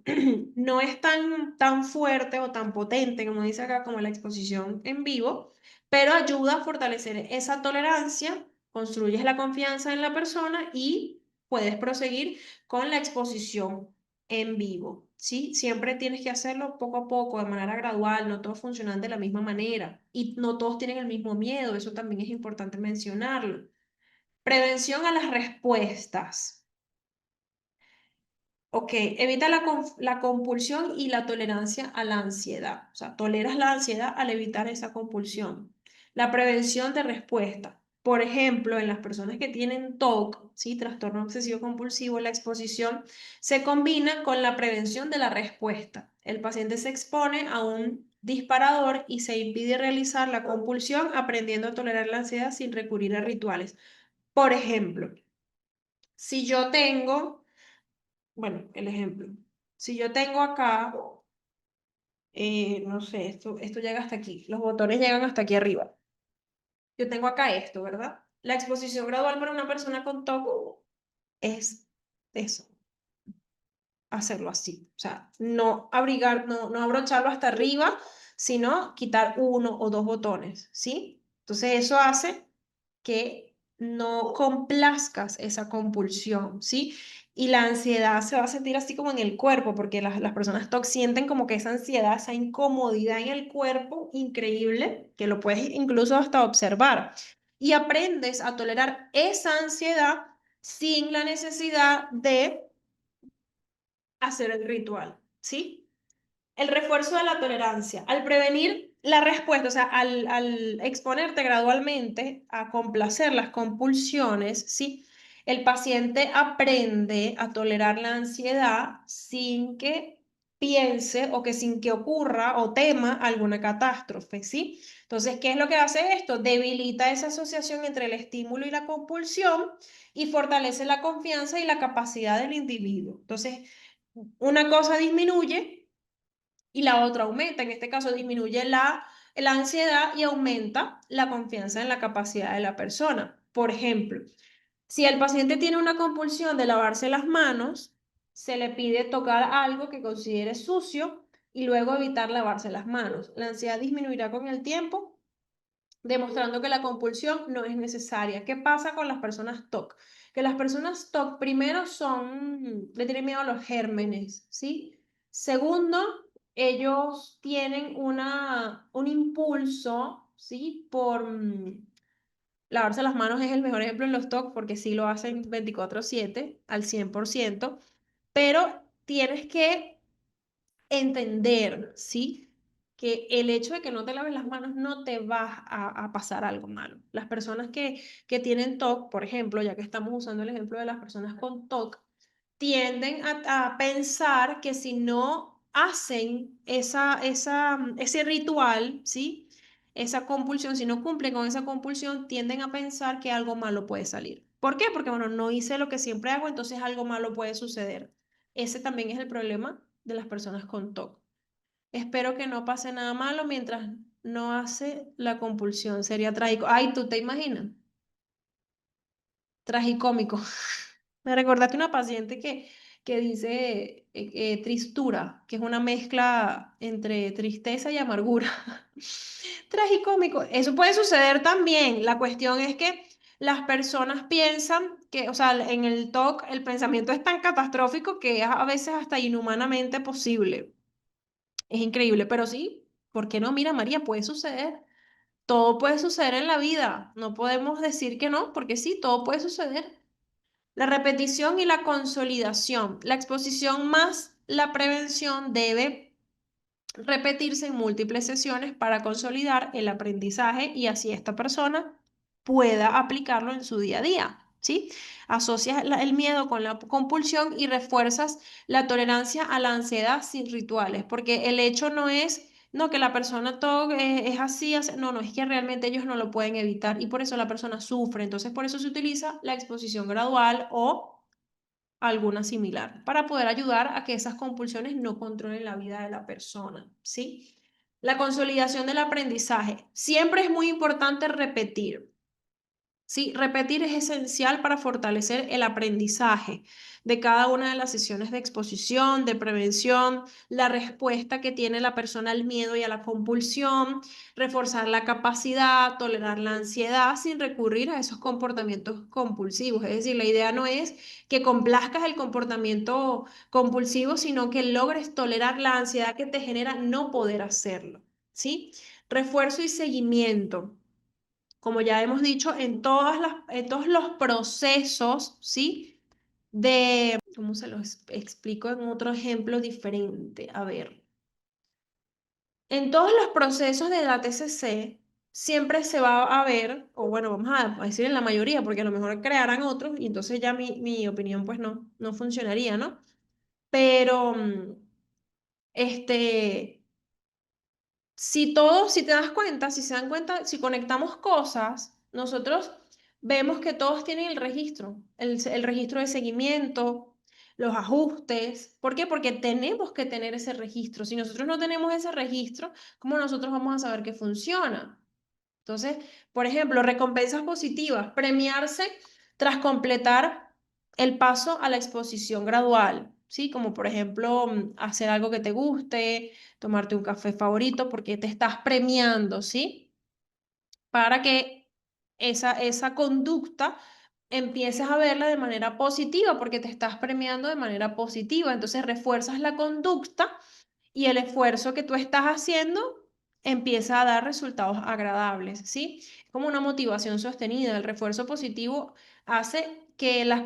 No es tan fuerte o tan potente, como dice acá, como la exposición en vivo, pero ayuda a fortalecer esa tolerancia, construyes la confianza en la persona y puedes proseguir con la exposición en vivo, ¿sí? Siempre tienes que hacerlo poco a poco, de manera gradual, no todos funcionan de la misma manera y no todos tienen el mismo miedo, eso también es importante mencionarlo. Prevención a las respuestas. Ok, evita la compulsión y la tolerancia a la ansiedad. O sea, toleras la ansiedad al evitar esa compulsión. La prevención de respuesta. Por ejemplo, en las personas que tienen TOC, ¿sí? Trastorno obsesivo compulsivo, la exposición se combina con la prevención de la respuesta. El paciente se expone a un disparador y se impide realizar la compulsión aprendiendo a tolerar la ansiedad sin recurrir a rituales. Por ejemplo, si yo tengo bueno, el ejemplo. Si yo tengo acá, no sé, esto llega hasta aquí, los botones llegan hasta aquí arriba. Yo tengo acá esto, ¿verdad? La exposición gradual para una persona con TOC es eso, hacerlo así. O sea, no abrigar, no abrocharlo hasta arriba, sino quitar uno o dos botones, ¿sí? Entonces eso hace que no complazcas esa compulsión, ¿sí? Y la ansiedad se va a sentir así como en el cuerpo, porque las personas TOC sienten como que esa ansiedad, esa incomodidad en el cuerpo increíble, que lo puedes incluso hasta observar. y aprendes a tolerar esa ansiedad sin la necesidad de hacer el ritual, ¿sí? El refuerzo de la tolerancia. Al prevenir la respuesta, o sea, al exponerte gradualmente a complacer las compulsiones, ¿sí? El paciente aprende a tolerar la ansiedad sin que piense o que sin que ocurra o tema alguna catástrofe, ¿sí? Entonces, ¿qué es lo que hace esto? Debilita esa asociación entre el estímulo y la compulsión y fortalece la confianza y la capacidad del individuo. Entonces, una cosa disminuye y la otra aumenta. En este caso disminuye la ansiedad y aumenta la confianza en la capacidad de la persona. Por ejemplo, si el paciente tiene una compulsión de lavarse las manos, se le pide tocar algo que considere sucio y luego evitar lavarse las manos. La ansiedad disminuirá con el tiempo, demostrando que la compulsión no es necesaria. ¿Qué pasa con las personas TOC? Que las personas TOC primero le tienen miedo a los gérmenes, ¿sí? Segundo, ellos tienen un impulso, ¿sí? Lavarse las manos es el mejor ejemplo en los TOC porque sí lo hacen 24/7 al 100%, pero tienes que entender, ¿sí? Que el hecho de que no te laves las manos no te va a pasar algo malo. Las personas que tienen TOC, por ejemplo, ya que estamos usando el ejemplo de las personas con TOC, tienden a pensar que si no hacen ese ritual, ¿sí? Esa compulsión, si no cumplen con esa compulsión, tienden a pensar que algo malo puede salir. ¿Por qué? Porque, bueno, no hice lo que siempre hago, entonces algo malo puede suceder. Ese también es el problema de las personas con TOC. Espero que no pase nada malo mientras no hace la compulsión. Sería trágico. Ay, ¿tú te imaginas? Tragicómico. Me recordaste una paciente que dice tristura, que es una mezcla entre tristeza y amargura. Tragicómico. Eso puede suceder también. La cuestión es que las personas piensan que, o sea, en el TOC el pensamiento es tan catastrófico que es a veces hasta inhumanamente posible. Es increíble, pero sí, ¿por qué no? Mira, María, puede suceder. Todo puede suceder en la vida. No podemos decir que no, porque sí, todo puede suceder. La repetición y la consolidación. La exposición más la prevención debe repetirse en múltiples sesiones para consolidar el aprendizaje y así esta persona pueda aplicarlo en su día a día. ¿Sí? Asocias el miedo con la compulsión y refuerzas la tolerancia a la ansiedad sin rituales, porque el hecho no es, no, que la persona todo es así, no, no, es que realmente ellos no lo pueden evitar y por eso la persona sufre. Entonces, por eso se utiliza la exposición gradual o alguna similar, para poder ayudar a que esas compulsiones no controlen la vida de la persona, ¿sí? La consolidación del aprendizaje. Siempre es muy importante repetir. Sí, repetir es esencial para fortalecer el aprendizaje de cada una de las sesiones de exposición, de prevención, la respuesta que tiene la persona al miedo y a la compulsión, reforzar la capacidad, tolerar la ansiedad sin recurrir a esos comportamientos compulsivos. Es decir, la idea no es que complazcas el comportamiento compulsivo, sino que logres tolerar la ansiedad que te genera no poder hacerlo. ¿Sí? Refuerzo y seguimiento como ya hemos dicho, en todos los procesos, ¿sí? ¿Cómo se los explico en otro ejemplo diferente? A ver, en todos los procesos de la TCC siempre se va a ver, o bueno, vamos a decir en la mayoría, porque a lo mejor crearán otros y entonces ya mi opinión pues no funcionaría, ¿no? Pero, este, si te das cuenta, si se dan cuenta, si conectamos cosas, nosotros vemos que todos tienen el registro, el registro de seguimiento, los ajustes. ¿Por qué? Porque tenemos que tener ese registro. Si nosotros no tenemos ese registro, ¿cómo nosotros vamos a saber que funciona? Entonces, por ejemplo, recompensas positivas, premiarse tras completar el paso a la exposición gradual, ¿sí? Como por ejemplo, hacer algo que te guste, tomarte un café favorito, porque te estás premiando, ¿sí? Para que esa conducta empieces a verla de manera positiva, porque te estás premiando de manera positiva. Entonces, refuerzas la conducta y el esfuerzo que tú estás haciendo empieza a dar resultados agradables, ¿sí? Como una motivación sostenida. El refuerzo positivo hace que la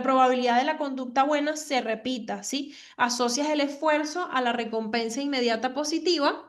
probabilidad de la conducta buena se repita, ¿sí? Asocias el esfuerzo a la recompensa inmediata positiva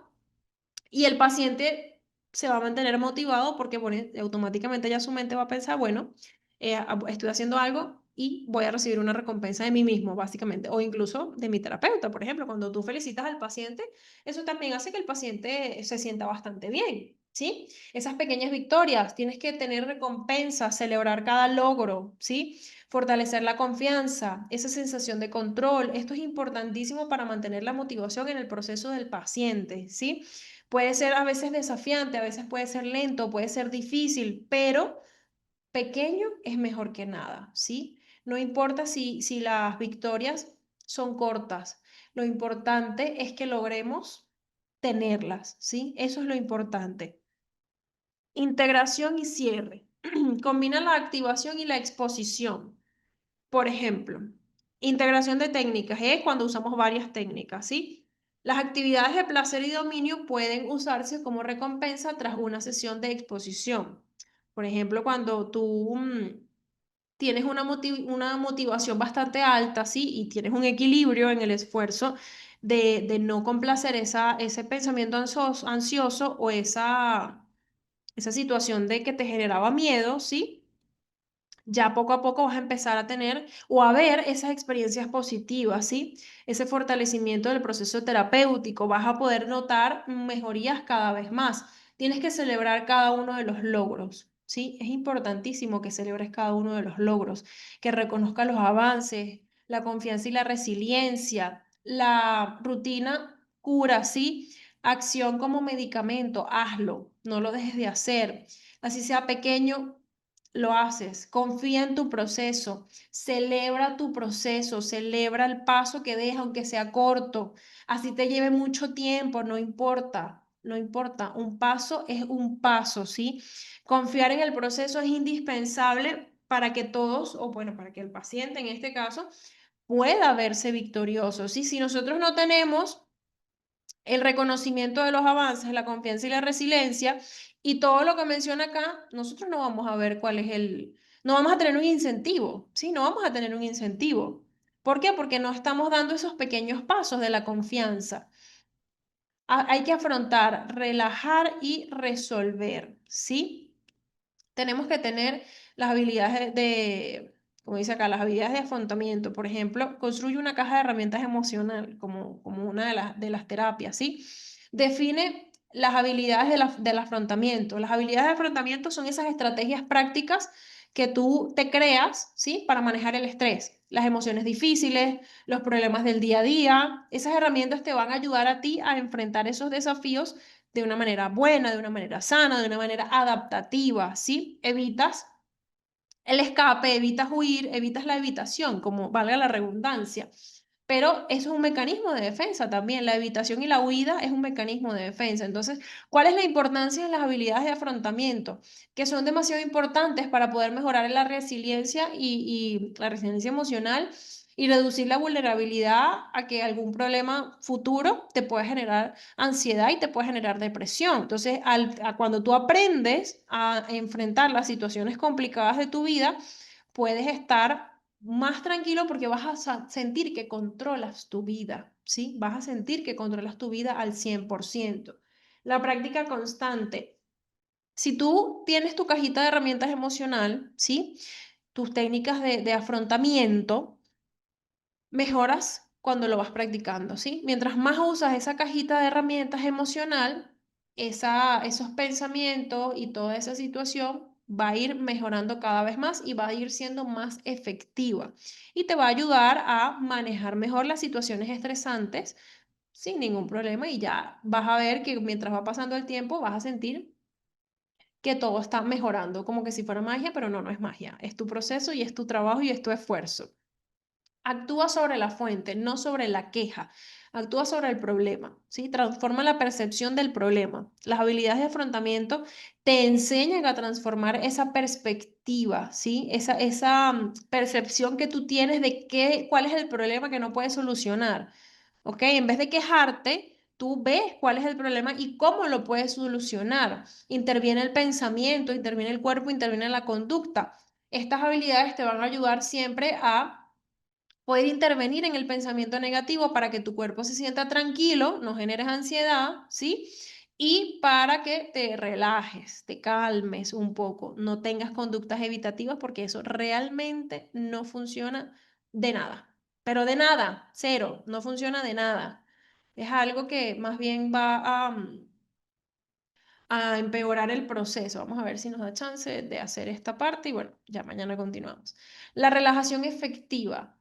y el paciente se va a mantener motivado porque automáticamente ya su mente va a pensar, bueno, estoy haciendo algo y voy a recibir una recompensa de mí mismo, básicamente, o incluso de mi terapeuta, por ejemplo, cuando tú felicitas al paciente, eso también hace que el paciente se sienta bastante bien, ¿sí? Esas pequeñas victorias, tienes que tener recompensas, celebrar cada logro, ¿sí? Fortalecer la confianza, esa sensación de control, esto es importantísimo para mantener la motivación en el proceso del paciente, ¿sí? Puede ser a veces desafiante, a veces puede ser lento, puede ser difícil, pero pequeño es mejor que nada, ¿sí? No importa si las victorias son cortas, lo importante es que logremos tenerlas, ¿sí? Eso es lo importante. Integración y cierre. Combina la activación y la exposición. Por ejemplo, integración de técnicas es cuando usamos varias técnicas, ¿sí? Las actividades de placer y dominio pueden usarse como recompensa tras una sesión de exposición. Por ejemplo, cuando tú tienes una motivación bastante alta, ¿sí? Y tienes un equilibrio en el esfuerzo de no complacer ese pensamiento ansioso o esa situación de que te generaba miedo, ¿sí? Ya poco a poco vas a empezar a tener o a ver esas experiencias positivas, ¿sí? Ese fortalecimiento del proceso terapéutico, vas a poder notar mejorías cada vez más. Tienes que celebrar cada uno de los logros, ¿sí? Es importantísimo que celebres cada uno de los logros, que reconozcas los avances, la confianza y la resiliencia, la rutina cura, ¿sí? Acción como medicamento, hazlo, no lo dejes de hacer. Así sea pequeño, lo haces, confía en tu proceso, celebra tu proceso, celebra el paso que deja, aunque sea corto, así te lleve mucho tiempo, no importa, no importa, un paso es un paso, ¿sí? Confiar en el proceso es indispensable para que todos, o bueno, para que el paciente en este caso, pueda verse victorioso, ¿sí? Si nosotros no tenemos el reconocimiento de los avances, la confianza y la resiliencia, y todo lo que menciona acá, nosotros no vamos a ver cuál es no vamos a tener un incentivo, ¿sí? No vamos a tener un incentivo. ¿Por qué? Porque no estamos dando esos pequeños pasos de la confianza. Hay que afrontar, relajar y resolver, ¿sí? Tenemos que tener las habilidades como dice acá, las habilidades de afrontamiento. Por ejemplo, construye una caja de herramientas emocional como una de las terapias, ¿sí? Define las habilidades del afrontamiento. Las habilidades de afrontamiento son esas estrategias prácticas que tú te creas, ¿sí? Para manejar el estrés, las emociones difíciles, los problemas del día a día. Esas herramientas te van a ayudar a ti a enfrentar esos desafíos de una manera buena, de una manera sana, de una manera adaptativa, ¿sí? Evitas el escape, evitas huir, evitas la evitación, como valga la redundancia. Pero eso es un mecanismo de defensa también. La evitación y la huida es un mecanismo de defensa. Entonces, ¿cuál es la importancia de las habilidades de afrontamiento? Que son demasiado importantes para poder mejorar la resiliencia y la resiliencia emocional y reducir la vulnerabilidad a que algún problema futuro te pueda generar ansiedad y te puede generar depresión. Entonces, cuando tú aprendes a enfrentar las situaciones complicadas de tu vida, puedes estar más tranquilo porque vas a sentir que controlas tu vida, ¿sí? Vas a sentir que controlas tu vida al 100%. La práctica constante. Si tú tienes tu cajita de herramientas emocional, ¿sí? Tus técnicas de afrontamiento, mejoras cuando lo vas practicando, ¿sí? Mientras más usas esa cajita de herramientas emocional, esos pensamientos y toda esa situación va a ir mejorando cada vez más y va a ir siendo más efectiva y te va a ayudar a manejar mejor las situaciones estresantes sin ningún problema y ya vas a ver que mientras va pasando el tiempo vas a sentir que todo está mejorando, como que si fuera magia, pero no, no es magia, es tu proceso y es tu trabajo y es tu esfuerzo. Actúa sobre la fuente, no sobre la queja. Actúa sobre el problema, ¿sí? Transforma la percepción del problema. Las habilidades de afrontamiento te enseñan a transformar esa perspectiva, ¿sí? Esa percepción que tú tienes de cuál es el problema que no puedes solucionar, ¿ok? En vez de quejarte, tú ves cuál es el problema y cómo lo puedes solucionar. Interviene el pensamiento, interviene el cuerpo, interviene la conducta. Estas habilidades te van a ayudar siempre a poder intervenir en el pensamiento negativo para que tu cuerpo se sienta tranquilo, no generes ansiedad, ¿sí? Y para que te relajes, te calmes un poco, no tengas conductas evitativas porque eso realmente no funciona de nada. Pero de nada, cero, no funciona de nada. Es algo que más bien va a empeorar el proceso. Vamos a ver si nos da chance de hacer esta parte y bueno, ya mañana continuamos. La relajación efectiva.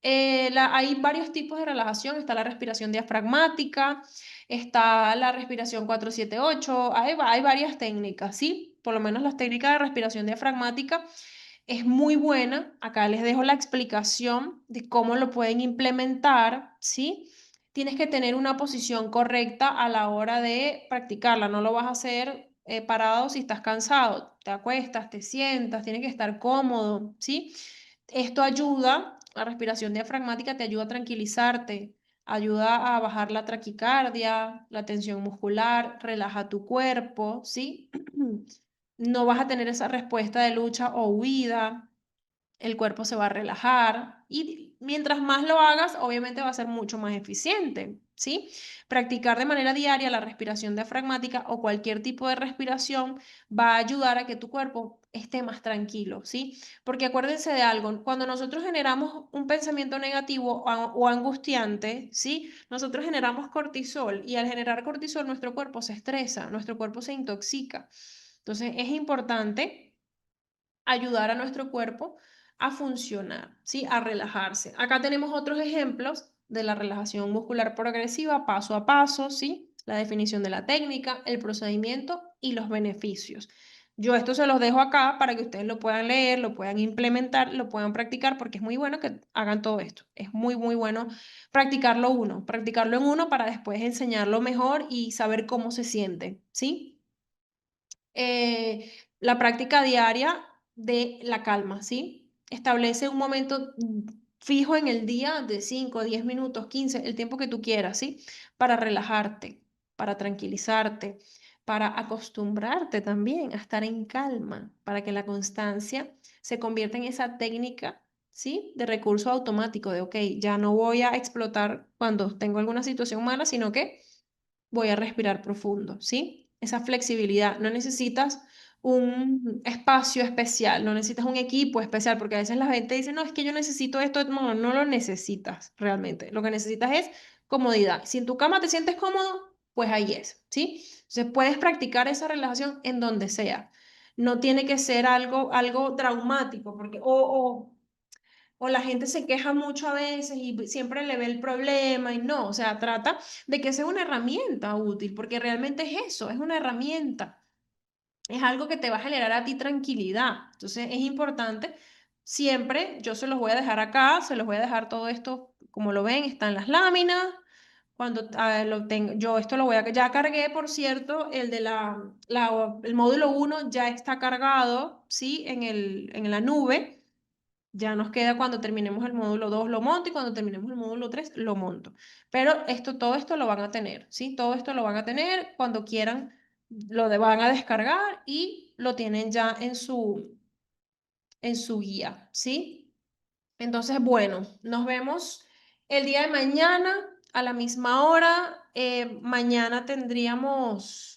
Hay varios tipos de relajación, está la respiración diafragmática, está la respiración 4-7-8, hay varias técnicas, ¿sí? Por lo menos las técnicas de respiración diafragmática es muy buena. Acá les dejo la explicación de cómo lo pueden implementar, ¿sí? Tienes que tener una posición correcta a la hora de practicarla, no lo vas a hacer parado si estás cansado, te acuestas, te sientas, tienes que estar cómodo, ¿sí? Esto ayuda, la respiración diafragmática te ayuda a tranquilizarte, ayuda a bajar la taquicardia, la tensión muscular, relaja tu cuerpo, ¿sí? No vas a tener esa respuesta de lucha o huida, el cuerpo se va a relajar y mientras más lo hagas, obviamente va a ser mucho más eficiente, ¿sí? Practicar de manera diaria la respiración diafragmática o cualquier tipo de respiración va a ayudar a que tu cuerpo esté más tranquilo, ¿sí? Porque acuérdense de algo, cuando nosotros generamos un pensamiento negativo o angustiante, ¿sí? Nosotros generamos cortisol y al generar cortisol nuestro cuerpo se estresa, nuestro cuerpo se intoxica. Entonces es importante ayudar a nuestro cuerpo a funcionar, ¿sí? A relajarse. Acá tenemos otros ejemplos de la relajación muscular progresiva, paso a paso, ¿sí? La definición de la técnica, el procedimiento y los beneficios. Yo esto se los dejo acá para que ustedes lo puedan leer, lo puedan implementar, lo puedan practicar, porque es muy bueno que hagan todo esto. Es muy, muy bueno practicarlo en uno para después enseñarlo mejor y saber cómo se siente, ¿sí? La práctica diaria de la calma, ¿sí? Establece un momento fijo en el día de 5, 10 minutos, 15, el tiempo que tú quieras, ¿sí? Para relajarte, para tranquilizarte, para acostumbrarte también a estar en calma, para que la constancia se convierta en esa técnica, ¿sí? De recurso automático, de, ok, ya no voy a explotar cuando tengo alguna situación mala, sino que voy a respirar profundo, ¿sí? Esa flexibilidad. No necesitas un espacio especial, no necesitas un equipo especial, porque a veces la gente dice, no, es que yo necesito esto. No, no lo necesitas realmente. Lo que necesitas es comodidad. Si en tu cama te sientes cómodo, pues ahí es, ¿sí? Entonces puedes practicar esa relajación en donde sea. No tiene que ser algo traumático, porque, o la gente se queja mucho a veces y siempre le ve el problema y no, o sea, trata de que sea una herramienta útil, porque realmente es eso, es una herramienta, es algo que te va a generar a ti tranquilidad. Entonces es importante, siempre, yo se los voy a dejar acá, se los voy a dejar todo esto, como lo ven, están las láminas. Cuando lo tengo, yo esto lo voy a, ya cargué, por cierto, el de el módulo 1 ya está cargado, ¿sí? En la nube. Ya nos queda cuando terminemos el módulo 2 lo monto y cuando terminemos el módulo 3 lo monto. Pero todo esto lo van a tener, ¿sí? Todo esto lo van a tener cuando quieran, van a descargar y lo tienen ya en su guía, ¿sí? Entonces, bueno, nos vemos el día de mañana a la misma hora. Mañana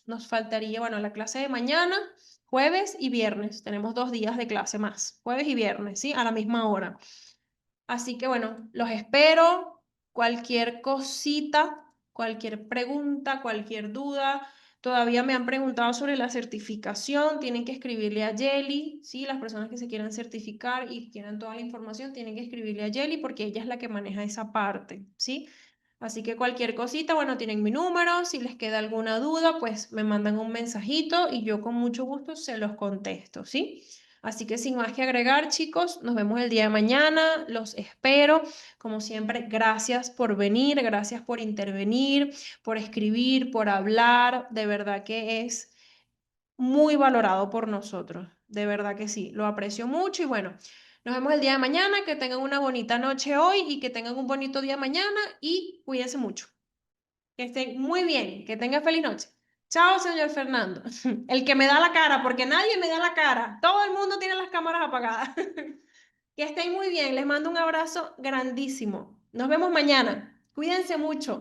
nos faltaría, bueno, la clase de mañana, jueves y viernes. Tenemos 2 días de clase más, jueves y viernes, ¿sí? A la misma hora. Así que bueno, los espero. Cualquier cosita, cualquier pregunta, cualquier duda. Todavía me han preguntado sobre la certificación. Tienen que escribirle a Yeli, ¿sí? Las personas que se quieran certificar y quieran toda la información tienen que escribirle a Yeli porque ella es la que maneja esa parte, ¿sí? Así que cualquier cosita, bueno, tienen mi número. Si les queda alguna duda, pues me mandan un mensajito y yo con mucho gusto se los contesto, ¿sí? Así que sin más que agregar, chicos, nos vemos el día de mañana, los espero. Como siempre, gracias por venir, gracias por intervenir, por escribir, por hablar. De verdad que es muy valorado por nosotros, de verdad que sí, lo aprecio mucho y bueno, nos vemos el día de mañana, que tengan una bonita noche hoy y que tengan un bonito día mañana y cuídense mucho. Que estén muy bien, que tengan feliz noche. Chao, señor Fernando. El que me da la cara, porque nadie me da la cara. Todo el mundo tiene las cámaras apagadas. Que estén muy bien. Les mando un abrazo grandísimo. Nos vemos mañana. Cuídense mucho.